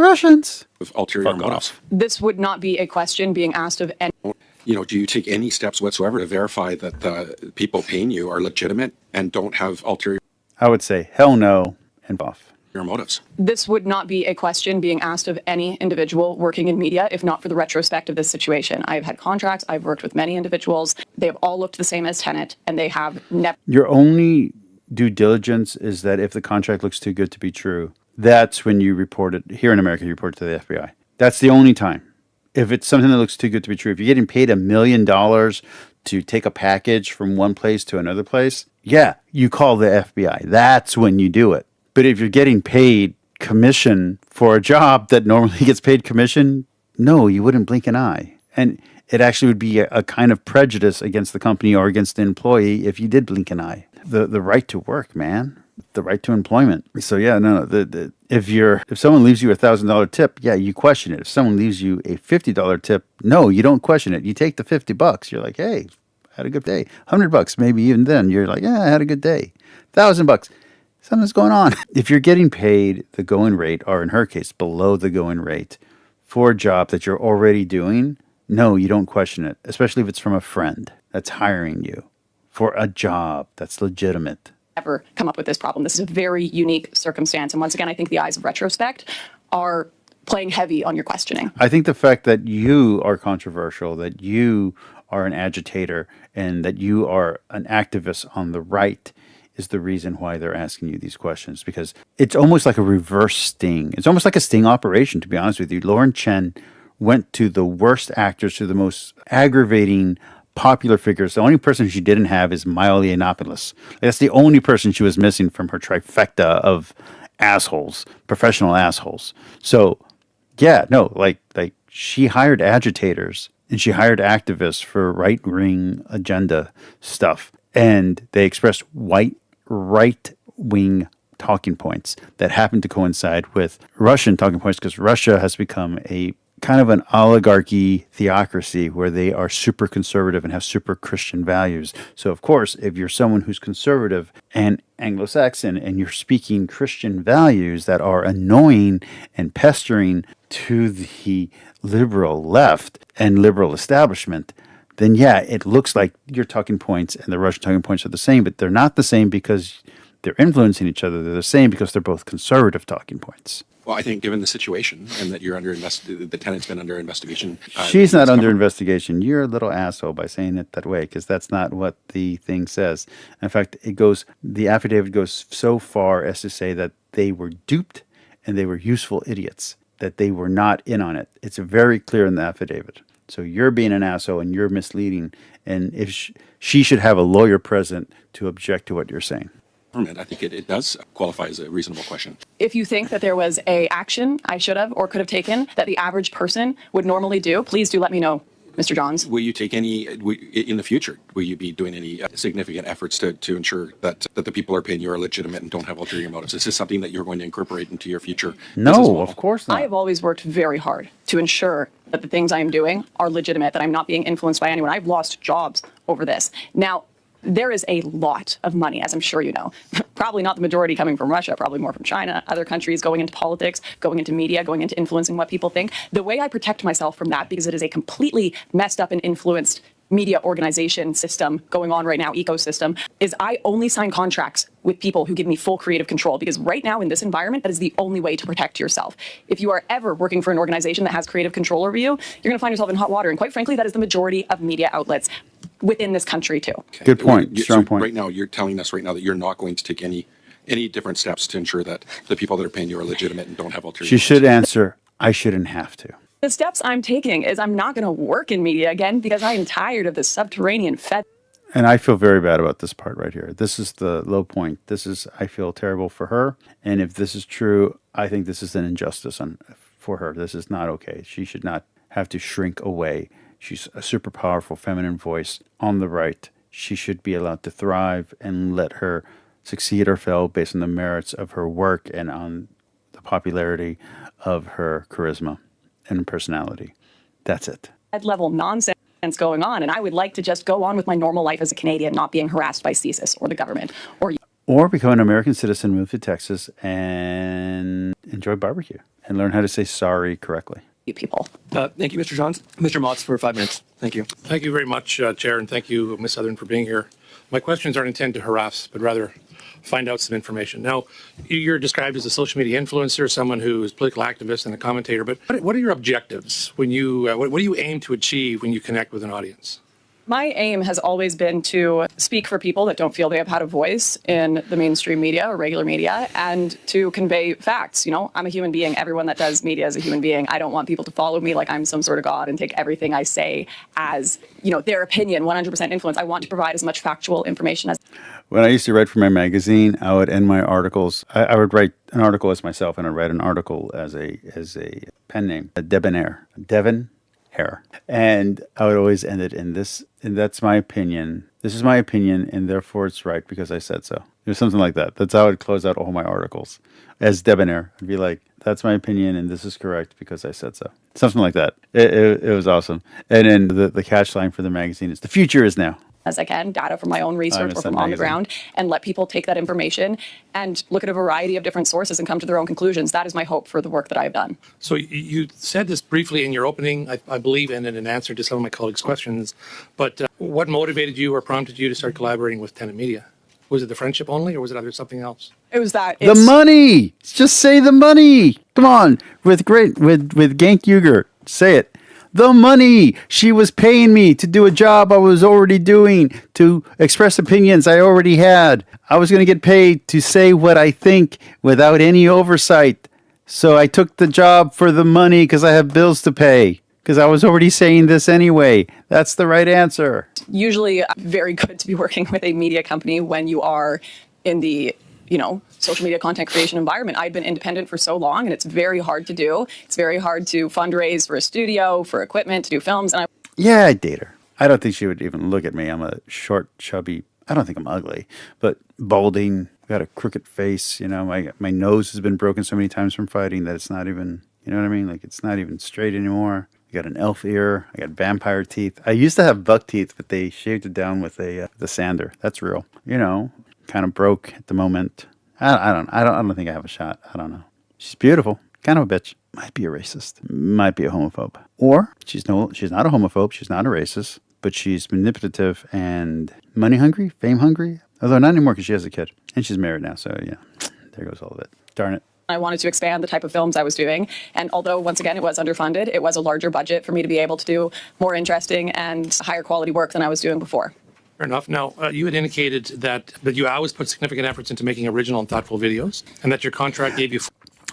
with ulterior motives. This would not be a question being asked of any. Do you take any steps whatsoever to verify that the people paying you are legitimate and don't have ulterior? I would say hell no and off. Your motives. This would not be a question being asked of any individual working in media, if not for the retrospect of this situation. I've had contracts. I've worked with many individuals. They have all looked the same as Tenet, and they have never. Your only due diligence is that if the contract looks too good to be true, that's when you report it. Here in America, you report it to the FBI. That's the only time. If it's something that looks too good to be true, if you're getting paid $1 million to take a package from one place to another place, yeah, you call the FBI. That's when you do it. But if you're getting paid commission for a job that normally gets paid commission, no, you wouldn't blink an eye. And it actually would be a kind of prejudice against the company or against the employee if you did blink an eye. The right to work, man. The right to employment. So yeah, no. If someone leaves you $1,000 tip, yeah, you question it. If someone leaves you a $50 tip, no, you don't question it. You take the $50. You're like, hey, had a good day. $100, maybe even then you're like, yeah, I had a good day. $1,000, something's going on. If you're getting paid the going rate, or in her case, below the going rate for a job that you're already doing, no, you don't question it, especially if it's from a friend that's hiring you for a job that's legitimate. Ever come up with this problem. This is a very unique circumstance. And once again, I think the eyes of retrospect are playing heavy on your questioning. I think the fact that you are controversial, that you are an agitator, and that you are an activist on the right is the reason why they're asking you these questions, because it's almost like a reverse sting. It's almost like a sting operation, to be honest with you. Lauren Chen went to the worst actors, to the most aggravating popular figures. The only person she didn't have is Milo Yiannopoulos. That's the only person she was missing from her trifecta of assholes, professional assholes. So, yeah, no, like she hired agitators and she hired activists for right-wing agenda stuff, and they expressed right-wing talking points that happen to coincide with Russian talking points, because Russia has become a kind of an oligarchy theocracy where they are super conservative and have super Christian values. So, of course, if you're someone who's conservative and Anglo-Saxon and you're speaking Christian values that are annoying and pestering to the liberal left and liberal establishment, then yeah, it looks like your talking points and the Russian talking points are the same, but they're not the same because they're influencing each other. They're the same because they're both conservative talking points. Well, I think given the situation and that you're the tenant's been under investigation. She's not under investigation. You're a little asshole by saying it that way, because that's not what the thing says. In fact, the affidavit goes so far as to say that they were duped and they were useful idiots, that they were not in on it. It's very clear in the affidavit. So you're being an asshole and you're misleading. And if she should have a lawyer present to object to what you're saying. I think it does qualify as a reasonable question. If you think that there was a action I should have or could have taken that the average person would normally do, please do let me know, Mr. Johns. Will you take any, in the future, will you be doing any significant efforts to ensure that the people are paying you are legitimate and don't have ulterior motives? Is this something that you're going to incorporate into your future? No, of course not. I have always worked very hard to ensure that the things I am doing are legitimate, that I'm not being influenced by anyone. I've lost jobs over this. Now, there is a lot of money, as I'm sure you know. Probably not the majority coming from Russia, probably more from China, other countries, going into politics, going into media, going into influencing what people think. The way I protect myself from that, because it is a completely messed up and influenced media organization system going on right now, ecosystem, is I only sign contracts with people who give me full creative control, because right now in this environment, that is the only way to protect yourself. If you are ever working for an organization that has creative control over you, you're going to find yourself in hot water. And quite frankly, that is the majority of media outlets within this country too. Okay. Good point. Strong point. Right now, you're telling us right now that you're not going to take any different steps to ensure that the people that are paying you are legitimate and don't have ulterior She should answer, I shouldn't have to. The steps I'm taking is I'm not going to work in media again, because I am tired of this subterranean fed. And I feel very bad about this part right here. This is the low point. I feel terrible for her. And if this is true, I think this is an injustice for her. This is not okay. She should not have to shrink away. She's a super powerful feminine voice on the right. She should be allowed to thrive and let her succeed or fail based on the merits of her work and on the popularity of her charisma and personality. That's it. Level nonsense going on, and I would like to just go on with my normal life as a Canadian, not being harassed by CSIS or the government or become an American citizen, move to Texas, and enjoy barbecue and learn how to say sorry correctly. You people. Thank you, Mr. Johns. Mr. Motz for 5 minutes. Thank you. Thank you very much, Chair, and thank you, Ms. Southern, for being here. My questions aren't intended to harass, but rather find out some information. Now, you're described as a social media influencer, someone who is a political activist and a commentator, but what are your objectives when you, what do you aim to achieve when you connect with an audience? My aim has always been to speak for people that don't feel they have had a voice in the mainstream media or regular media, and to convey facts. You know, I'm a human being. Everyone that does media is a human being. I don't want people to follow me like I'm some sort of god and take everything I say as, you know, their opinion, 100% influence. I want to provide as much factual information as. When I used to write for my magazine, I would end my articles. I would write an article as myself, and I'd write an article as a pen name, a debonair, Devon Hair. And I would always end it in this, and that's my opinion. This is my opinion, and therefore it's right because I said so. It was something like that. That's how I would close out all my articles. As debonair, I'd be like, that's my opinion, and this is correct because I said so. Something like that. It was awesome. And then the catch line for the magazine is, the future is now. As I can, data from my own research or from on the ground, and let people take that information and look at a variety of different sources and come to their own conclusions. That is my hope for the work that I've done. So you said this briefly in your opening, I believe, and in an answer to some of my colleagues' questions, but what motivated you or prompted you to start collaborating with Tenant Media? Was it the friendship only, or was it something else? It was that. The money! Just say the money! Come on, with Genk Uger, say it. The money! She was paying me to do a job I was already doing, to express opinions I already had. I was going to get paid to say what I think without any oversight. So I took the job for the money because I have bills to pay. Because I was already saying this anyway. That's the right answer. Usually very good to be working with a media company when you are in the, you know, social media content creation environment. I've been independent for so long, and it's very hard to do. It's very hard to fundraise for a studio, for equipment, to do films. And Yeah, I'd date her. I don't think she would even look at me. I'm a short, chubby, I don't think I'm ugly, but balding, got a crooked face. You know, my nose has been broken so many times from fighting that it's not even, you know what I mean? Like, it's not even straight anymore. I got an elf ear. I got vampire teeth. I used to have buck teeth, but they shaved it down with the sander. That's real. You know, kind of broke at the moment. I don't think I have a shot. I don't know. She's beautiful. Kind of a bitch. Might be a racist. Might be a homophobe. Or she's not a homophobe. She's not a racist. But she's manipulative and money hungry, fame hungry. Although not anymore because she has a kid. And she's married now. So, yeah, there goes all of it. Darn it. I wanted to expand the type of films I was doing. And although, once again, it was underfunded, it was a larger budget for me to be able to do more interesting and higher quality work than I was doing before. Fair enough. Now, you had indicated that you always put significant efforts into making original and thoughtful videos, and that your contract gave you.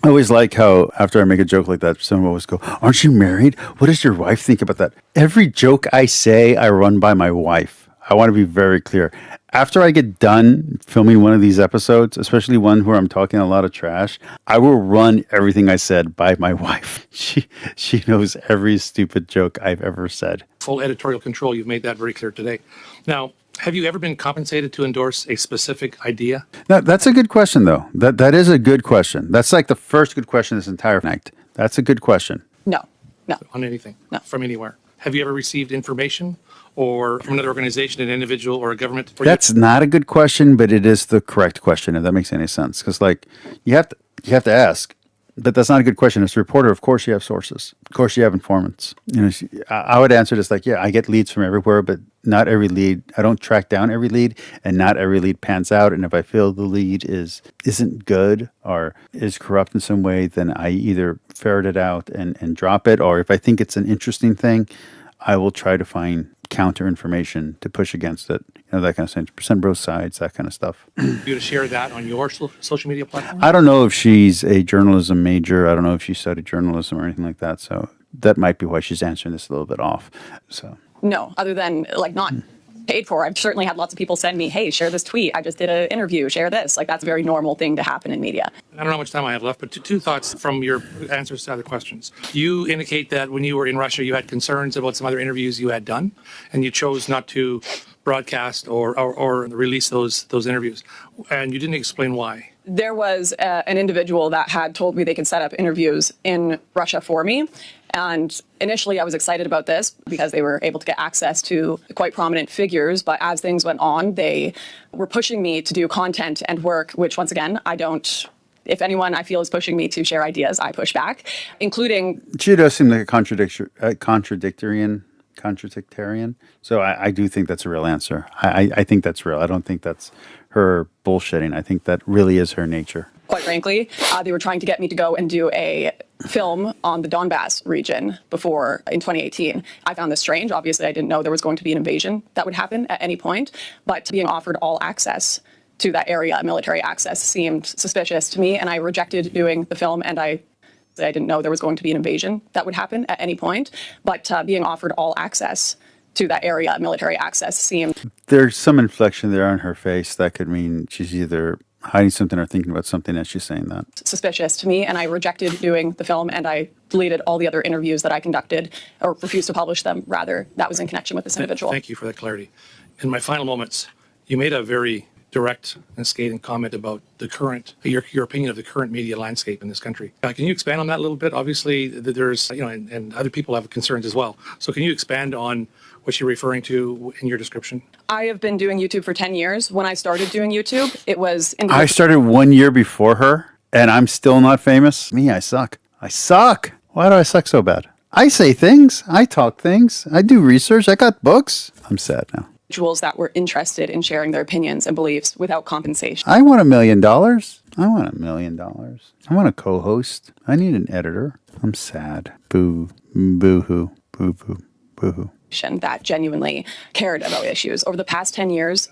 I always like how after I make a joke like that, someone always go, "Aren't you married? What does your wife think about that?" Every joke I say, I run by my wife. I want to be very clear. After I get done filming one of these episodes, especially one where I'm talking a lot of trash, I will run everything I said by my wife. She knows every stupid joke I've ever said. Full editorial control. You've made that very clear today. Now, have you ever been compensated to endorse a specific idea? That's a good question, though. That is a good question. That's like the first good question this entire night. That's a good question. No. On anything? No. From anywhere? Have you ever received information or from another organization, an individual, or a government? That's not a good question, but it is the correct question, if that makes any sense. Because, like, you have to ask, but that's not a good question. As a reporter, of course you have sources. Of course you have informants. You know, I would answer this like, yeah, I get leads from everywhere, but not every lead. I don't track down every lead, and not every lead pans out. And if I feel the lead isn't good or is corrupt in some way, then I either ferret it out and drop it, or if I think it's an interesting thing, I will try to find counter information to push against it. You know, that kind of thing. Percent both sides, that kind of stuff. You to share that on your social media platform? I don't know if she's a journalism major. I don't know if she studied journalism or anything like that. So that might be why she's answering this a little bit off. So No, other than like not paid for. I've certainly had lots of people send me, hey, share this tweet. I just did an interview, share this. Like, that's a very normal thing to happen in media. I don't know how much time I have left, but two thoughts from your answers to other questions. You indicate that when you were in Russia, you had concerns about some other interviews you had done, and you chose not to broadcast or release those interviews. And you didn't explain why. There was an individual that had told me they could set up interviews in Russia for me. And initially I was excited about this because they were able to get access to quite prominent figures. But as things went on, they were pushing me to do content and work, which once again, I don't. If anyone I feel is pushing me to share ideas, I push back, including. She does seem like a contradictarian. So I do think that's a real answer. I think that's real. I don't think that's her bullshitting. I think that really is her nature. Quite frankly, they were trying to get me to go and do a film on the Donbass region before in 2018. I found this strange. Obviously, I didn't know there was going to be an invasion that would happen at any point, but being offered all access to that area, military access, seemed suspicious to me, and I rejected doing the film, and I didn't know there was going to be an invasion that would happen at any point, but being offered all access to that area, military access, seemed... There's some inflection there on her face that could mean she's either hiding something or thinking about something as she's saying that. Suspicious to me, and I rejected doing the film, and I deleted all the other interviews that I conducted, or refused to publish them, rather. That was in connection with this individual. Thank you for that clarity. In my final moments, you made a very direct and scathing comment about the current, your opinion of the current media landscape in this country. Can you expand on that a little bit? Obviously, there's, and other people have concerns as well. So can you expand on what you're referring to in your description? I have been doing YouTube for 10 years. When I started doing YouTube, it was... I started 1 year before her, and I'm still not famous. Me, I suck. I suck. Why do I suck so bad? I say things. I talk things. I do research. I got books. I'm sad now. Individuals that were interested in sharing their opinions and beliefs without compensation. I want $1 million. I want $1 million. I want a co-host. I need an editor. I'm sad. Boo. Boo-hoo. Boo-boo. Boo-hoo. That genuinely cared about issues. Over the past 10 years...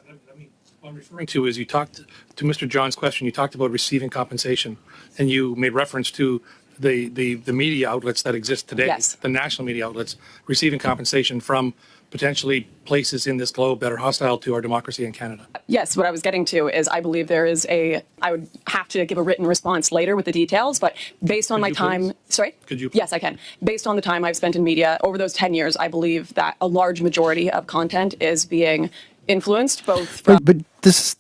What I'm referring to is you talked to Mr. John's question, you talked about receiving compensation, and you made reference to the media outlets that exist today, yes, the national media outlets, receiving compensation from potentially places in this globe that are hostile to our democracy in Canada. Yes, what I was getting to is I believe there is I would have to give a written response later with the details, but based on my time... Sorry? Could you? Yes, I can. Based on the time I've spent in media, over those 10 years, I believe that a large majority of content is being influenced both from... But this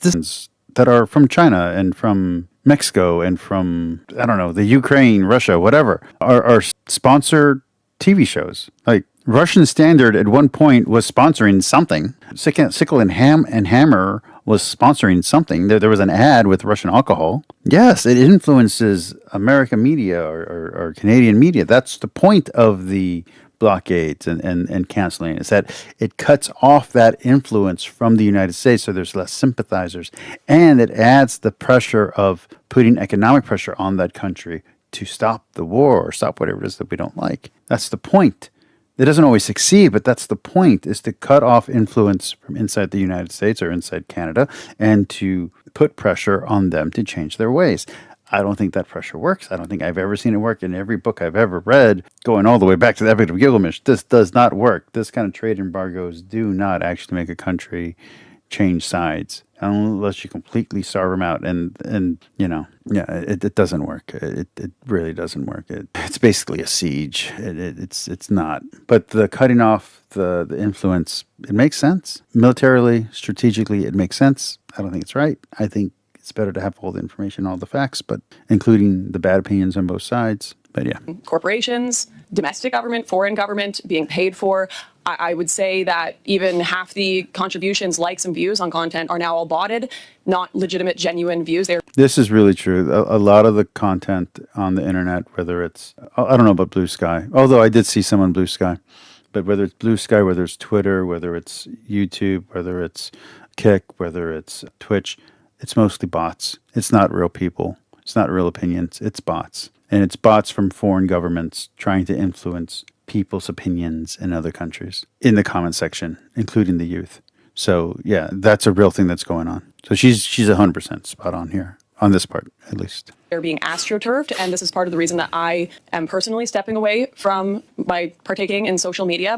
that are from China and from Mexico and from, I don't know, the Ukraine, Russia, whatever, are sponsored TV shows. Like, Russian Standard at one point was sponsoring something. Sickle and Hammer was sponsoring something. There was an ad with Russian alcohol. Yes, it influences American media or Canadian media. That's the point of the blockades and canceling. Is that it cuts off that influence from the United States, so there's less sympathizers. And it adds the pressure of putting economic pressure on that country to stop the war or stop whatever it is that we don't like. That's the point. It doesn't always succeed, but that's the point, is to cut off influence from inside the United States or inside Canada and to put pressure on them to change their ways. I don't think that pressure works. I don't think I've ever seen it work in every book I've ever read, going all the way back to the Epic of Gilgamesh. This does not work. This kind of trade embargoes do not actually make a country change sides unless you completely starve them out. And it doesn't work. It really doesn't work. It's basically a siege. It's not. But the cutting off the influence, it makes sense. Militarily, strategically, it makes sense. I don't think it's right. I think it's better to have all the information, all the facts, but including the bad opinions on both sides. But yeah. Corporations, domestic government, foreign government being paid for. I would say that even half the contributions, likes, and views on content are now all botted, not legitimate, genuine views. This is really true. A lot of the content on the internet, whether it's, I don't know about Blue Sky, although I did see some on Blue Sky, but whether it's Blue Sky, whether it's Twitter, whether it's YouTube, whether it's Kick, whether it's Twitch, it's mostly bots. It's not real people. It's not real opinions. It's bots. And it's bots from foreign governments trying to influence people's opinions in other countries in the comment section, including the youth. So yeah, that's a real thing that's going on. So she's 100% spot on here, on this part at least. They're being astroturfed, and this is part of the reason that I am personally stepping away from my partaking in social media.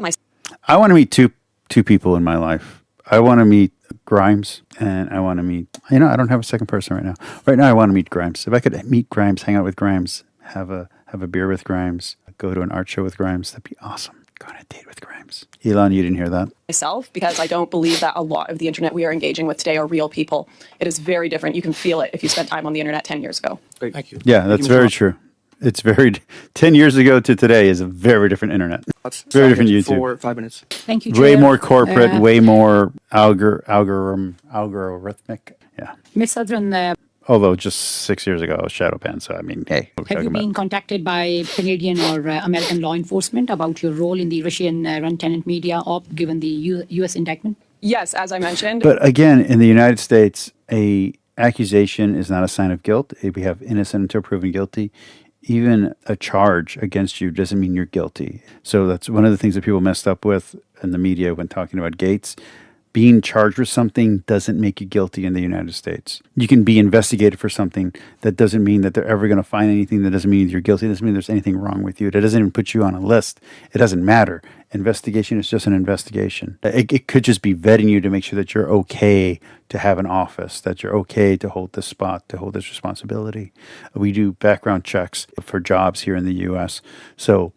I want to meet two people in my life. I want to meet Grimes, and I want to meet, I don't have a second person right now. Right now I want to meet Grimes. If I could meet Grimes, hang out with Grimes, have a beer with Grimes, go to an art show with Grimes, that'd be awesome. Go on a date with Grimes. Elon, you didn't hear that? Myself, because I don't believe that a lot of the internet we are engaging with today are real people. It is very different. You can feel it if you spent time on the internet 10 years ago. Great, thank you. Yeah, that's very true. It's 10 years ago to today is a very different internet. Very different YouTube. For 5 minutes. Thank you, Way Chair. more corporate, way more algorithmic. Yeah. Ms. Southern, Although just 6 years ago, I was shadow banned. So, I mean, hey. have you been contacted by Canadian or American law enforcement about your role in the Russian-run tenant media op, given the U.S. indictment? Yes, as I mentioned. But again, in the United States, a accusation is not a sign of guilt. If we have innocent until proven guilty. even a charge against you doesn't mean you're guilty. So that's one of the things that people messed up with in the media when talking about Gates. Being charged with something doesn't make you guilty in the United States. You can be investigated for something. That doesn't mean that they're ever going to find anything. That doesn't mean you're guilty. It doesn't mean there's anything wrong with you. That doesn't even put you on a list. It doesn't matter. Investigation is just an investigation. It could just be vetting you to make sure that you're okay to have an office, that you're okay to hold this spot, to hold this responsibility. We do background checks for jobs here in the U.S. So,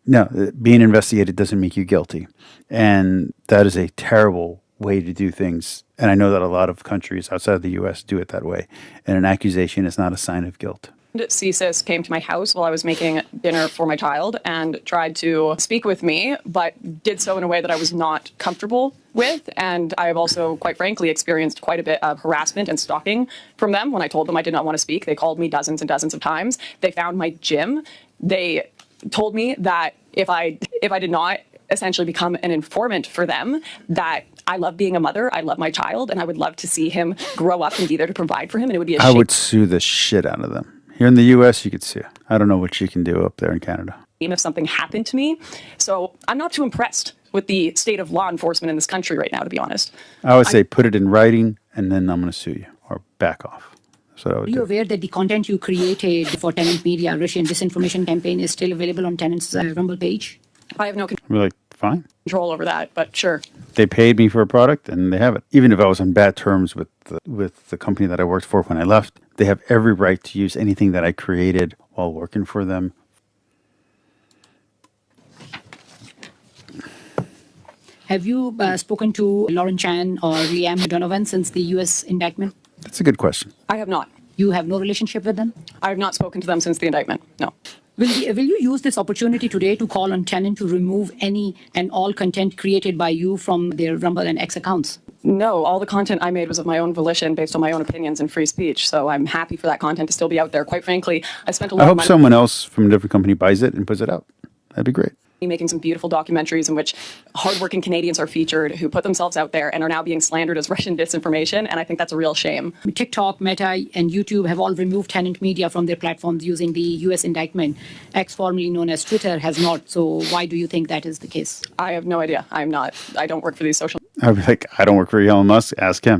no, being investigated doesn't make you guilty. And that is a terrible way to do things. And I know that a lot of countries outside of the U.S. do it that way. And an accusation is not a sign of guilt. CSIS came to my house while I was making dinner for my child and tried to speak with me, but did so in a way that I was not comfortable with. And I have also, quite frankly, experienced quite a bit of harassment and stalking from them. When I told them I did not want to speak, they called me dozens and dozens of times. They found my gym. They told me that if I did not essentially become an informant for them, that I love being a mother, I love my child, and I would love to see him grow up and be there to provide for him. And it would be a I would sue the shit out of them. Here in the U.S., you could sue. I don't know what you can do up there in Canada. If something happened to me. So I'm not too impressed with the state of law enforcement in this country right now, to be honest. I would say put it in writing, and then I'm going to sue you, or back off. That's what I would Are you do. aware that the content you created for Tenant Media Russian disinformation campaign is still available on Tenant's Rumble page? I have no We're like, fine. control over that, but sure. They paid me for a product, and they have it. Even if I was on bad terms with the company that I worked for when I left, they have every right to use anything that I created while working for them. Have you spoken to Lauren Chan or Liam Donovan since the U.S. indictment? That's a good question. I have not. You have no relationship with them? I have not spoken to them since the indictment, no. Will you use this opportunity today to call on Tenant to remove any and all content created by you from their Rumble and X accounts? No, all the content I made was of my own volition based on my own opinions and free speech. So I'm happy for that content to still be out there. Quite frankly, I spent a lot I of hope money someone else from a different company buys it and puts it out. That'd be great. making some beautiful documentaries in which hardworking Canadians are featured who put themselves out there and are now being slandered as Russian disinformation. And I think that's a real shame. TikTok, Meta, and YouTube have all removed Tenant Media from their platforms using the U.S. indictment. X, formerly known as Twitter, has not. So why do you think that is the case? I have no idea. I don't work for these social. I'd be like, I don't work for Elon Musk. Ask him.